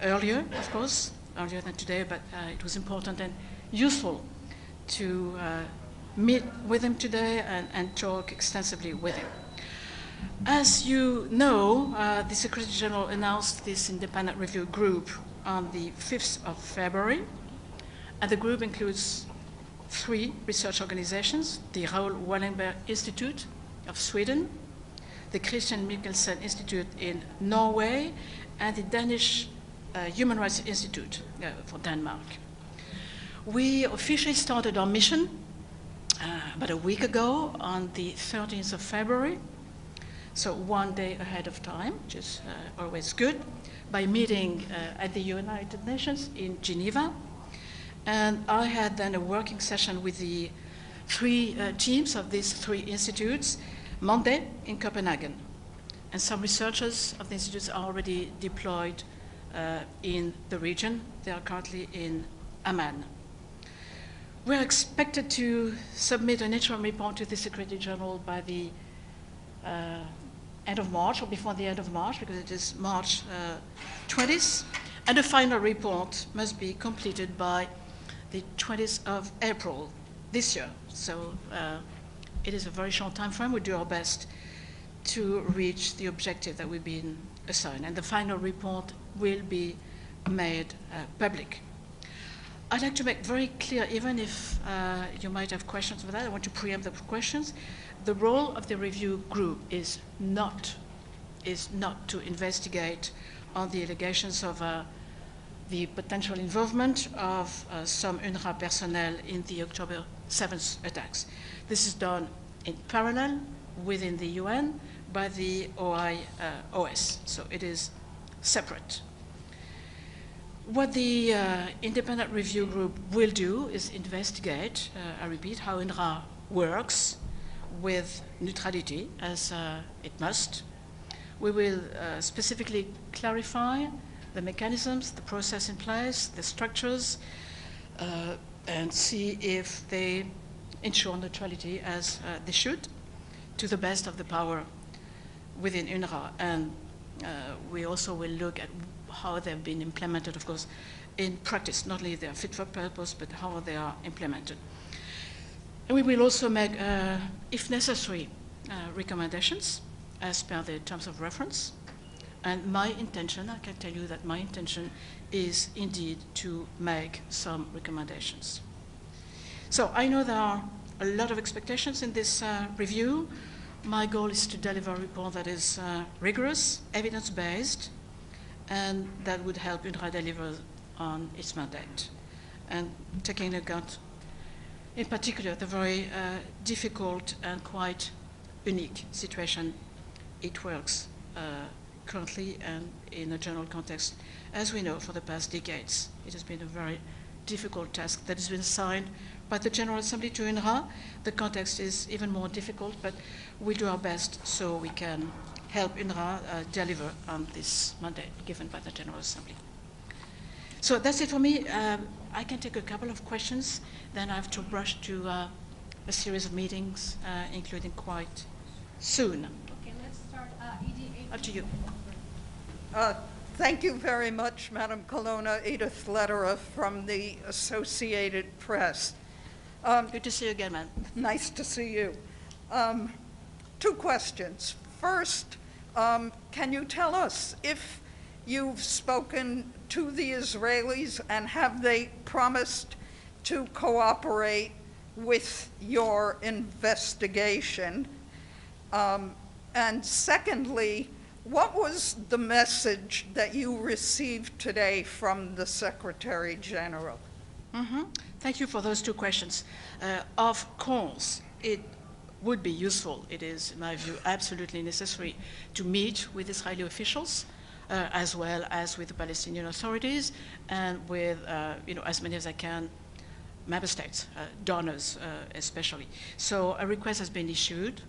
earlier, of course, earlier than today, but it was important and useful to meet with him today and talk extensively with him. As you know, the Secretary General announced this independent review group on the 5th of February, and the group includes 3 research organizations: the Raoul Wallenberg Institute of Sweden, the Christian Michelsen Institute in Norway, and the Danish Human Rights Institute for Denmark. We officially started our mission about a week ago on the 13th of February, so 1 day ahead of time, which is always good, by meeting at the United Nations in Geneva. And I had then a working session with the 3 teams of these 3 institutes Monday in Copenhagen. And some researchers of the institutes are already deployed in the region. They are currently in Amman. We're expected to submit an interim report to the Secretary General by the end of March, or before the end of March, because it is March 20th. And the final report must be completed by the 20th of April this year. So it is a very short time frame. We do our best to reach the objective that we've been assigned. And the final report will be made public. I'd like to make very clear, even if you might have questions for that, I want to preempt the questions. The role of the review group is not to investigate on the allegations of the potential involvement of some UNRWA personnel in the October 7th attacks. This is done in parallel within the UN by the OIOS, so it is separate. What the independent review group will do is investigate, I repeat, how UNRWA works with neutrality, as it must. We will specifically clarify the mechanisms, the process in place, the structures, and see if they ensure neutrality as they should, to the best of the power within UNRWA. And we also will look at how they've been implemented, of course, in practice, not only they are fit for purpose, but how they are implemented. And we will also make, if necessary, recommendations as per the terms of reference. And my intention, I can tell you that my intention is indeed to make some recommendations. So I know there are a lot of expectations in this review. My goal is to deliver a report that is rigorous, evidence-based, and that would help UNRWA deliver on its mandate. And taking into account, in particular, the very difficult and quite unique situation it works currently and in a general context. As we know, for the past decades, it has been a very difficult task that has been assigned by the General Assembly to UNRWA. The context is even more difficult, but we do our best so we can help UNRWA deliver on this mandate given by the General Assembly. So that's it for me. I can take a couple of questions, then I have to rush to a series of meetings, including quite soon. Okay, let's start. EDA. Up to you. Thank you very much, Madam Colonna. Edith Lederer from the Associated Press. Good to see you again, ma'am. Nice to see you. 2 questions. First, Can you tell us if you've spoken to the Israelis and have they promised to cooperate with your investigation? And secondly, what was the message that you received today from the Secretary General? Thank you for those two questions. Of course, it would be useful, it is, in my view, absolutely necessary to meet with Israeli officials, as well as with the Palestinian authorities, and with, as many as I can, member states, donors especially. So a request has been issued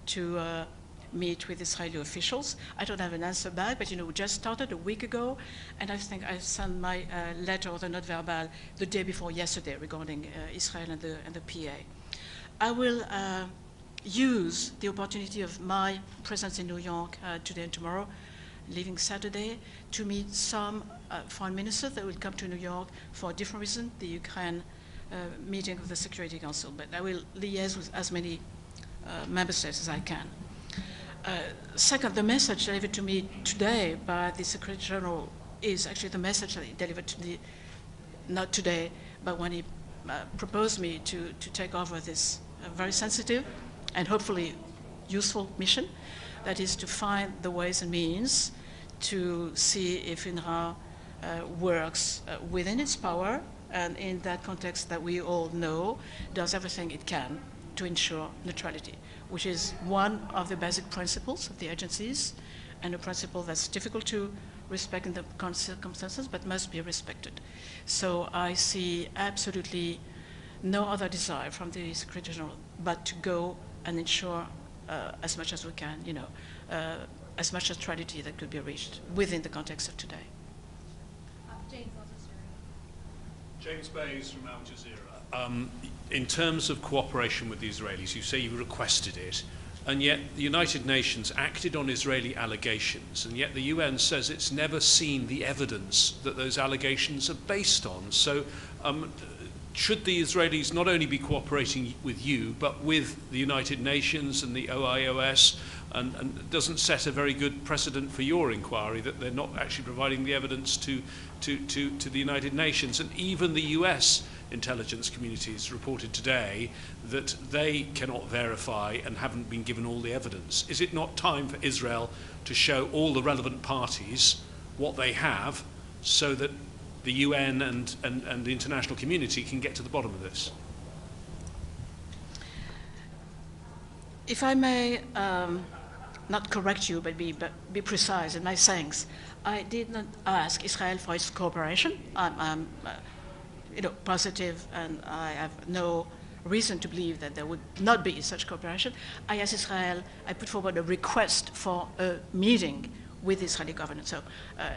to meet with Israeli officials. I don't have an answer back, but we just started a week ago, and I think I sent my letter or the note verbal the day before yesterday regarding Israel and the PA. I will use the opportunity of my presence in New York today and tomorrow, leaving Saturday, to meet some foreign ministers that will come to New York for a different reason, the Ukraine meeting of the Security Council. But I will liaise with as many member states as I can. Second, the message delivered to me today by the Secretary General is actually the message that he delivered to me, not today, but when he proposed me to take over this very sensitive and hopefully useful mission, that is to find the ways and means to see if UNRWA works within its power, and in that context that we all know, does everything it can to ensure neutrality, which is one of the basic principles of the agencies, and a principle that's difficult to respect in the current circumstances, but must be respected. So I see absolutely no other desire from the Secretary General but to go and ensure as much as we can, as much neutrality that could be reached within the context of today. James Bays from Al Jazeera. In terms of cooperation with the Israelis, you say you requested it, and yet the United Nations acted on Israeli allegations, and yet the UN says it's never seen the evidence that those allegations are based on. So should the Israelis not only be cooperating with you, but with the United Nations and the OIOS, and doesn't set a very good precedent for your inquiry that they're not actually providing the evidence to the United Nations? And even the US intelligence communities reported today that they cannot verify and haven't been given all the evidence. Is it not time for Israel to show all the relevant parties what they have so that the UN and the international community can get to the bottom of this? If I may not correct you, but be precise in my sayings, I did not ask Israel for its cooperation. I'm positive, and I have no reason to believe that there would not be such cooperation. I asked Israel, I put forward a request for a meeting with the Israeli government. So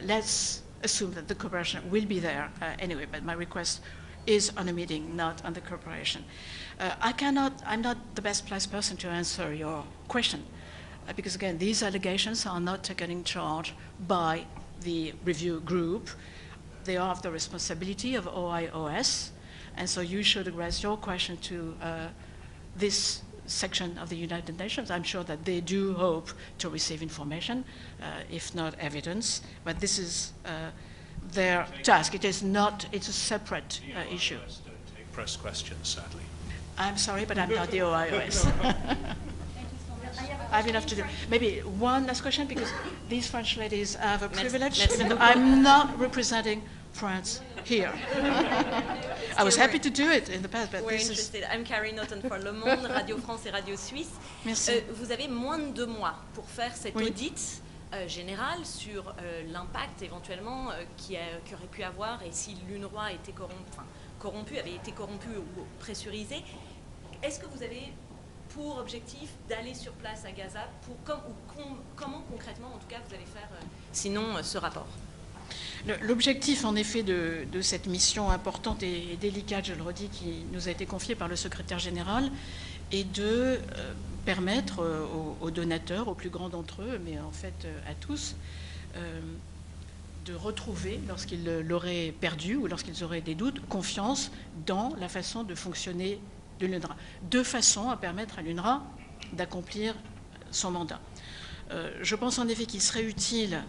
let's assume that the cooperation will be there anyway, but my request is on a meeting, not on the cooperation. I'm not the best placed person to answer your question, because again, these allegations are not taken in charge by the review group. They are of the responsibility of OIOS, and so you should address your question to this section of the United Nations. I'm sure that they do hope to receive information, if not evidence, but this is their task. It is not, it's a separate issue. Don't take press questions, sadly. I'm sorry, but I'm not the OIOS. I have enough to do. Maybe one last question, because these French ladies have a privilege. I'm not representing France here. I was happy to do it in the past, but we're interested. I'm Carrie Norton for Le Monde, Radio France et Radio Suisse. Merci. Vous avez moins de 2 mois pour faire cet audit général sur l'impact éventuellement qui aurait pu avoir, et si l'UNRWA était avait été corrompu ou pressurisé. Est-ce que vous avez pour objectif d'aller sur place à Gaza, comment concrètement, en tout cas, vous allez faire sinon ce rapport? L'objectif, en effet, de cette mission importante et délicate, je le redis, qui nous a été confiée par le secrétaire général, est de permettre aux donateurs, aux plus grands d'entre eux, mais en fait à tous, de retrouver, lorsqu'ils l'auraient perdu ou lorsqu'ils auraient des doutes, confiance dans la façon de fonctionner de l'UNRWA, de façon à permettre à l'UNRWA d'accomplir son mandat. Je pense en effet qu'il serait utile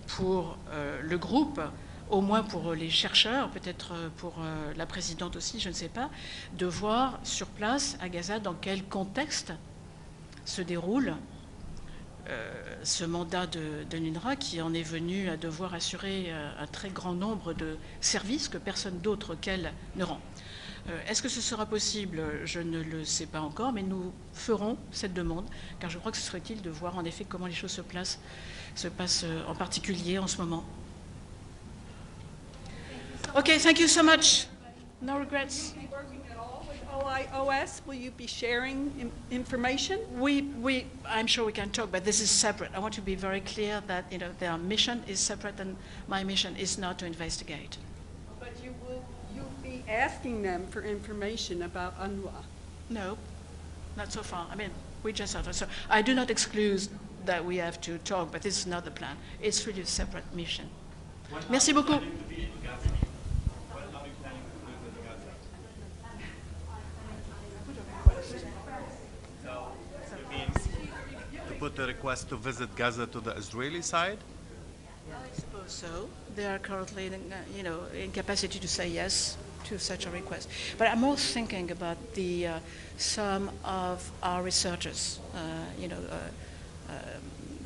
pour le groupe, au moins pour les chercheurs, peut-être pour la présidente aussi, je ne sais pas, de voir sur place à Gaza dans quel contexte se déroule ce mandat de l'UNRWA qui en est venu à devoir assurer un très grand nombre de services que personne d'autre qu'elle ne rend. Est-ce que ce sera possible? Je ne le sais pas encore, mais nous ferons cette demande, car je crois que ce serait utile de voir en effet comment les choses se passent en particulier en ce moment. Okay, thank you so much. No regrets. OIOS, will you be sharing information? I'm sure we can talk, but this is separate. I want to be very clear that their mission is separate, and my mission is not to investigate. But you'll be asking them for information about UNRWA? No, not so far. I mean, we just have. So I do not exclude that we have to talk, but this is not the plan. It's really a separate mission. Merci beaucoup. Put a request to visit Gaza to the Israeli side? I suppose so. They are currently, in capacity to say yes to such a request. But I'm more thinking about some of our researchers.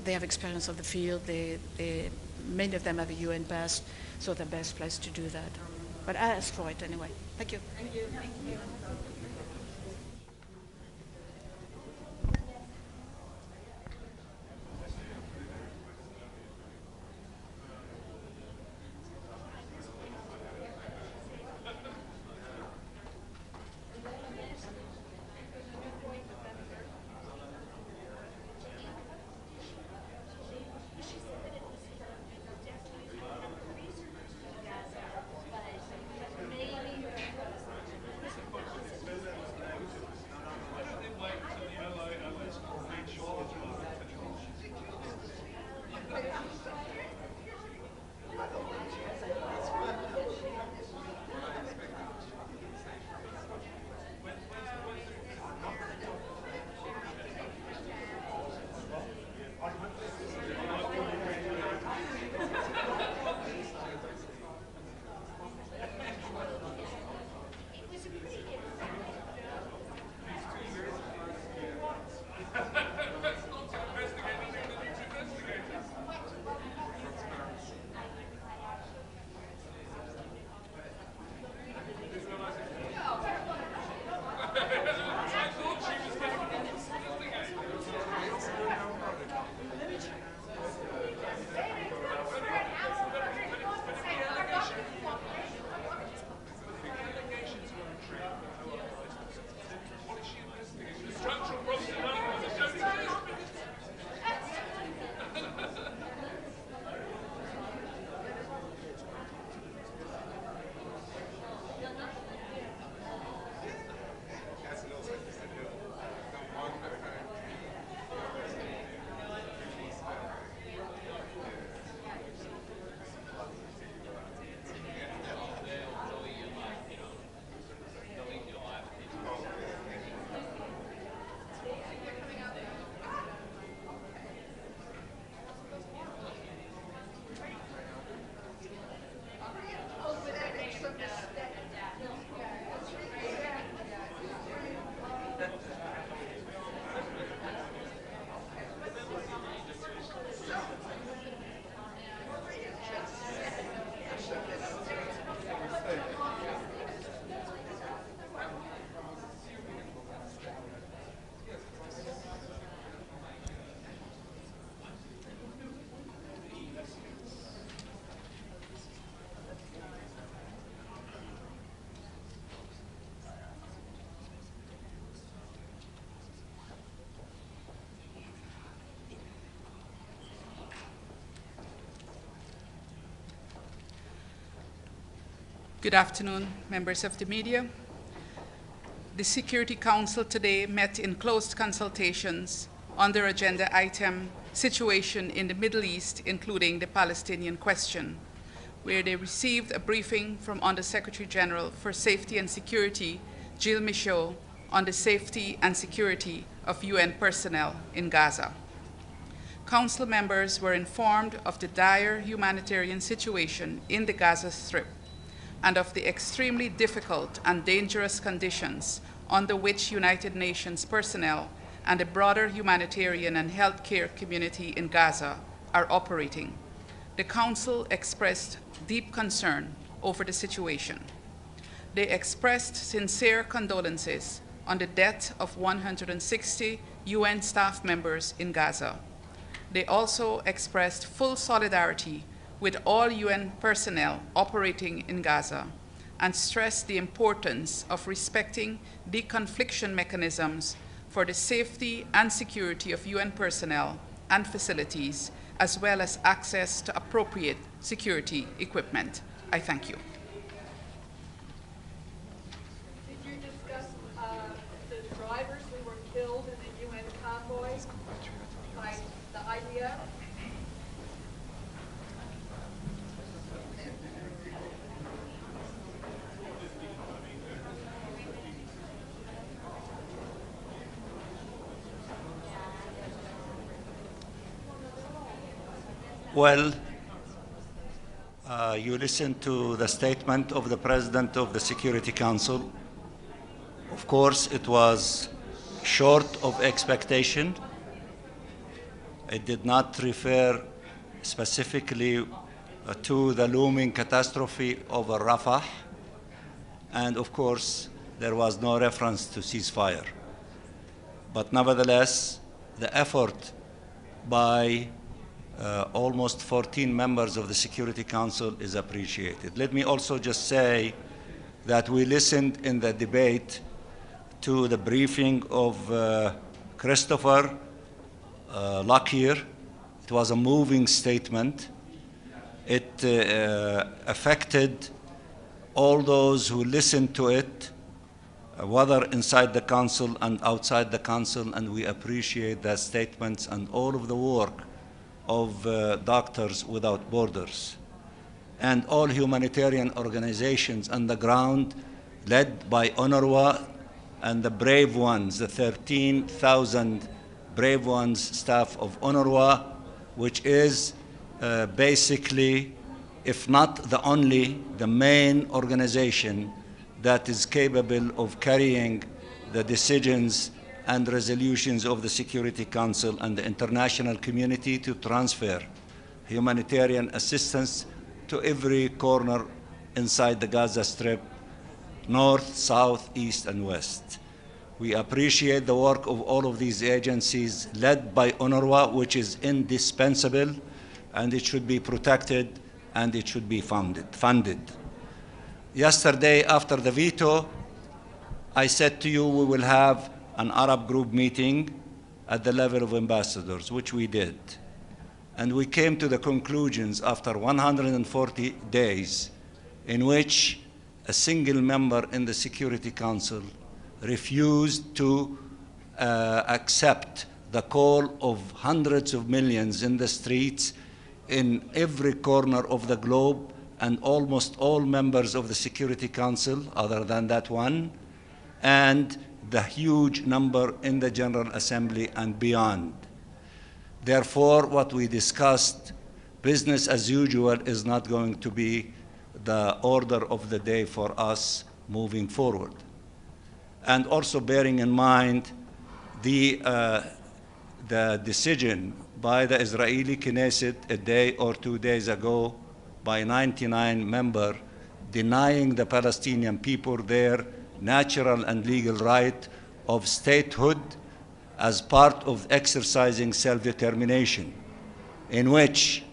They have experience of the field. Many of them have a UN pass, so they're best placed to do that. But I asked for it anyway. Thank you. Thank you. Thank you. Good afternoon, members of the media. The Security Council today met in closed consultations on their agenda item, Situation in the Middle East, including the Palestinian Question, where they received a briefing from Under-Secretary General for Safety and Security, Gilles Michaud, on the safety and security of UN personnel in Gaza. Council members were informed of the dire humanitarian situation in the Gaza Strip and of the extremely difficult and dangerous conditions under which United Nations personnel and the broader humanitarian and healthcare community in Gaza are operating. The Council expressed deep concern over the situation. They expressed sincere condolences on the death of 160 UN staff members in Gaza. They also expressed full solidarity with all UN personnel operating in Gaza and stressed the importance of respecting deconfliction mechanisms for the safety and security of UN personnel and facilities, as well as access to appropriate security equipment. I thank you. Did you discuss the drivers who were killed in the UN convoy by the IDF? Well, you listened to the statement of the President of the Security Council. Of course, it was short of expectation. It did not refer specifically to the looming catastrophe over Rafah. And of course, there was no reference to ceasefire. But nevertheless, the effort by almost 14 members of the Security Council is appreciated. Let me also just say that we listened in the debate to the briefing of Christopher Lockyer. It was a moving statement. It affected all those who listened to it, whether inside the Council and outside the Council, and we appreciate the statements and all of the work of Doctors Without Borders and all humanitarian organizations on the ground led by UNRWA and the brave ones, the 13,000 brave ones staff of UNRWA, which is basically, if not the only, the main organization that is capable of carrying the decisions and resolutions of the Security Council and the international community to transfer humanitarian assistance to every corner inside the Gaza Strip, north, south, east, and west. We appreciate the work of all of these agencies led by UNRWA, which is indispensable, and it should be protected and it should be funded. Yesterday, after the veto, I said to you we will have an Arab group meeting at the level of ambassadors, which we did. And we came to the conclusions after 140 days in which a single member in the Security Council refused to accept the call of hundreds of millions in the streets in every corner of the globe, and almost all members of the Security Council, other than that one, and the huge number in the General Assembly and beyond. Therefore, what we discussed, business as usual, is not going to be the order of the day for us moving forward. And also bearing in mind the decision by the Israeli Knesset a day or 2 days ago by 99 members denying the Palestinian people their natural and legal right of statehood as part of exercising self-determination, in which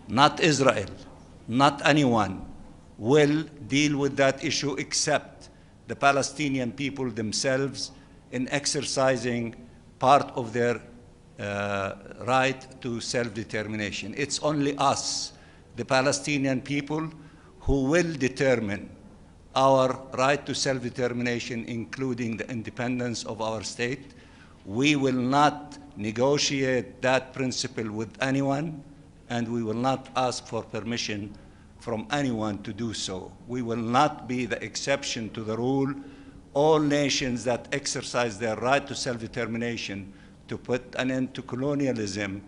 not Israel, not anyone will deal with that issue except the Palestinian people themselves in exercising part of their right to self-determination. It's only us, the Palestinian people, who will determine our right to self-determination, including the independence of our state. We will not negotiate that principle with anyone, and we will not ask for permission from anyone to do so. We will not be the exception to the rule. All nations that exercise their right to self-determination to put an end to colonialism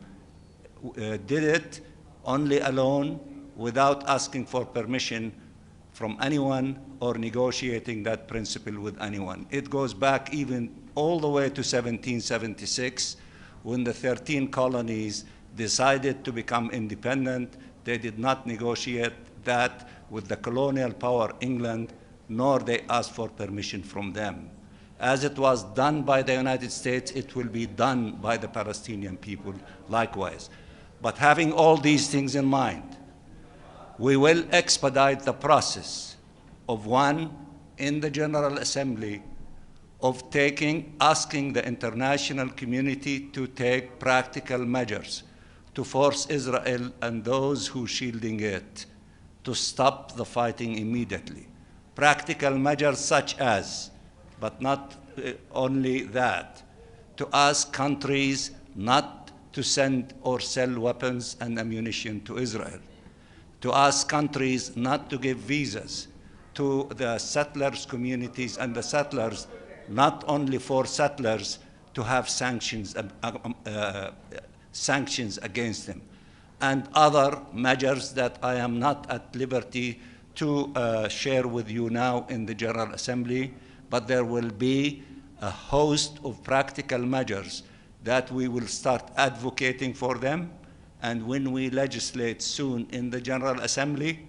did it only alone without asking for permission from anyone or negotiating that principle with anyone. It goes back even all the way to 1776 when the 13 colonies decided to become independent. They did not negotiate that with the colonial power England, nor they asked for permission from them. As it was done by the United States, it will be done by the Palestinian people likewise. But having all these things in mind, we will expedite the process of one in the General Assembly of asking the international community to take practical measures to force Israel and those who are shielding it to stop the fighting immediately. Practical measures such as, but not only that, to ask countries not to send or sell weapons and ammunition to Israel, to ask countries not to give visas to the settlers communities and the settlers, not only for settlers, to have sanctions against them, and other measures that I am not at liberty to share with you now in the General Assembly, but there will be a host of practical measures that we will start advocating for them. And when we legislate soon in the General Assembly,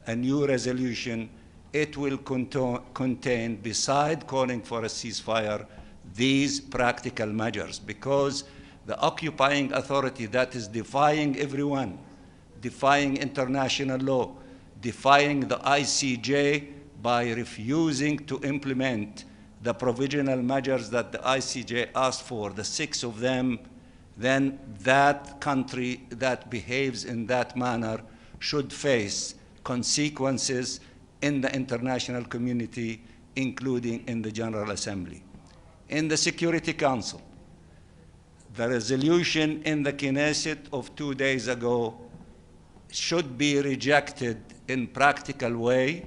a new resolution, it will contain, beside calling for a ceasefire, these practical measures, because the occupying authority that is defying everyone, defying international law, defying the ICJ by refusing to implement the provisional measures that the ICJ asked for, the 6 of them, then that country that behaves in that manner should face consequences in the international community, including in the General Assembly. In the Security Council, the resolution in the Knesset of 2 days ago should be rejected in practical way,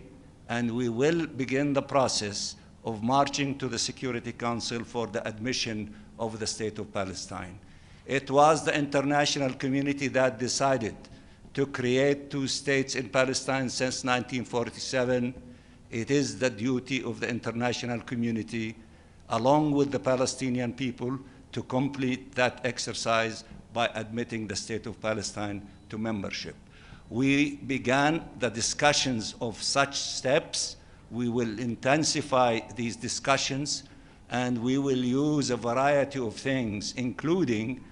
and we will begin the process of marching to the Security Council for the admission of the State of Palestine. It was the international community that decided to create 2 states in Palestine since 1947. It is the duty of the international community, along with the Palestinian people, to complete that exercise by admitting the State of Palestine to membership. We began the discussions of such steps. We will intensify these discussions, and we will use a variety of things, including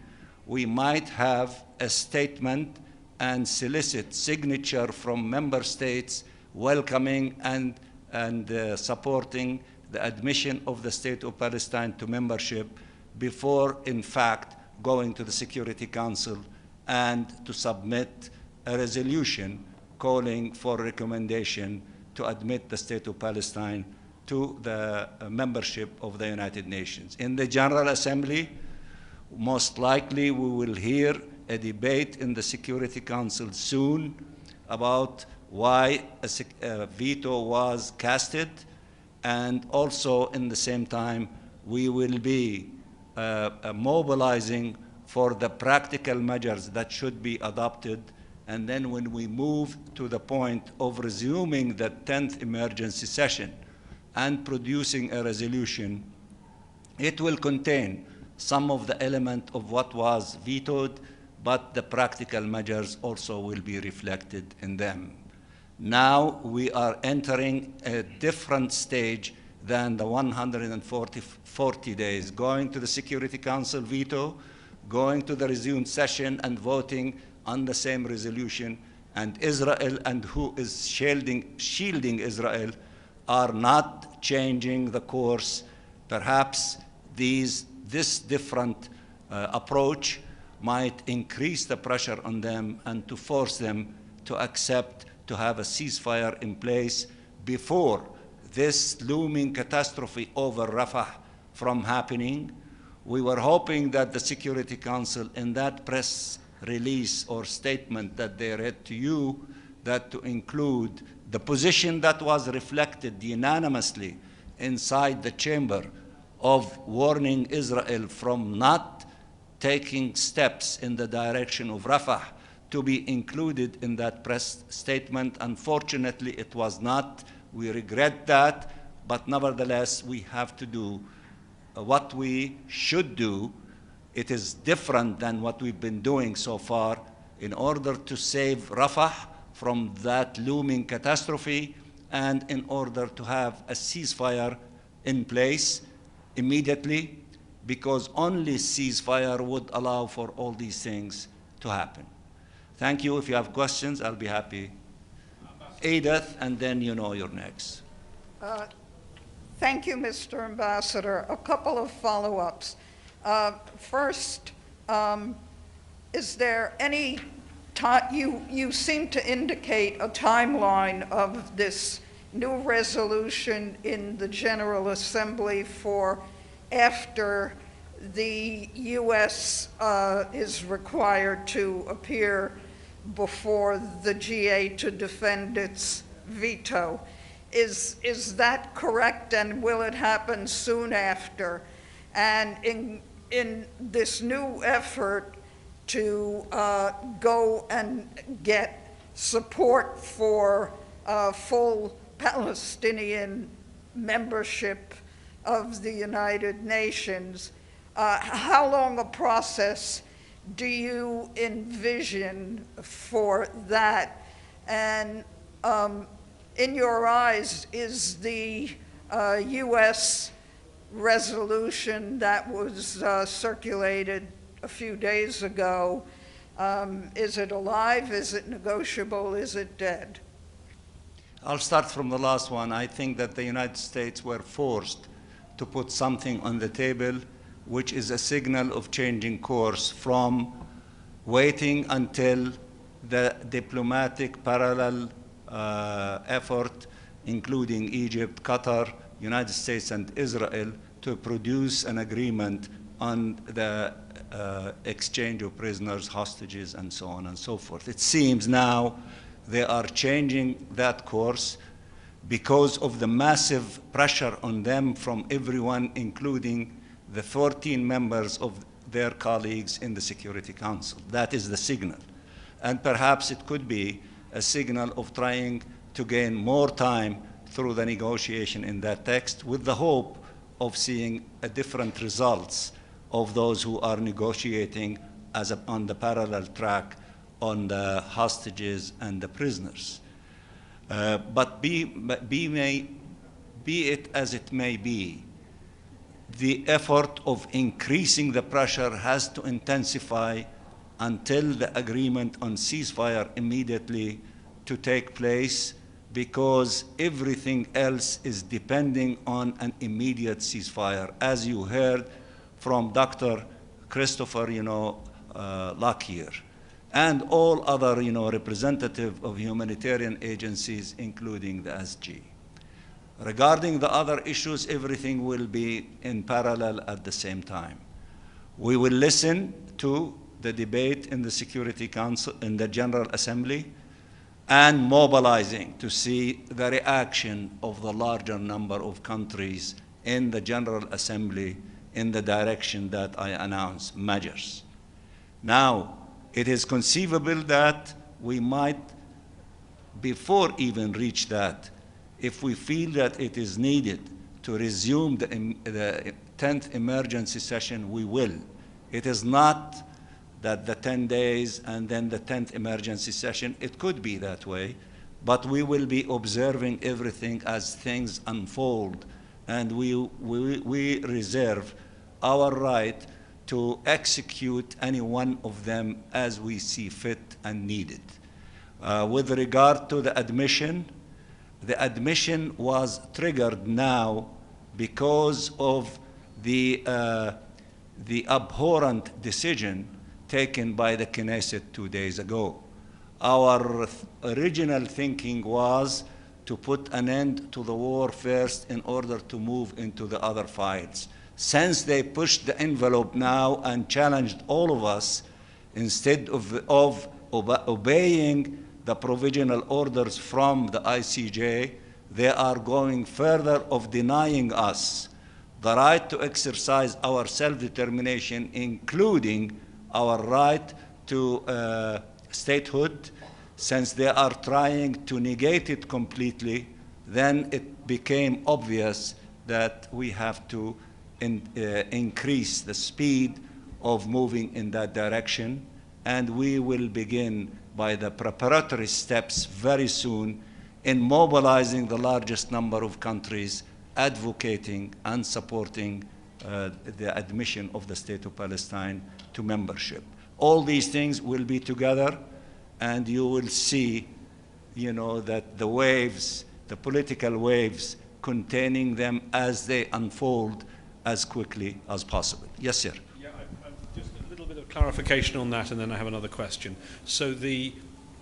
we might have a statement and solicit signature from member states welcoming and supporting the admission of the State of Palestine to membership before, in fact, going to the Security Council and to submit a resolution calling for recommendation to admit the State of Palestine to the membership of the United Nations. In the General Assembly, most likely we will hear a debate in the Security Council soon about why a veto was casted, and also in the same time we will be mobilizing for the practical measures that should be adopted. And then when we move to the point of resuming the 10th emergency session and producing a resolution, it will contain some of the element of what was vetoed, but the practical measures also will be reflected in them. Now we are entering a different stage than the 140 days, going to the Security Council veto, going to the resumed session and voting on the same resolution, and Israel and who is shielding Israel are not changing the course. Perhaps this different approach might increase the pressure on them and to force them to accept to have a ceasefire in place before this looming catastrophe over Rafah from happening. We were hoping that the Security Council, in that press release or statement that they read to you, that to include the position that was reflected unanimously inside the chamber of warning Israel from not taking steps in the direction of Rafah to be included in that press statement. Unfortunately, it was not. We regret that, but nevertheless, we have to do what we should do. It is different than what we've been doing so far in order to save Rafah from that looming catastrophe and in order to have a ceasefire in place immediately, because only ceasefire would allow for all these things to happen. Thank you. If you have questions, I'll be happy. Edith, and then you know you're next. Thank you, Mr. Ambassador. A couple of follow-ups. First, is there any you seem to indicate a timeline of this new resolution in the General Assembly for after the U.S. Is required to appear before the GA to defend its veto. Is that correct, and will it happen soon after? And in this new effort to go and get support for full Palestinian membership of the United Nations, how long a process do you envision for that? And in your eyes, is the U.S. resolution that was circulated a few days ago, is it alive? Is it negotiable? Is it dead? I'll start from the last one. I think that the United States were forced to put something on the table which is a signal of changing course from waiting until the diplomatic parallel effort, including Egypt, Qatar, United States, and Israel, to produce an agreement on the exchange of prisoners, hostages, and so on and so forth. It seems now they are changing that course because of the massive pressure on them from everyone, including the 14 members of their colleagues in the Security Council. That is the signal. And perhaps it could be a signal of trying to gain more time through the negotiation in that text, with the hope of seeing different results of those who are negotiating on the parallel track on the hostages and the prisoners. But be it as it may be, the effort of increasing the pressure has to intensify until the agreement on ceasefire immediately to take place, because everything else is depending on an immediate ceasefire, as you heard from Dr. Christopher, Lockyer, and all other, representative of humanitarian agencies, including the SG. Regarding the other issues, everything will be in parallel at the same time. We will listen to the debate in the Security Council, in the General Assembly, and mobilizing to see the reaction of the larger number of countries in the General Assembly in the direction that I announced measures. Now, it is conceivable that we might, before even reach that, if we feel that it is needed to resume the 10th emergency session, we will. It is not that the 10 days and then the 10th emergency session, it could be that way, but we will be observing everything as things unfold, and we reserve our right to execute any one of them as we see fit and needed. With regard to the admission was triggered now because of the abhorrent decision taken by the Knesset 2 days ago. Our original thinking was to put an end to the war first in order to move into the other files. Since they pushed the envelope now and challenged all of us, instead of obeying the provisional orders from the ICJ, they are going further of denying us the right to exercise our self-determination, including our right to statehood. Since they are trying to negate it completely, then it became obvious that we have to increase the speed of moving in that direction, and we will begin by the preparatory steps very soon in mobilizing the largest number of countries advocating and supporting the admission of the State of Palestine to membership. All these things will be together, and you will see, that the waves, the political waves, containing them as they unfold as quickly as possible. Yes, sir. Yeah, just a little bit of clarification on that, and then I have another question. So the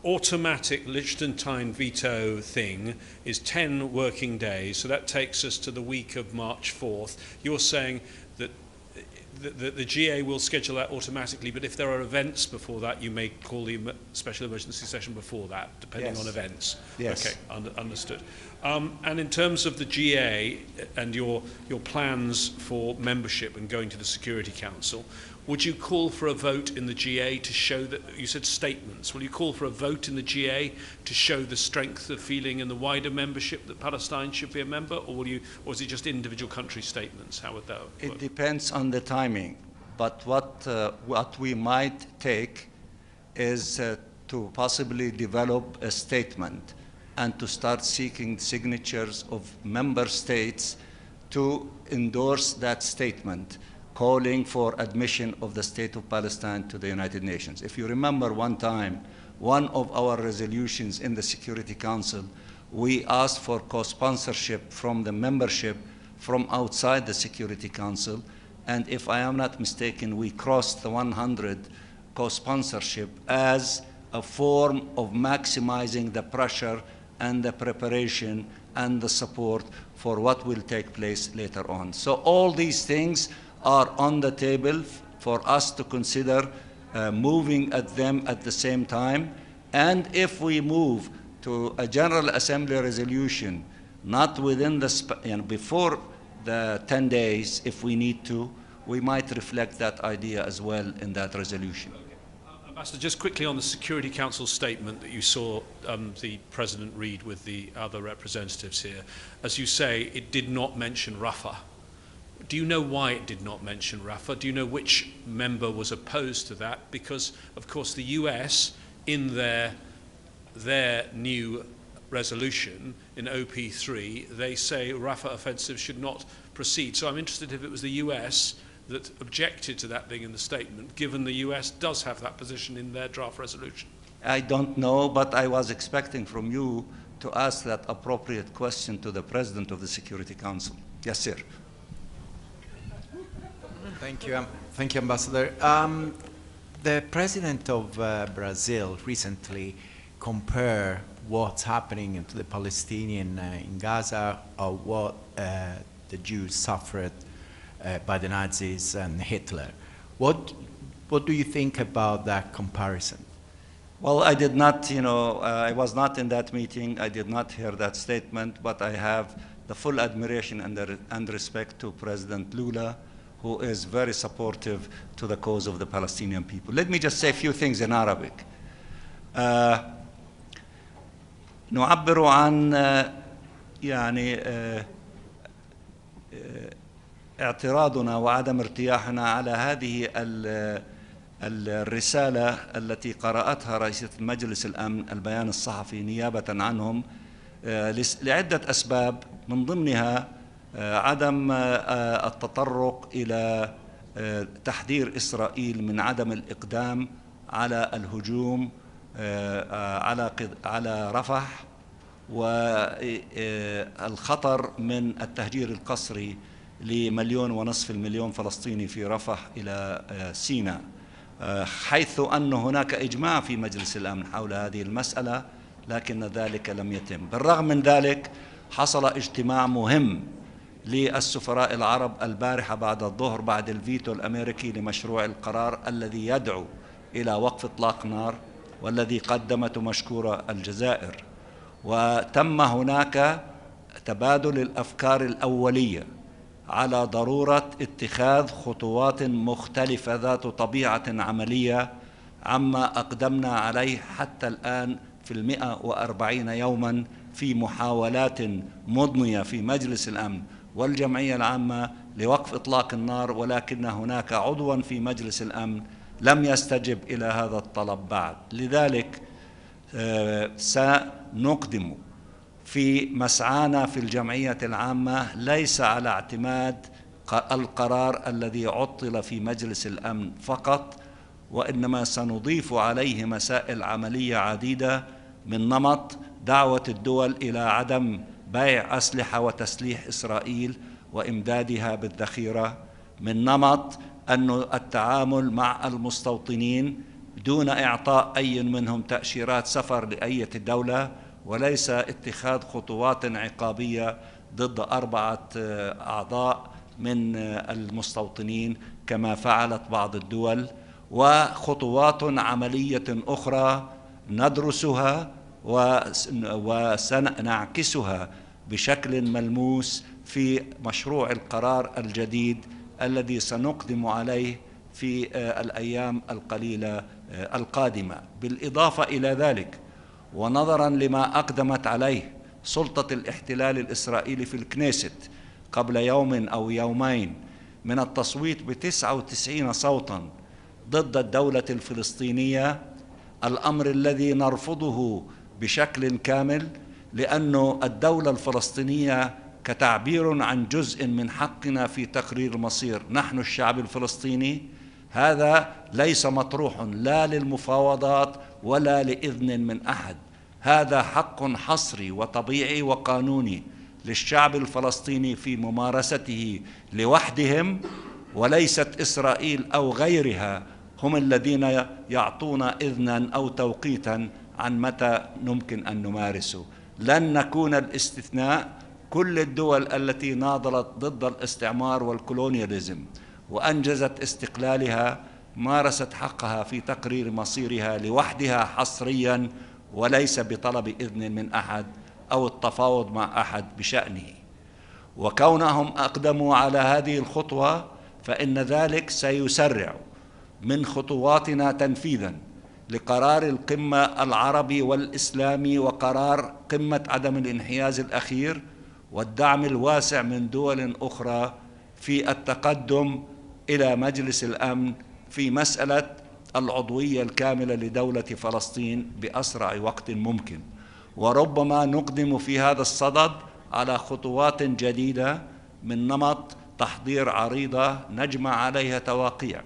automatic Liechtenstein veto thing is 10 working days, so that takes us to the week of March 4th. You're saying that the GA will schedule that automatically, but if there are events before that, you may call the special emergency session before that, depending on events. Yes. Okay, understood. And in terms of the GA and your plans for membership and going to the Security Council, would you call for a vote in the GA to show that, you said statements, will you call for a vote in the GA to show the strength of feeling in the wider membership that Palestine should be a member, or is it just individual country statements? How would that work? It depends on the timing, but what we might take is to possibly develop a statement and to start seeking signatures of member states to endorse that statement, calling for admission of the State of Palestine to the United Nations. If you remember one time, one of our resolutions in the Security Council, we asked for co-sponsorship from the membership from outside the Security Council, and if I am not mistaken, we crossed the 100 co-sponsorship as a form of maximizing the pressure and the preparation and the support for what will take place later on. So all these things are on the table for us to consider moving at them at the same time. And if we move to a General Assembly resolution, not within the, before the 10 days, if we need to, we might reflect that idea as well in that resolution. Ambassador, just quickly on the Security Council statement that you saw the President read with the other representatives here. As you say, it did not mention Rafah. Do you know why it did not mention Rafah? Do you know which member was opposed to that? Because, of course, the US, in their new resolution in OP3, they say Rafah offensive should not proceed. So I'm interested if it was the US that objected to that being in the statement, given the US does have that position in their draft resolution. I don't know, but I was expecting from you to ask that appropriate question to the President of the Security Council. Yes, sir. Thank you, Ambassador. The President of Brazil recently compared what's happening to the Palestinian in Gaza or what the Jews suffered by the Nazis and Hitler. What do you think about that comparison? Well, I did not, I was not in that meeting. I did not hear that statement, but I have the full admiration and respect to President Lula, who is very supportive to the cause of the Palestinian people. Let me just say a few things in Arabic. نعبر عن يعني اعتراضنا وعدم ارتياحنا على هذه الرسالة التي قرأتها رئيسة المجلس الأمن البيان الصحفي نيابة عنهم لعدة أسباب، من ضمنها عدم التطرق إلى تحذير إسرائيل من عدم الإقدام على الهجوم على رفح، والخطر من التهجير القسري ل1.5 مليون فلسطيني في رفح إلى سيناء، حيث أن هناك إجماع في مجلس الأمن حول هذه المسألة، لكن ذلك لم يتم. بالرغم من ذلك حصل اجتماع مهم للسفراء العرب البارحة بعد الظهر بعد الفيتو الأمريكي لمشروع القرار الذي يدعو إلى وقف إطلاق نار، والذي قدمته مشكورة الجزائر، وتم هناك تبادل الأفكار الأولية على ضرورة اتخاذ خطوات مختلفة ذات طبيعة عملية عما أقدمنا عليه حتى الآن في 140 يوما في محاولات مضنية في مجلس الأمن والجمعية العامة لوقف إطلاق النار، ولكن هناك عضوا في مجلس الأمن لم يستجب إلى هذا الطلب بعد. لذلك سنقدم في مسعانا في الجمعية العامة ليس على اعتماد القرار الذي عطل في مجلس الأمن فقط، وإنما سنضيف عليه مسائل عملية عديدة من نمط دعوة الدول إلى عدم بيع أسلحة وتسليح إسرائيل وإمدادها بالذخيرة، من نمط أن التعامل مع المستوطنين دون إعطاء أي منهم تأشيرات سفر لأي دولة، وليس اتخاذ خطوات عقابية ضد 4 أعضاء من المستوطنين كما فعلت بعض الدول، وخطوات عملية أخرى ندرسها وسنعكسها بشكل ملموس في مشروع القرار الجديد الذي سنقدم عليه في الأيام القليلة القادمة. بالإضافة إلى ذلك، ونظرا لما أقدمت عليه سلطة الاحتلال الإسرائيلي في الكنيست قبل يوم أو يومين من التصويت ب99 صوتا ضد الدولة الفلسطينية، الأمر الذي نرفضه بشكل كامل، لأن الدولة الفلسطينية كتعبير عن جزء من حقنا في تقرير المصير، نحن الشعب الفلسطيني، هذا ليس مطروح لا للمفاوضات ولا لإذن من أحد، هذا حق حصري وطبيعي وقانوني للشعب الفلسطيني في ممارسته لوحدهم، وليست إسرائيل أو غيرها هم الذين يعطون إذنا أو توقيتا عن متى يمكن أن نمارسه. لن نكون الاستثناء. كل الدول التي ناضلت ضد الاستعمار والكولونياليزم وأنجزت استقلالها مارست حقها في تقرير مصيرها لوحدها حصريا، وليس بطلب إذن من أحد أو التفاوض مع أحد بشأنه. وكونهم أقدموا على هذه الخطوة فإن ذلك سيسرع من خطواتنا تنفيذا لقرار القمة العربي والإسلامي وقرار قمة عدم الانحياز الأخير، والدعم الواسع من دول أخرى في التقدم إلى مجلس الأمن في مسألة العضوية الكاملة لدولة فلسطين بأسرع وقت ممكن. وربما نقدم في هذا الصدد على خطوات جديدة من نمط تحضير عريضة نجمع عليها تواقيع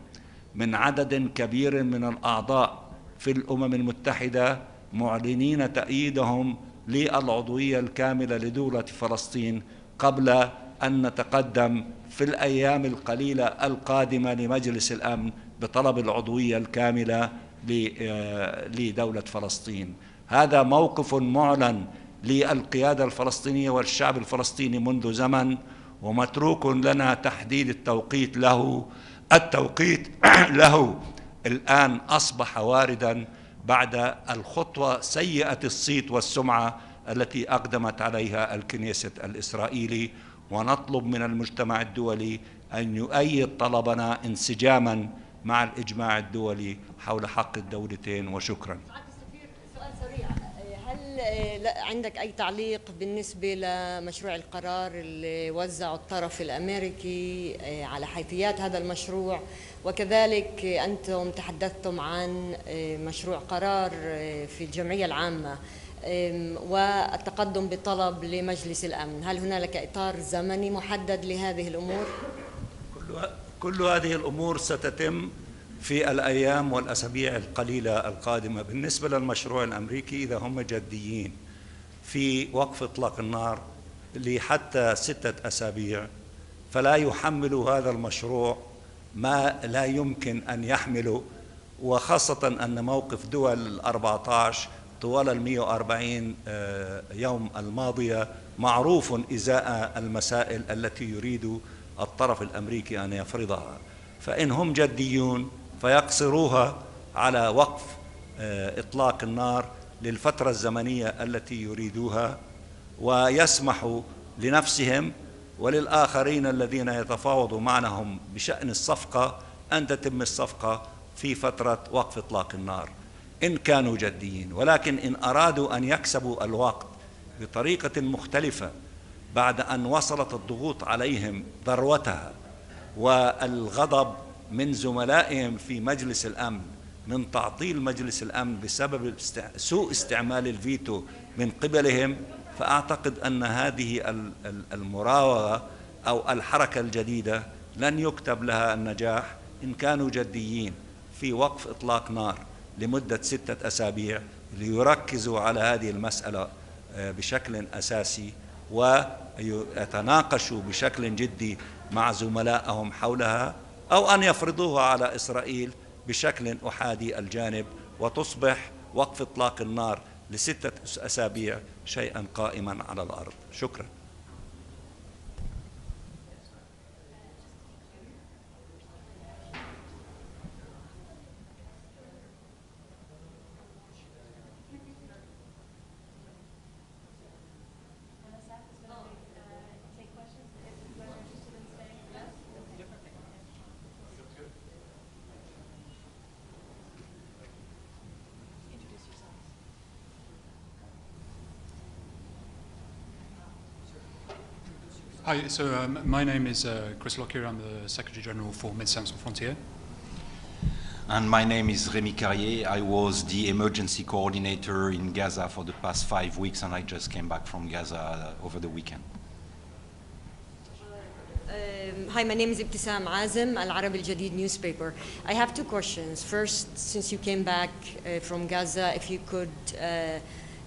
من عدد كبير من الأعضاء في الأمم المتحدة معلنين تأييدهم للعضوية الكاملة لدولة فلسطين، قبل أن نتقدم في الأيام القليلة القادمة لمجلس الأمن بطلب العضوية الكاملة لدولة فلسطين. هذا موقف معلن للقيادة الفلسطينية والشعب الفلسطيني منذ زمن، ومتروك لنا تحديد التوقيت له. التوقيت له الآن أصبح وارداً بعد الخطوة سيئة الصيت والسمعة التي أقدمت عليها الكنيست الإسرائيلي، ونطلب من المجتمع الدولي أن يؤيد طلبنا انسجاماً مع الإجماع الدولي حول حق الدولتين. وشكراً. سؤال سريع، هل عندك أي تعليق بالنسبة لمشروع القرار اللي وزعه الطرف الأمريكي على حيثيات هذا المشروع؟ وكذلك أنتم تحدثتم عن مشروع قرار في الجمعية العامة والتقدم بطلب لمجلس الأمن، هل هنالك إطار زمني محدد لهذه الأمور؟ كل هذه الأمور ستتم في الأيام والأسابيع القليلة القادمة. بالنسبة للمشروع الأمريكي، إذا هم جديين في وقف إطلاق النار لحتى 6 أسابيع، فلا يحمل هذا المشروع ما لا يمكن أن يحمله، وخاصة أن موقف دول 14 طوال 140 يوم الماضية معروف إزاء المسائل التي يريد الطرف الأمريكي أن يفرضها. فإن هم جديون فيقصروها على وقف إطلاق النار للفترة الزمنية التي يريدوها، ويسمحوا لنفسهم وللآخرين الذين يتفاوضوا معهم بشأن الصفقة أن تتم الصفقة في فترة وقف إطلاق النار إن كانوا جديين. ولكن إن أرادوا أن يكسبوا الوقت بطريقة مختلفة بعد أن وصلت الضغوط عليهم ذروتها والغضب من زملائهم في مجلس الأمن من تعطيل مجلس الأمن بسبب سوء استعمال الفيتو من قبلهم، فأعتقد أن هذه المراوغة أو الحركة الجديدة لن يكتب لها النجاح إن كانوا جديين في وقف إطلاق نار لمدة 6 أسابيع ليركزوا على هذه المسألة بشكل أساسي ويتناقشوا بشكل جدي مع زملائهم حولها، أو أن يفرضوها على إسرائيل بشكل أحادي الجانب وتصبح وقف إطلاق النار ل6 أسابيع شيئا قائما على الأرض. شكرا. Hi, so my name is Chris Lockyer. I'm the Secretary General for Médecins Sans Frontières. And my name is Rémi Carrier. I was the emergency coordinator in Gaza for the past 5 weeks, and I just came back from Gaza over the weekend. Hi, my name is Ibtisam Azem, Al Arab Al Jadid newspaper. I have 2 questions. First, since you came back from Gaza, if you could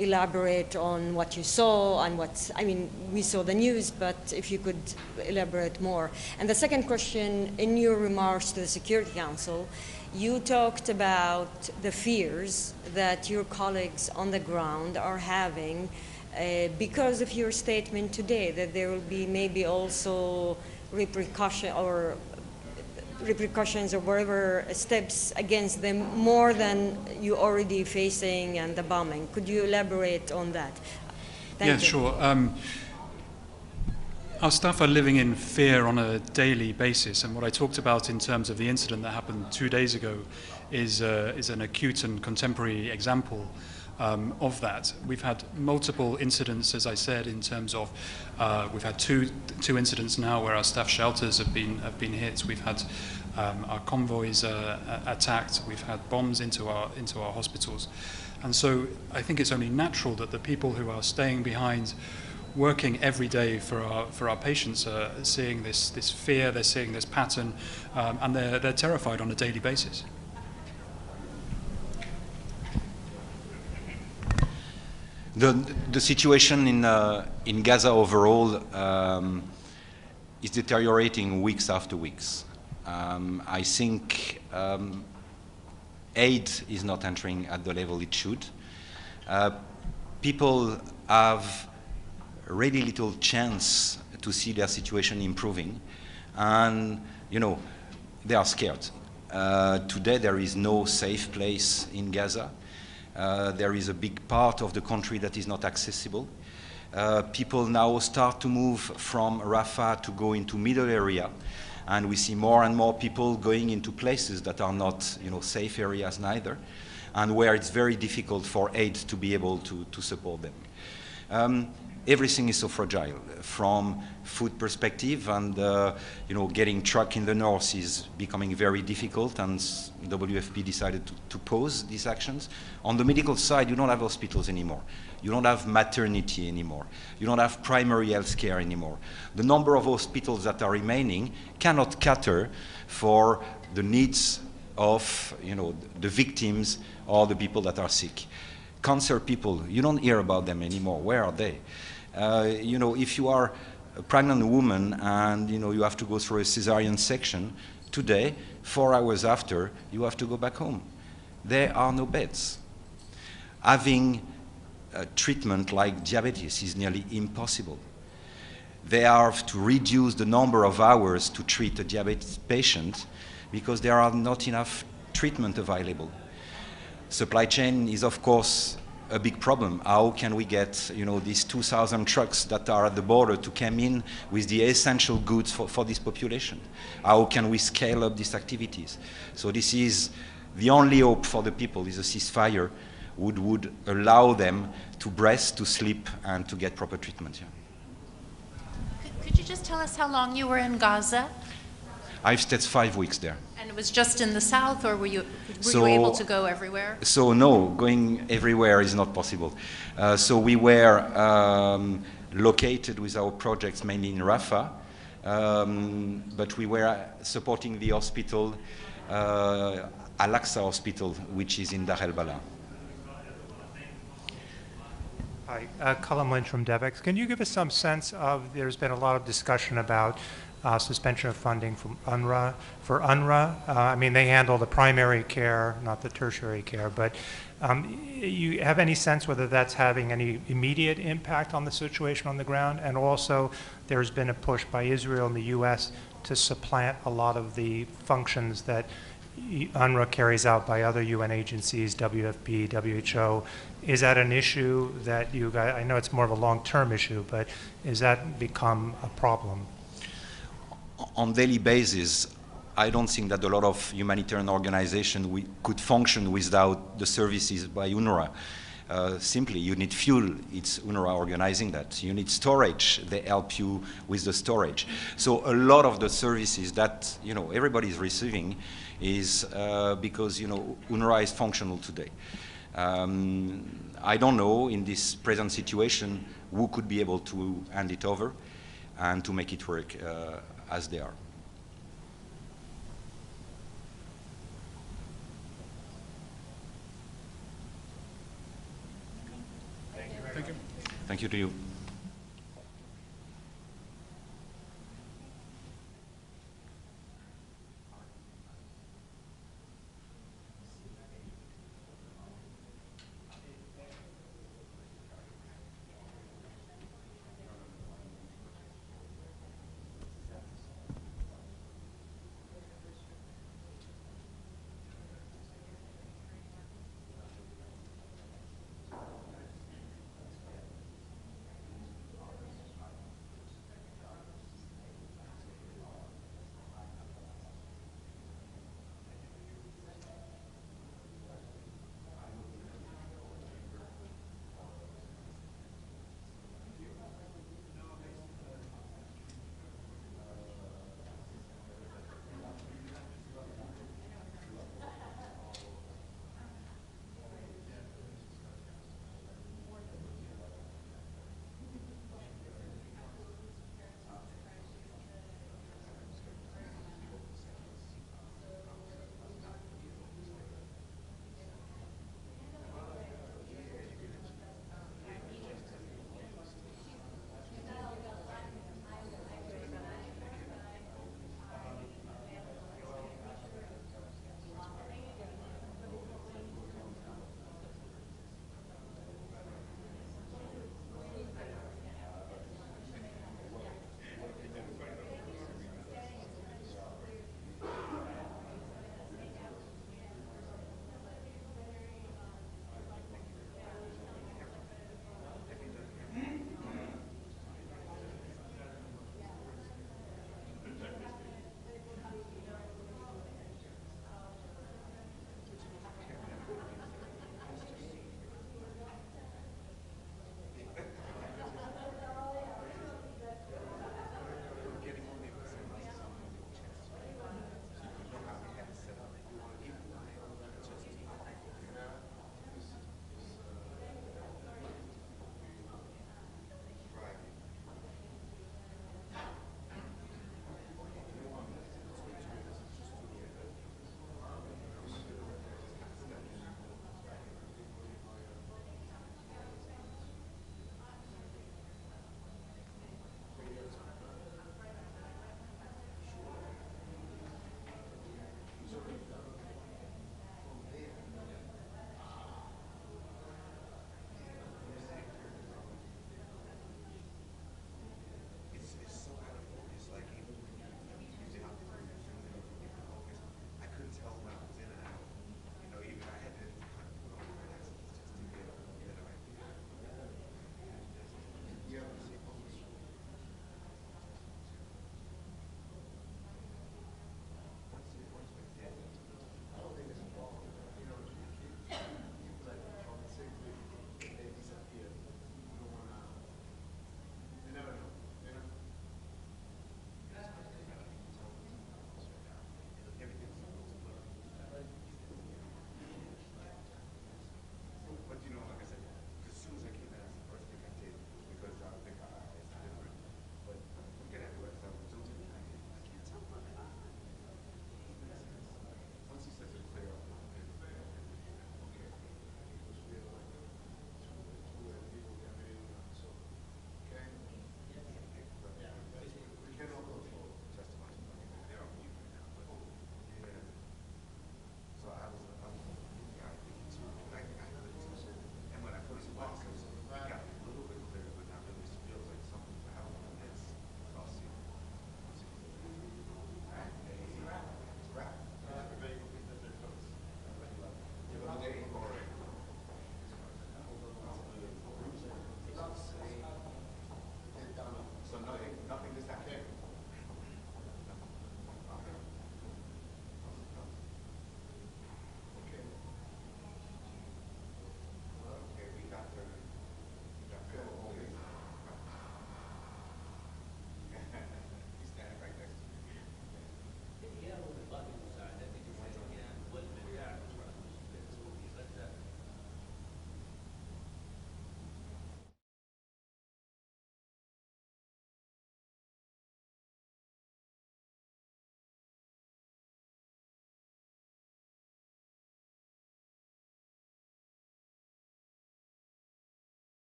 elaborate on what you saw and what, I mean, we saw the news, but if you could elaborate more. And the second question, in your remarks to the Security Council, you talked about the fears that your colleagues on the ground are having because of your statement today, that there will be maybe also repercussions or whatever steps against them more than you already facing and the bombing. Could you elaborate on that? Thank you. Sure. Our staff are living in fear on a daily basis, and what I talked about in terms of the incident that happened 2 days ago is an acute and contemporary example of that. We've had multiple incidents, as I said, in terms of we've had two incidents now where our staff shelters have been hit. We've had our convoys attacked. We've had bombs into our hospitals, and so I think it's only natural that the people who are staying behind, working every day for our patients, are seeing this fear. They're seeing this pattern, and they're terrified on a daily basis. The situation in Gaza overall is deteriorating weeks after weeks. I think aid is not entering at the level it should. People have really little chance to see their situation improving, and they are scared. Today there is no safe place in Gaza. There is a big part of the country that is not accessible. People now start to move from Rafah to go into middle area, and we see more and more people going into places that are not safe areas neither, and where it's very difficult for aid to be able to support them. Everything is so fragile from food perspective, and getting truck in the north is becoming very difficult, and WFP decided to pause these actions. On the medical side, you don't have hospitals anymore. You don't have maternity anymore. You don't have primary health care anymore. The number of hospitals that are remaining cannot cater for the needs of the victims or the people that are sick. Cancer people, you don't hear about them anymore. Where are they? If you are a pregnant woman and you have to go through a cesarean section, today, 4 hours after, you have to go back home. There are no beds. Having a treatment like diabetes is nearly impossible. They have to reduce the number of hours to treat a diabetes patient because there are not enough treatment available. Supply chain is, of course, a big problem. How can we get, you know, these 2,000 trucks that are at the border to come in with the essential goods for this population? How can we scale up these activities? So this is the only hope for the people, is a ceasefire would allow them to rest, to sleep, and to get proper treatment. Yeah. Could you just tell us how long you were in Gaza? I've stayed 5 weeks there. And it was just in the south, or were you able to go everywhere? So no, going everywhere is not possible. So we were located with our projects mainly in Rafah, but we were supporting the hospital, Al-Aqsa Hospital, which is in Dar el-Bala. Hi, Colin Lynch from DevEx. Can you give us some sense of, there's been a lot of discussion about suspension of funding from UNRWA. For UNRWA, I mean, they handle the primary care, not the tertiary care, but you have any sense whether that's having any immediate impact on the situation on the ground? And also, there's been a push by Israel and the U.S. to supplant a lot of the functions that UNRWA carries out by other UN agencies, WFP, WHO. Is that an issue that you guys, I know it's more of a long-term issue, but is that become a problem? On daily basis, I don't think that a lot of humanitarian organizations could function without the services by UNRWA. Simply, you need fuel, it's UNRWA organizing that. You need storage, they help you with the storage. So a lot of the services that, you know, everybody is receiving is because, you know, UNRWA is functional today. I don't know, in this present situation, who could be able to hand it over and to make it work as they are. Thank you. Thank you to you.